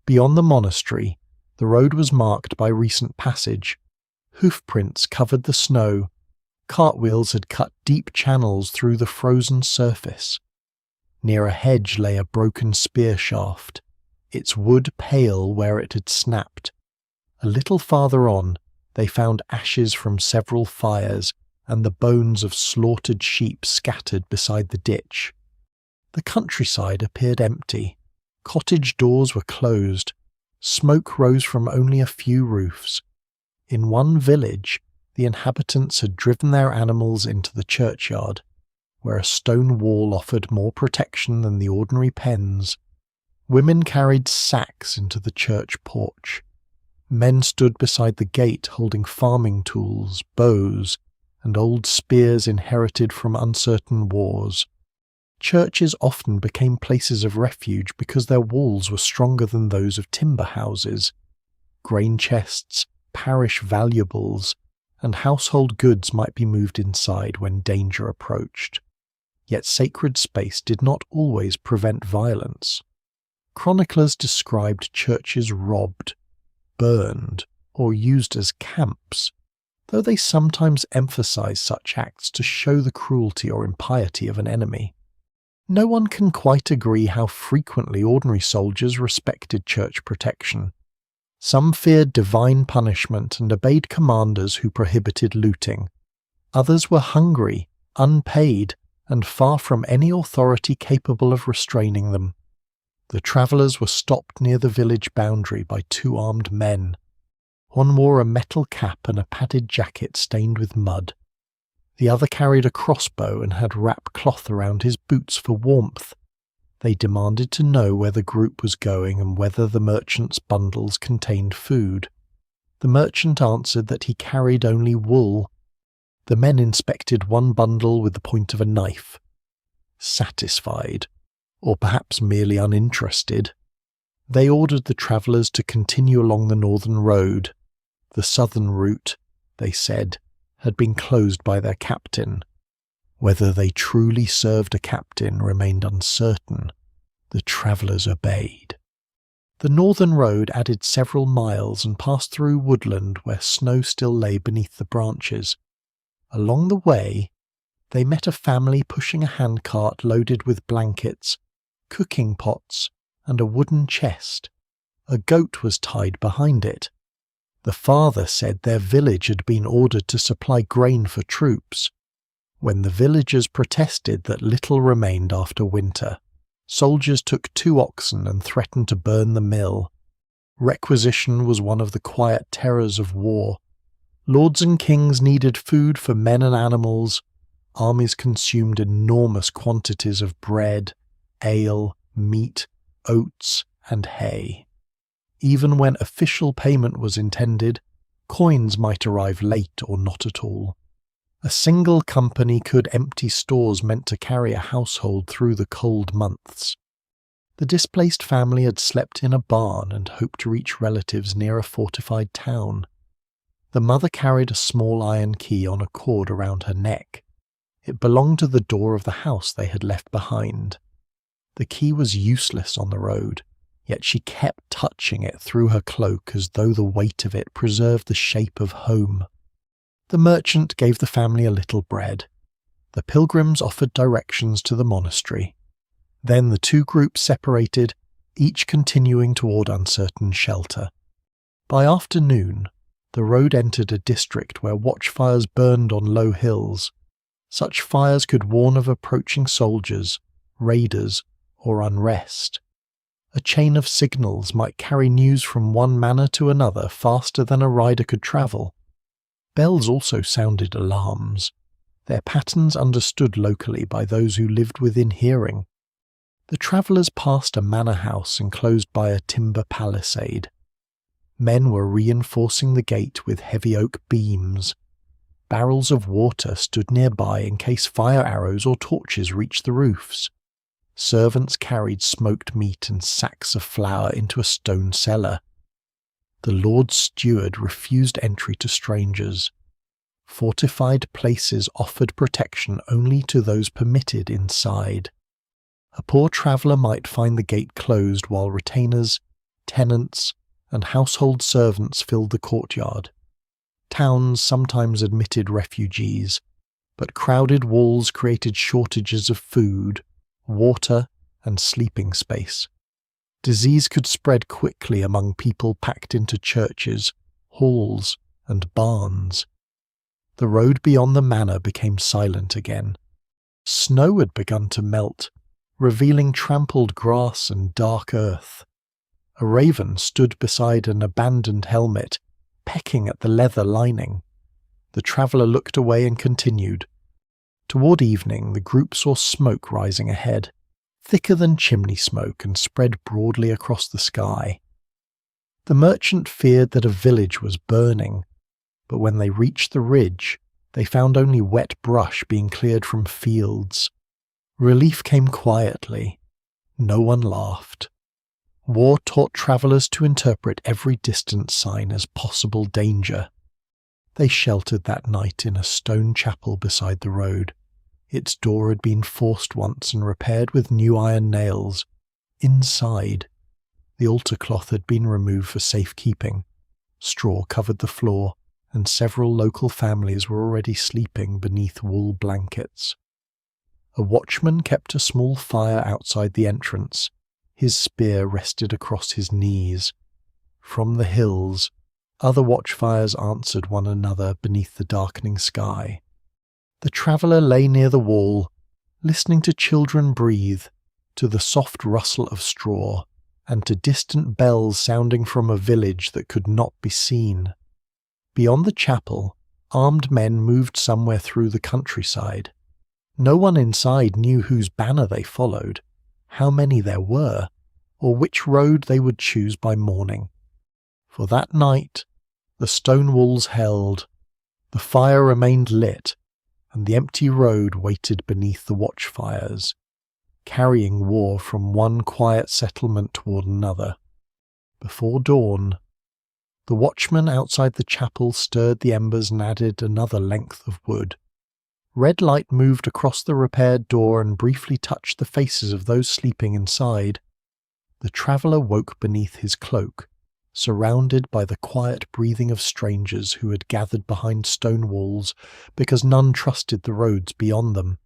Beyond the monastery, the road was marked by recent passage. Hoofprints covered the snow. Cartwheels had cut deep channels through the frozen surface. Near a hedge lay a broken spear shaft, its wood pale where it had snapped. A little farther on, they found ashes from several fires and the bones of slaughtered sheep scattered beside the ditch. The countryside appeared empty. Cottage doors were closed. Smoke rose from only a few roofs. In one village, the inhabitants had driven their animals into the churchyard, where a stone wall offered more protection than the ordinary pens. Women carried sacks into the church porch. Men stood beside the gate holding farming tools, bows, and old spears inherited from uncertain wars. Churches often became places of refuge because their walls were stronger than those of timber houses. Grain chests, parish valuables, and household goods might be moved inside when danger approached. Yet sacred space did not always prevent violence. Chroniclers described churches robbed, burned, or used as camps, though they sometimes emphasized such acts to show the cruelty or impiety of an enemy. No one can quite agree how frequently ordinary soldiers respected church protection. Some feared divine punishment and obeyed commanders who prohibited looting. Others were hungry, unpaid, and far from any authority capable of restraining them. The travellers were stopped near the village boundary by 2 armed men. One wore a metal cap and a padded jacket stained with mud. The other carried a crossbow and had wrap cloth around his boots for warmth. They demanded to know where the group was going and whether the merchant's bundles contained food. The merchant answered that he carried only wool. The men inspected one bundle with the point of a knife. Satisfied, or perhaps merely uninterested, They ordered the travellers to continue along the northern road. The southern route, they said, had been closed by their captain. Whether they truly served a captain remained uncertain. The travellers obeyed. The northern road added several miles and passed through woodland where snow still lay beneath the branches. Along the way, they met a family pushing a handcart loaded with blankets, cooking pots, and a wooden chest. A goat was tied behind it. The father said their village had been ordered to supply grain for troops. When the villagers protested that little remained after winter, soldiers took 2 oxen and threatened to burn the mill. Requisition was one of the quiet terrors of war. Lords and kings needed food for men and animals. Armies consumed enormous quantities of bread, ale, meat, oats, and hay. Even when official payment was intended, coins might arrive late or not at all. A single company could empty stores meant to carry a household through the cold months. The displaced family had slept in a barn and hoped to reach relatives near a fortified town. The mother carried a small iron key on a cord around her neck. It belonged to the door of the house they had left behind. The key was useless on the road, yet she kept touching it through her cloak as though the weight of it preserved the shape of home. The merchant gave the family a little bread. The pilgrims offered directions to the monastery. Then the 2 groups separated, each continuing toward uncertain shelter. By afternoon, the road entered a district where watchfires burned on low hills. Such fires could warn of approaching soldiers, raiders, or unrest. A chain of signals might carry news from one manor to another faster than a rider could travel. Bells also sounded alarms, their patterns understood locally by those who lived within hearing. The travellers passed a manor house enclosed by a timber palisade. Men were reinforcing the gate with heavy oak beams. Barrels of water stood nearby in case fire arrows or torches reached the roofs. Servants carried smoked meat and sacks of flour into a stone cellar. The Lord Steward refused entry to strangers. Fortified places offered protection only to those permitted inside. A poor traveller might find the gate closed while retainers, tenants, and household servants filled the courtyard. Towns sometimes admitted refugees, but crowded walls created shortages of food, water, and sleeping space. Disease could spread quickly among people packed into churches, halls, and barns. The road beyond the manor became silent again. Snow had begun to melt, revealing trampled grass and dark earth. A raven stood beside an abandoned helmet, pecking at the leather lining. The traveller looked away and continued. Toward evening, the group saw smoke rising ahead, thicker than chimney smoke and spread broadly across the sky. The merchant feared that a village was burning, but when they reached the ridge, they found only wet brush being cleared from fields. Relief came quietly. No one laughed. War taught travellers to interpret every distant sign as possible danger. They sheltered that night in a stone chapel beside the road. Its door had been forced once and repaired with new iron nails. Inside, the altar cloth had been removed for safekeeping. Straw covered the floor, and several local families were already sleeping beneath wool blankets. A watchman kept a small fire outside the entrance. His spear rested across his knees. From the hills, other watchfires answered one another beneath the darkening sky. The traveller lay near the wall, listening to children breathe, to the soft rustle of straw, and to distant bells sounding from a village that could not be seen. Beyond the chapel, armed men moved somewhere through the countryside. No one inside knew whose banner they followed, how many there were, or which road they would choose by morning. For that night, the stone walls held, the fire remained lit, and the empty road waited beneath the watchfires, carrying war from one quiet settlement toward another. before dawn. The watchman outside the chapel stirred the embers and added another length of wood. Red light moved across the repaired door and briefly touched the faces of those sleeping inside. The traveller woke beneath his cloak, surrounded by the quiet breathing of strangers who had gathered behind stone walls because none trusted the roads beyond them.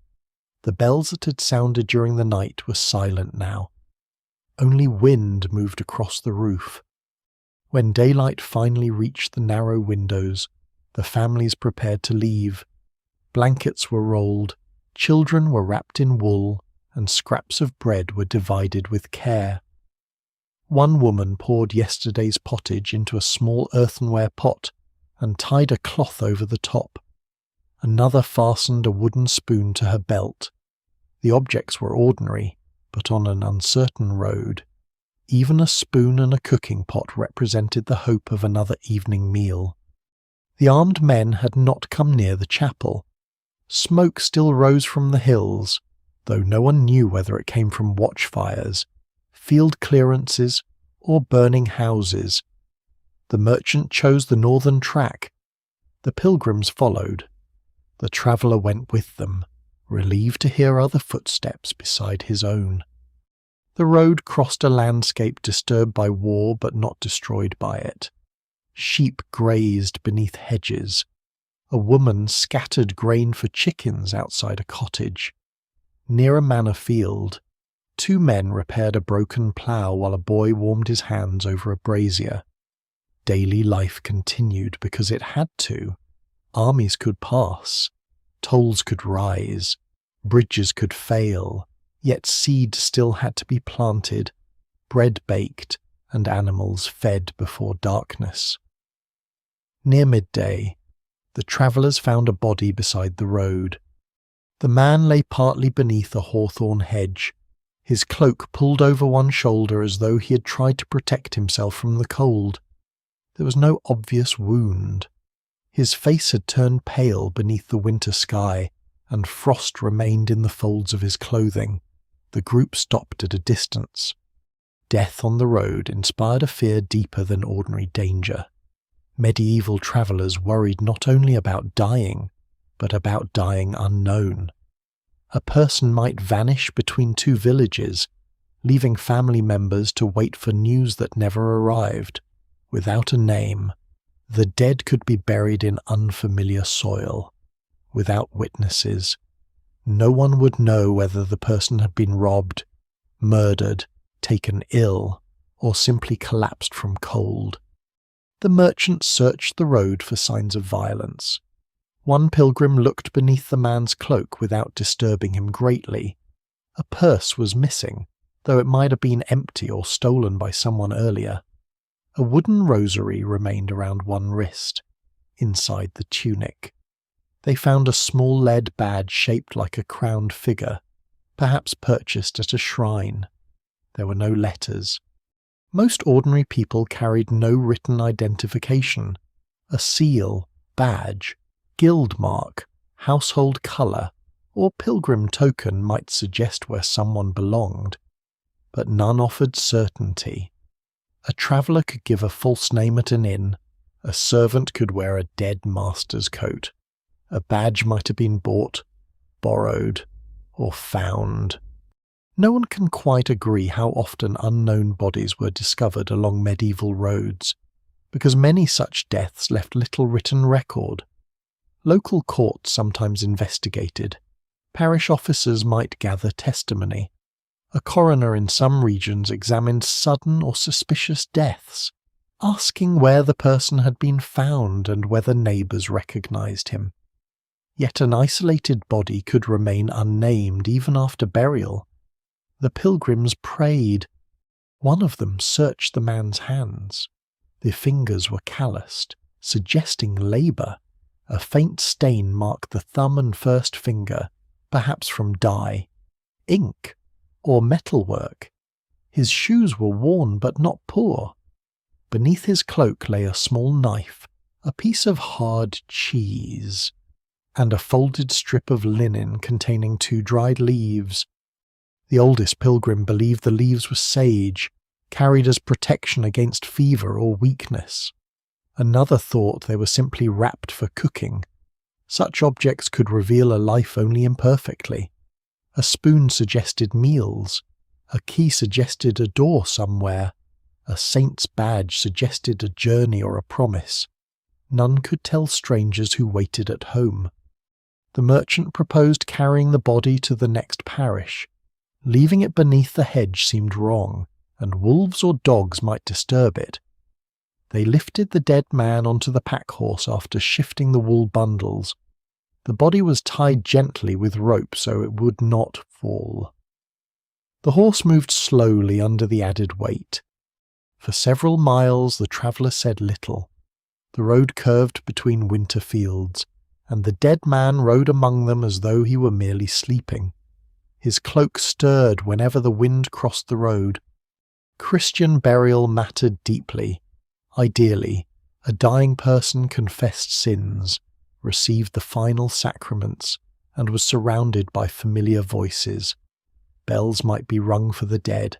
The bells that had sounded during the night were silent now. Only wind moved across the roof. When daylight finally reached the narrow windows, the families prepared to leave. Blankets were rolled, children were wrapped in wool, and scraps of bread were divided with care. One woman poured yesterday's pottage into a small earthenware pot and tied a cloth over the top. Another fastened a wooden spoon to her belt. The objects were ordinary, but on an uncertain road. Even a spoon and a cooking pot represented the hope of another evening meal. The armed men had not come near the chapel. Smoke still rose from the hills, though no one knew whether it came from watchfires, field clearances, or burning houses. The merchant chose the northern track. The pilgrims followed. The traveller went with them, relieved to hear other footsteps beside his own. The road crossed a landscape disturbed by war but not destroyed by it. Sheep grazed beneath hedges. A woman scattered grain for chickens outside a cottage. Near a manor field, 2 men repaired a broken plough while a boy warmed his hands over a brazier. Daily life continued because it had to. Armies could pass, tolls could rise, bridges could fail, yet seed still had to be planted, bread baked, and animals fed before darkness. Near midday, the travellers found a body beside the road. The man lay partly beneath a hawthorn hedge, his cloak pulled over one shoulder as though he had tried to protect himself from the cold. There was no obvious wound. His face had turned pale beneath the winter sky, and frost remained in the folds of his clothing. The group stopped at a distance. Death on the road inspired a fear deeper than ordinary danger. Medieval travellers worried not only about dying, but about dying unknown. A person might vanish between 2 villages, leaving family members to wait for news that never arrived. Without a name, the dead could be buried in unfamiliar soil. Without witnesses, no one would know whether the person had been robbed, murdered, taken ill, or simply collapsed from cold. The merchant searched the road for signs of violence. One pilgrim looked beneath the man's cloak without disturbing him greatly. A purse was missing, though it might have been empty or stolen by someone earlier. A wooden rosary remained around one wrist, inside the tunic. They found a small lead badge shaped like a crowned figure, perhaps purchased at a shrine. There were no letters. Most ordinary people carried no written identification. A seal, badge, guild mark, household colour, or pilgrim token might suggest where someone belonged, but none offered certainty. A traveller could give a false name at an inn, a servant could wear a dead master's coat, a badge might have been bought, borrowed, or found. No one can quite agree how often unknown bodies were discovered along medieval roads, because many such deaths left little written record. Local courts sometimes investigated. Parish officers might gather testimony. A coroner in some regions examined sudden or suspicious deaths, asking where the person had been found and whether neighbours recognised him. Yet an isolated body could remain unnamed even after burial. The pilgrims prayed. One of them searched the man's hands. The fingers were calloused, suggesting labour. A faint stain marked the thumb and first finger, perhaps from dye, ink, or metalwork. His shoes were worn but not poor. Beneath his cloak lay a small knife, a piece of hard cheese, and a folded strip of linen containing 2 dried leaves. The oldest pilgrim believed the leaves were sage, carried as protection against fever or weakness. Another thought they were simply wrapped for cooking. Such objects could reveal a life only imperfectly. A spoon suggested meals. A key suggested a door somewhere. A saint's badge suggested a journey or a promise. None could tell strangers who waited at home. The merchant proposed carrying the body to the next parish. Leaving it beneath the hedge seemed wrong, and wolves or dogs might disturb it. They lifted the dead man onto the pack horse after shifting the wool bundles. The body was tied gently with rope so it would not fall. The horse moved slowly under the added weight. For several miles the traveller said little. The road curved between winter fields, and the dead man rode among them as though he were merely sleeping. His cloak stirred whenever the wind crossed the road. Christian burial mattered deeply. Ideally, a dying person confessed sins, received the final sacraments, and was surrounded by familiar voices. Bells might be rung for the dead,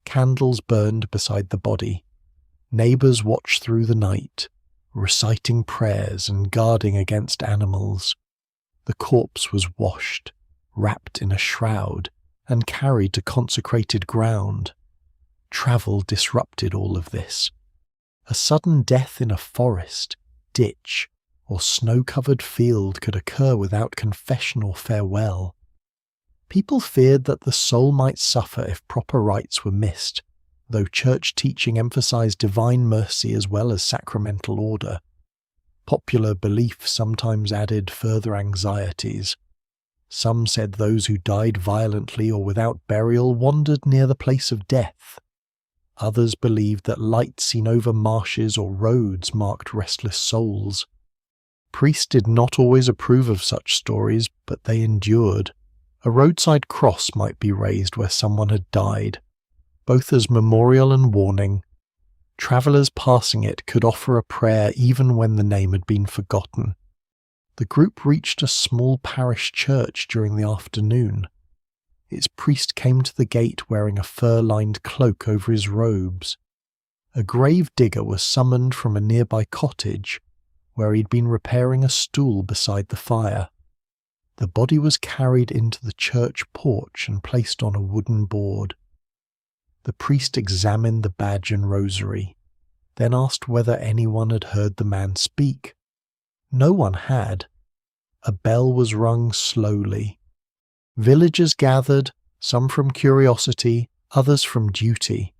candles burned beside the body. Neighbours watched through the night, reciting prayers and guarding against animals. The corpse was washed, wrapped in a shroud, and carried to consecrated ground. Travel disrupted all of this. A sudden death in a forest, ditch, or snow-covered field could occur without confession or farewell. People feared that the soul might suffer if proper rites were missed, though church teaching emphasized divine mercy as well as sacramental order. Popular belief sometimes added further anxieties. Some said those who died violently or without burial wandered near the place of death. Others believed that light seen over marshes or roads marked restless souls. Priests did not always approve of such stories, but they endured. A roadside cross might be raised where someone had died, both as memorial and warning. Travellers passing it could offer a prayer even when the name had been forgotten. The group reached a small parish church during the afternoon. Its priest came to the gate wearing a fur-lined cloak over his robes. A grave digger was summoned from a nearby cottage, where he'd been repairing a stool beside the fire. The body was carried into the church porch and placed on a wooden board. The priest examined the badge and rosary, then asked whether anyone had heard the man speak. No one had. A bell was rung slowly. Villagers gathered, some from curiosity, others from duty.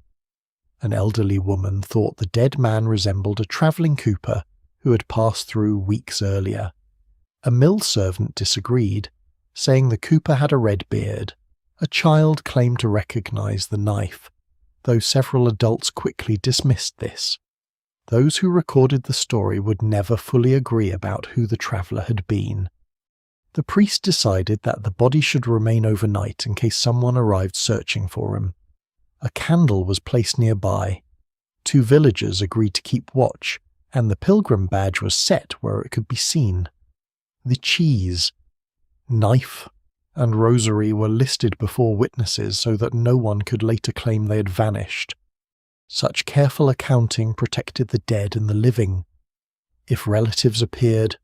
An elderly woman thought the dead man resembled a travelling cooper who had passed through weeks earlier. A mill servant disagreed, saying the cooper had a red beard. A child claimed to recognize the knife, though several adults quickly dismissed this. Those who recorded the story would never fully agree about who the traveller had been. The priest decided that the body should remain overnight in case someone arrived searching for him. A candle was placed nearby. 2 villagers agreed to keep watch, and the pilgrim badge was set where it could be seen. The cheese, knife, and rosary were listed before witnesses so that no one could later claim they had vanished. Such careful accounting protected the dead and the living. If relatives appeared,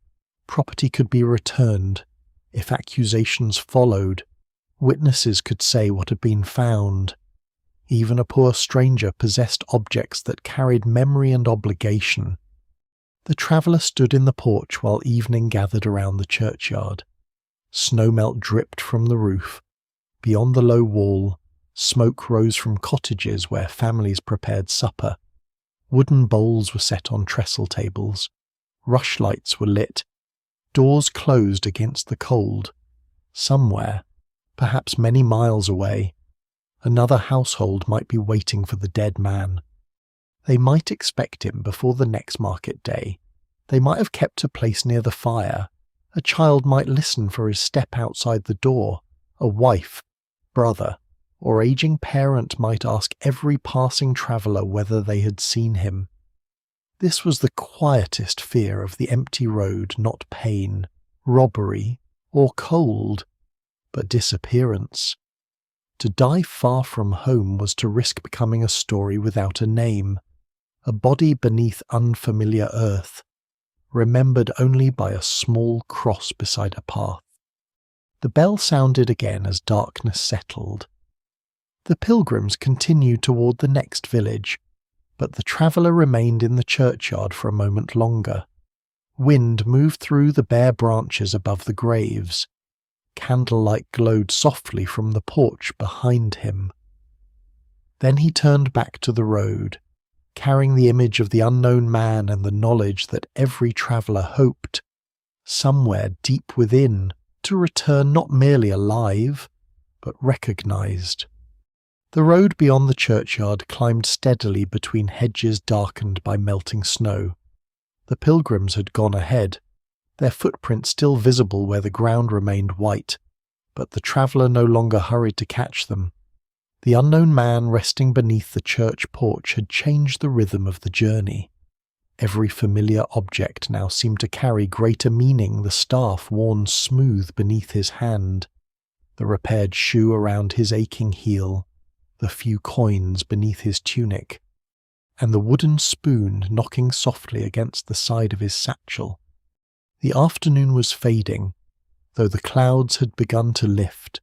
property could be returned. If accusations followed, witnesses could say what had been found. Even a poor stranger possessed objects that carried memory and obligation. The traveller stood in the porch while evening gathered around the churchyard. Snowmelt dripped from the roof. Beyond the low wall, smoke rose from cottages where families prepared supper. Wooden bowls were set on trestle tables. Rushlights were lit. Doors closed against the cold. Somewhere, perhaps many miles away, another household might be waiting for the dead man. They might expect him before the next market day. They might have kept a place near the fire. A child might listen for his step outside the door. A wife, brother, or aging parent might ask every passing traveller whether they had seen him. This was the quietest fear of the empty road, not pain, robbery, or cold, but disappearance. To die far from home was to risk becoming a story without a name, a body beneath unfamiliar earth, remembered only by a small cross beside a path. The bell sounded again as darkness settled. The pilgrims continued toward the next village, but the traveller remained in the churchyard for a moment longer. Wind moved through the bare branches above the graves. Candlelight glowed softly from the porch behind him. Then he turned back to the road, carrying the image of the unknown man and the knowledge that every traveller hoped, somewhere deep within, to return not merely alive, but recognised. The road beyond the churchyard climbed steadily between hedges darkened by melting snow. The pilgrims had gone ahead, their footprints still visible where the ground remained white, but the traveller no longer hurried to catch them. The unknown man resting beneath the church porch had changed the rhythm of the journey. Every familiar object now seemed to carry greater meaning, the staff worn smooth beneath his hand, the repaired shoe around his aching heel, the few coins beneath his tunic, and the wooden spoon knocking softly against the side of his satchel. The afternoon was fading, though the clouds had begun to lift.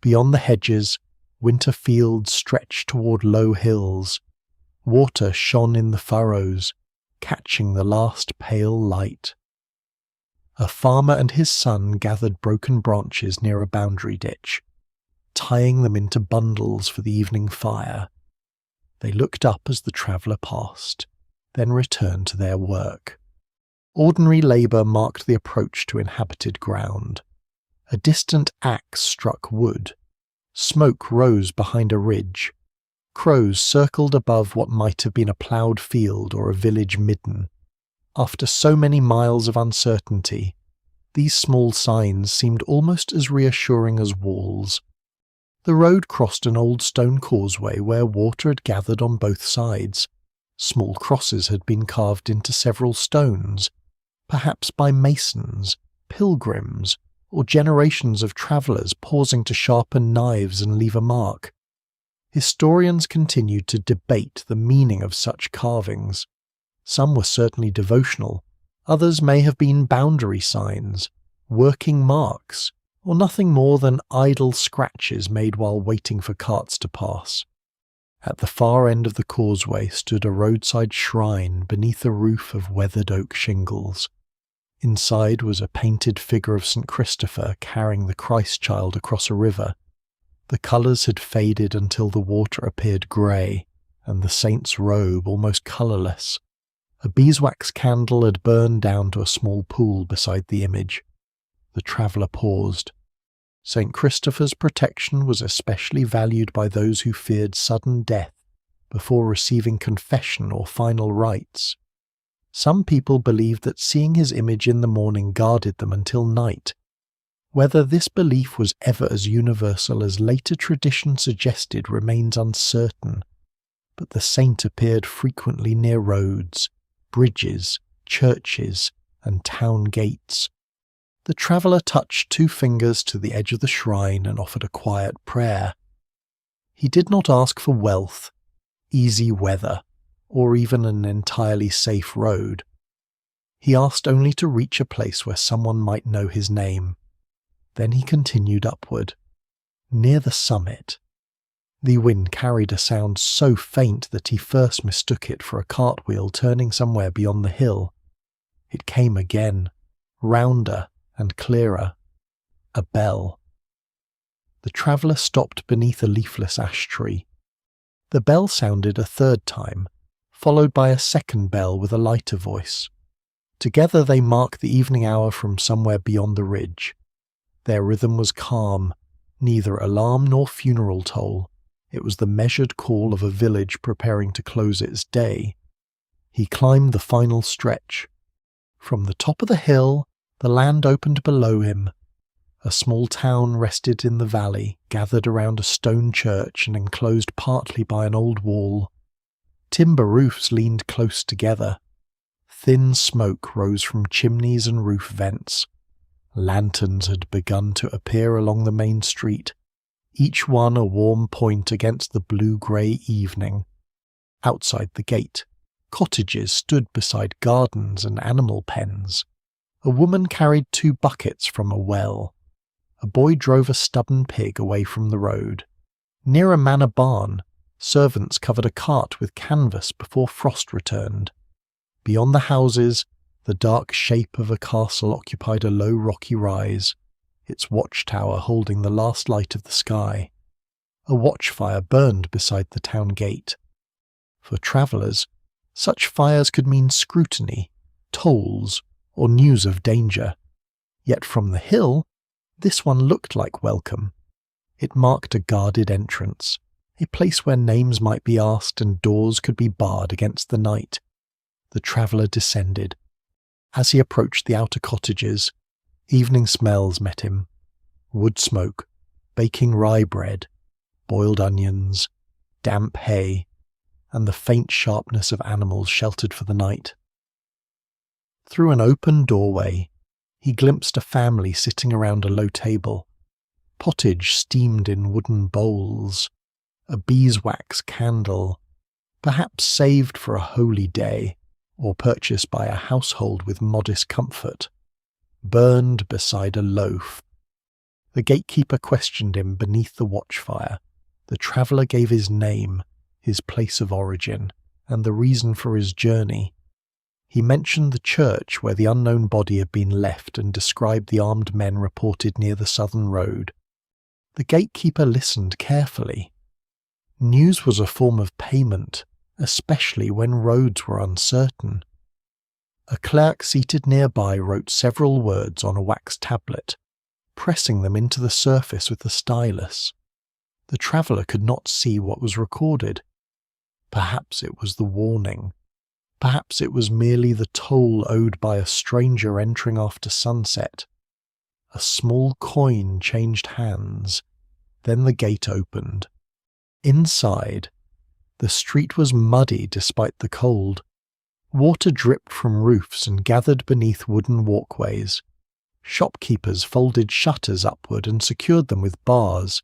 Beyond the hedges, winter fields stretched toward low hills. Water shone in the furrows, catching the last pale light. A farmer and his son gathered broken branches near a boundary ditch, tying them into bundles for the evening fire. They looked up as the traveller passed, then returned to their work. Ordinary labour marked the approach to inhabited ground. A distant axe struck wood. Smoke rose behind a ridge. Crows circled above what might have been a ploughed field or a village midden. After so many miles of uncertainty, these small signs seemed almost as reassuring as walls. The road crossed an old stone causeway where water had gathered on both sides. Small crosses had been carved into several stones, perhaps by masons, pilgrims, or generations of travellers pausing to sharpen knives and leave a mark. Historians continued to debate the meaning of such carvings. Some were certainly devotional, others may have been boundary signs, working marks, or nothing more than idle scratches made while waiting for carts to pass. At the far end of the causeway stood a roadside shrine beneath a roof of weathered oak shingles. Inside was a painted figure of St. Christopher carrying the Christ-child across a river. The colours had faded until the water appeared grey, and the saint's robe almost colourless. A beeswax candle had burned down to a small pool beside the image. The traveller paused. St. Christopher's protection was especially valued by those who feared sudden death before receiving confession or final rites. Some people believed that seeing his image in the morning guarded them until night. Whether this belief was ever as universal as later tradition suggested remains uncertain, but the saint appeared frequently near roads, bridges, churches, and town gates. The traveller touched 2 fingers to the edge of the shrine and offered a quiet prayer. He did not ask for wealth, easy weather, or even an entirely safe road. He asked only to reach a place where someone might know his name. Then he continued upward. Near the summit, the wind carried a sound so faint that he first mistook it for a cartwheel turning somewhere beyond the hill. It came again, rounder and clearer. A bell. The traveller stopped beneath a leafless ash tree. The bell sounded a third time, followed by a second bell with a lighter voice. Together they marked the evening hour from somewhere beyond the ridge. Their rhythm was calm, neither alarm nor funeral toll. It was the measured call of a village preparing to close its day. He climbed the final stretch. From the top of the hill, the land opened below him. A small town rested in the valley, gathered around a stone church and enclosed partly by an old wall. Timber roofs leaned close together. Thin smoke rose from chimneys and roof vents. Lanterns had begun to appear along the main street. each one a warm point against the blue-grey evening. Outside the gate, cottages stood beside gardens and animal pens. A woman carried 2 buckets from a well. A boy drove a stubborn pig away from the road. Near a manor barn, servants covered a cart with canvas before frost returned. Beyond the houses, the dark shape of a castle occupied a low rocky rise, its watchtower holding the last light of the sky. A watchfire burned beside the town gate. For travellers, such fires could mean scrutiny, tolls, or news of danger. Yet from the hill, this one looked like welcome. It marked a guarded entrance, a place where names might be asked and doors could be barred against the night. The traveller descended. As he approached the outer cottages, evening smells met him. Wood smoke, baking rye bread, boiled onions, damp hay, and the faint sharpness of animals sheltered for the night. Through an open doorway, he glimpsed a family sitting around a low table. Pottage steamed in wooden bowls, a beeswax candle, perhaps saved for a holy day, or purchased by a household with modest comfort, burned beside a loaf. The gatekeeper questioned him beneath the watchfire. The traveller gave his name, his place of origin, and the reason for his journey. He mentioned the church where the unknown body had been left and described the armed men reported near the southern road. The gatekeeper listened carefully. News was a form of payment, especially when roads were uncertain. A clerk seated nearby wrote several words on a wax tablet, pressing them into the surface with a stylus. The traveller could not see what was recorded. Perhaps it was the warning. Perhaps it was merely the toll owed by a stranger entering after sunset. A small coin changed hands. Then the gate opened. Inside, the street was muddy despite the cold. Water dripped from roofs and gathered beneath wooden walkways. Shopkeepers folded shutters upward and secured them with bars.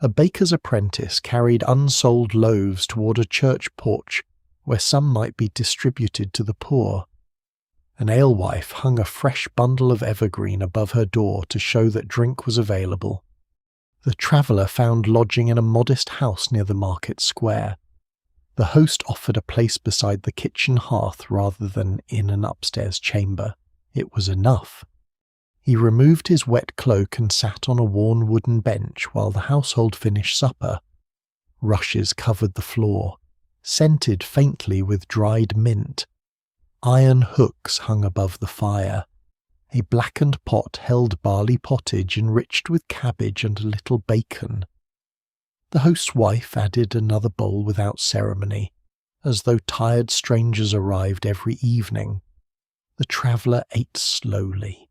A baker's apprentice carried unsold loaves toward a church porch where some might be distributed to the poor. An alewife hung a fresh bundle of evergreen above her door to show that drink was available. The traveller found lodging in a modest house near the market square. The host offered a place beside the kitchen hearth rather than in an upstairs chamber. It was enough. He removed his wet cloak and sat on a worn wooden bench while the household finished supper. Rushes covered the floor, scented faintly with dried mint. Iron hooks hung above the fire. A blackened pot held barley pottage enriched with cabbage and a little bacon. The host's wife added another bowl without ceremony, as though tired strangers arrived every evening. The traveller ate slowly.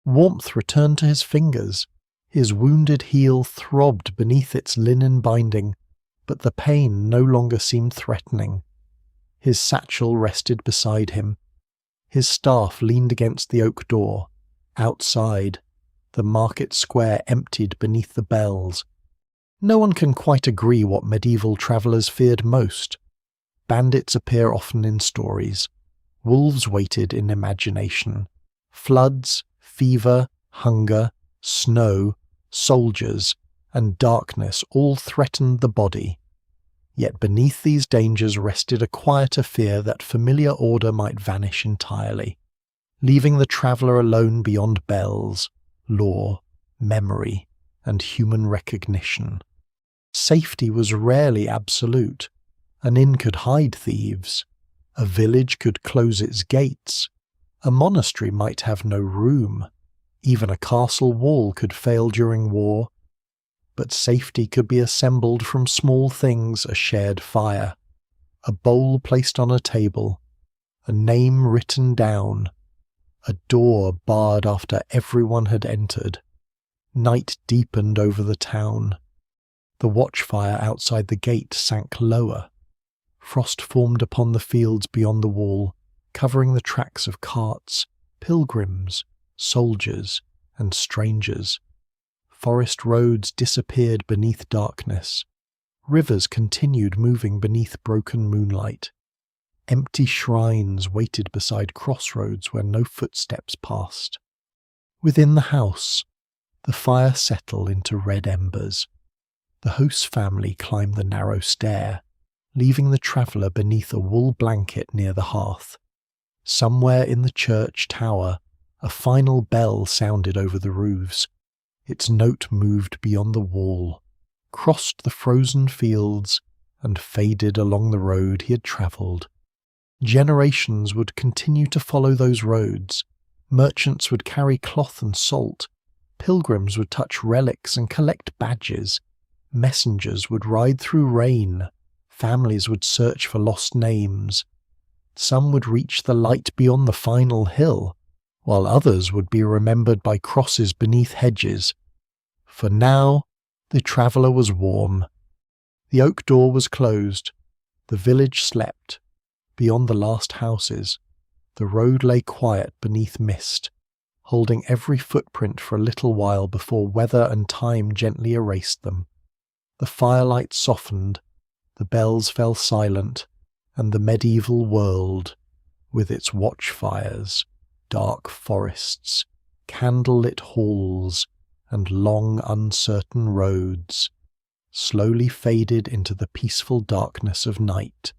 Warmth returned to his fingers. His wounded heel throbbed beneath its linen binding, but the pain no longer seemed threatening. His satchel rested beside him. His staff leaned against the oak door. Outside, the market square emptied beneath the bells. No one can quite agree what medieval travellers feared most. Bandits appear often in stories. Wolves waited in imagination. Floods, fever, hunger, snow, soldiers, and darkness all threatened the body. Yet beneath these dangers rested a quieter fear that familiar order might vanish entirely, leaving the traveller alone beyond bells, law, memory, and human recognition. Safety was rarely absolute. An inn could hide thieves. A village could close its gates. A monastery might have no room. Even a castle wall could fail during war. But safety could be assembled from small things: a shared fire, a bowl placed on a table, a name written down, a door barred after everyone had entered. Night deepened over the town. The watchfire outside the gate sank lower. Frost formed upon the fields beyond the wall, covering the tracks of carts, pilgrims, soldiers, and strangers. Forest roads disappeared beneath darkness. Rivers continued moving beneath broken moonlight. Empty shrines waited beside crossroads where no footsteps passed. Within the house, the fire settled into red embers. The host's family climbed the narrow stair, leaving the traveller beneath a wool blanket near the hearth. Somewhere in the church tower, a final bell sounded over the roofs. Its note moved beyond the wall, crossed the frozen fields, and faded along the road he had travelled. Generations would continue to follow those roads. Merchants would carry cloth and salt. Pilgrims would touch relics and collect badges. Messengers would ride through rain. Families would search for lost names. Some would reach the light beyond the final hill, while others would be remembered by crosses beneath hedges. For now, the traveller was warm. The oak door was closed. The village slept. Beyond the last houses, the road lay quiet beneath mist, holding every footprint for a little while before weather and time gently erased them. The firelight softened, the bells fell silent, and the medieval world, with its watchfires, dark forests, candle-lit halls, and long uncertain roads, slowly faded into the peaceful darkness of night.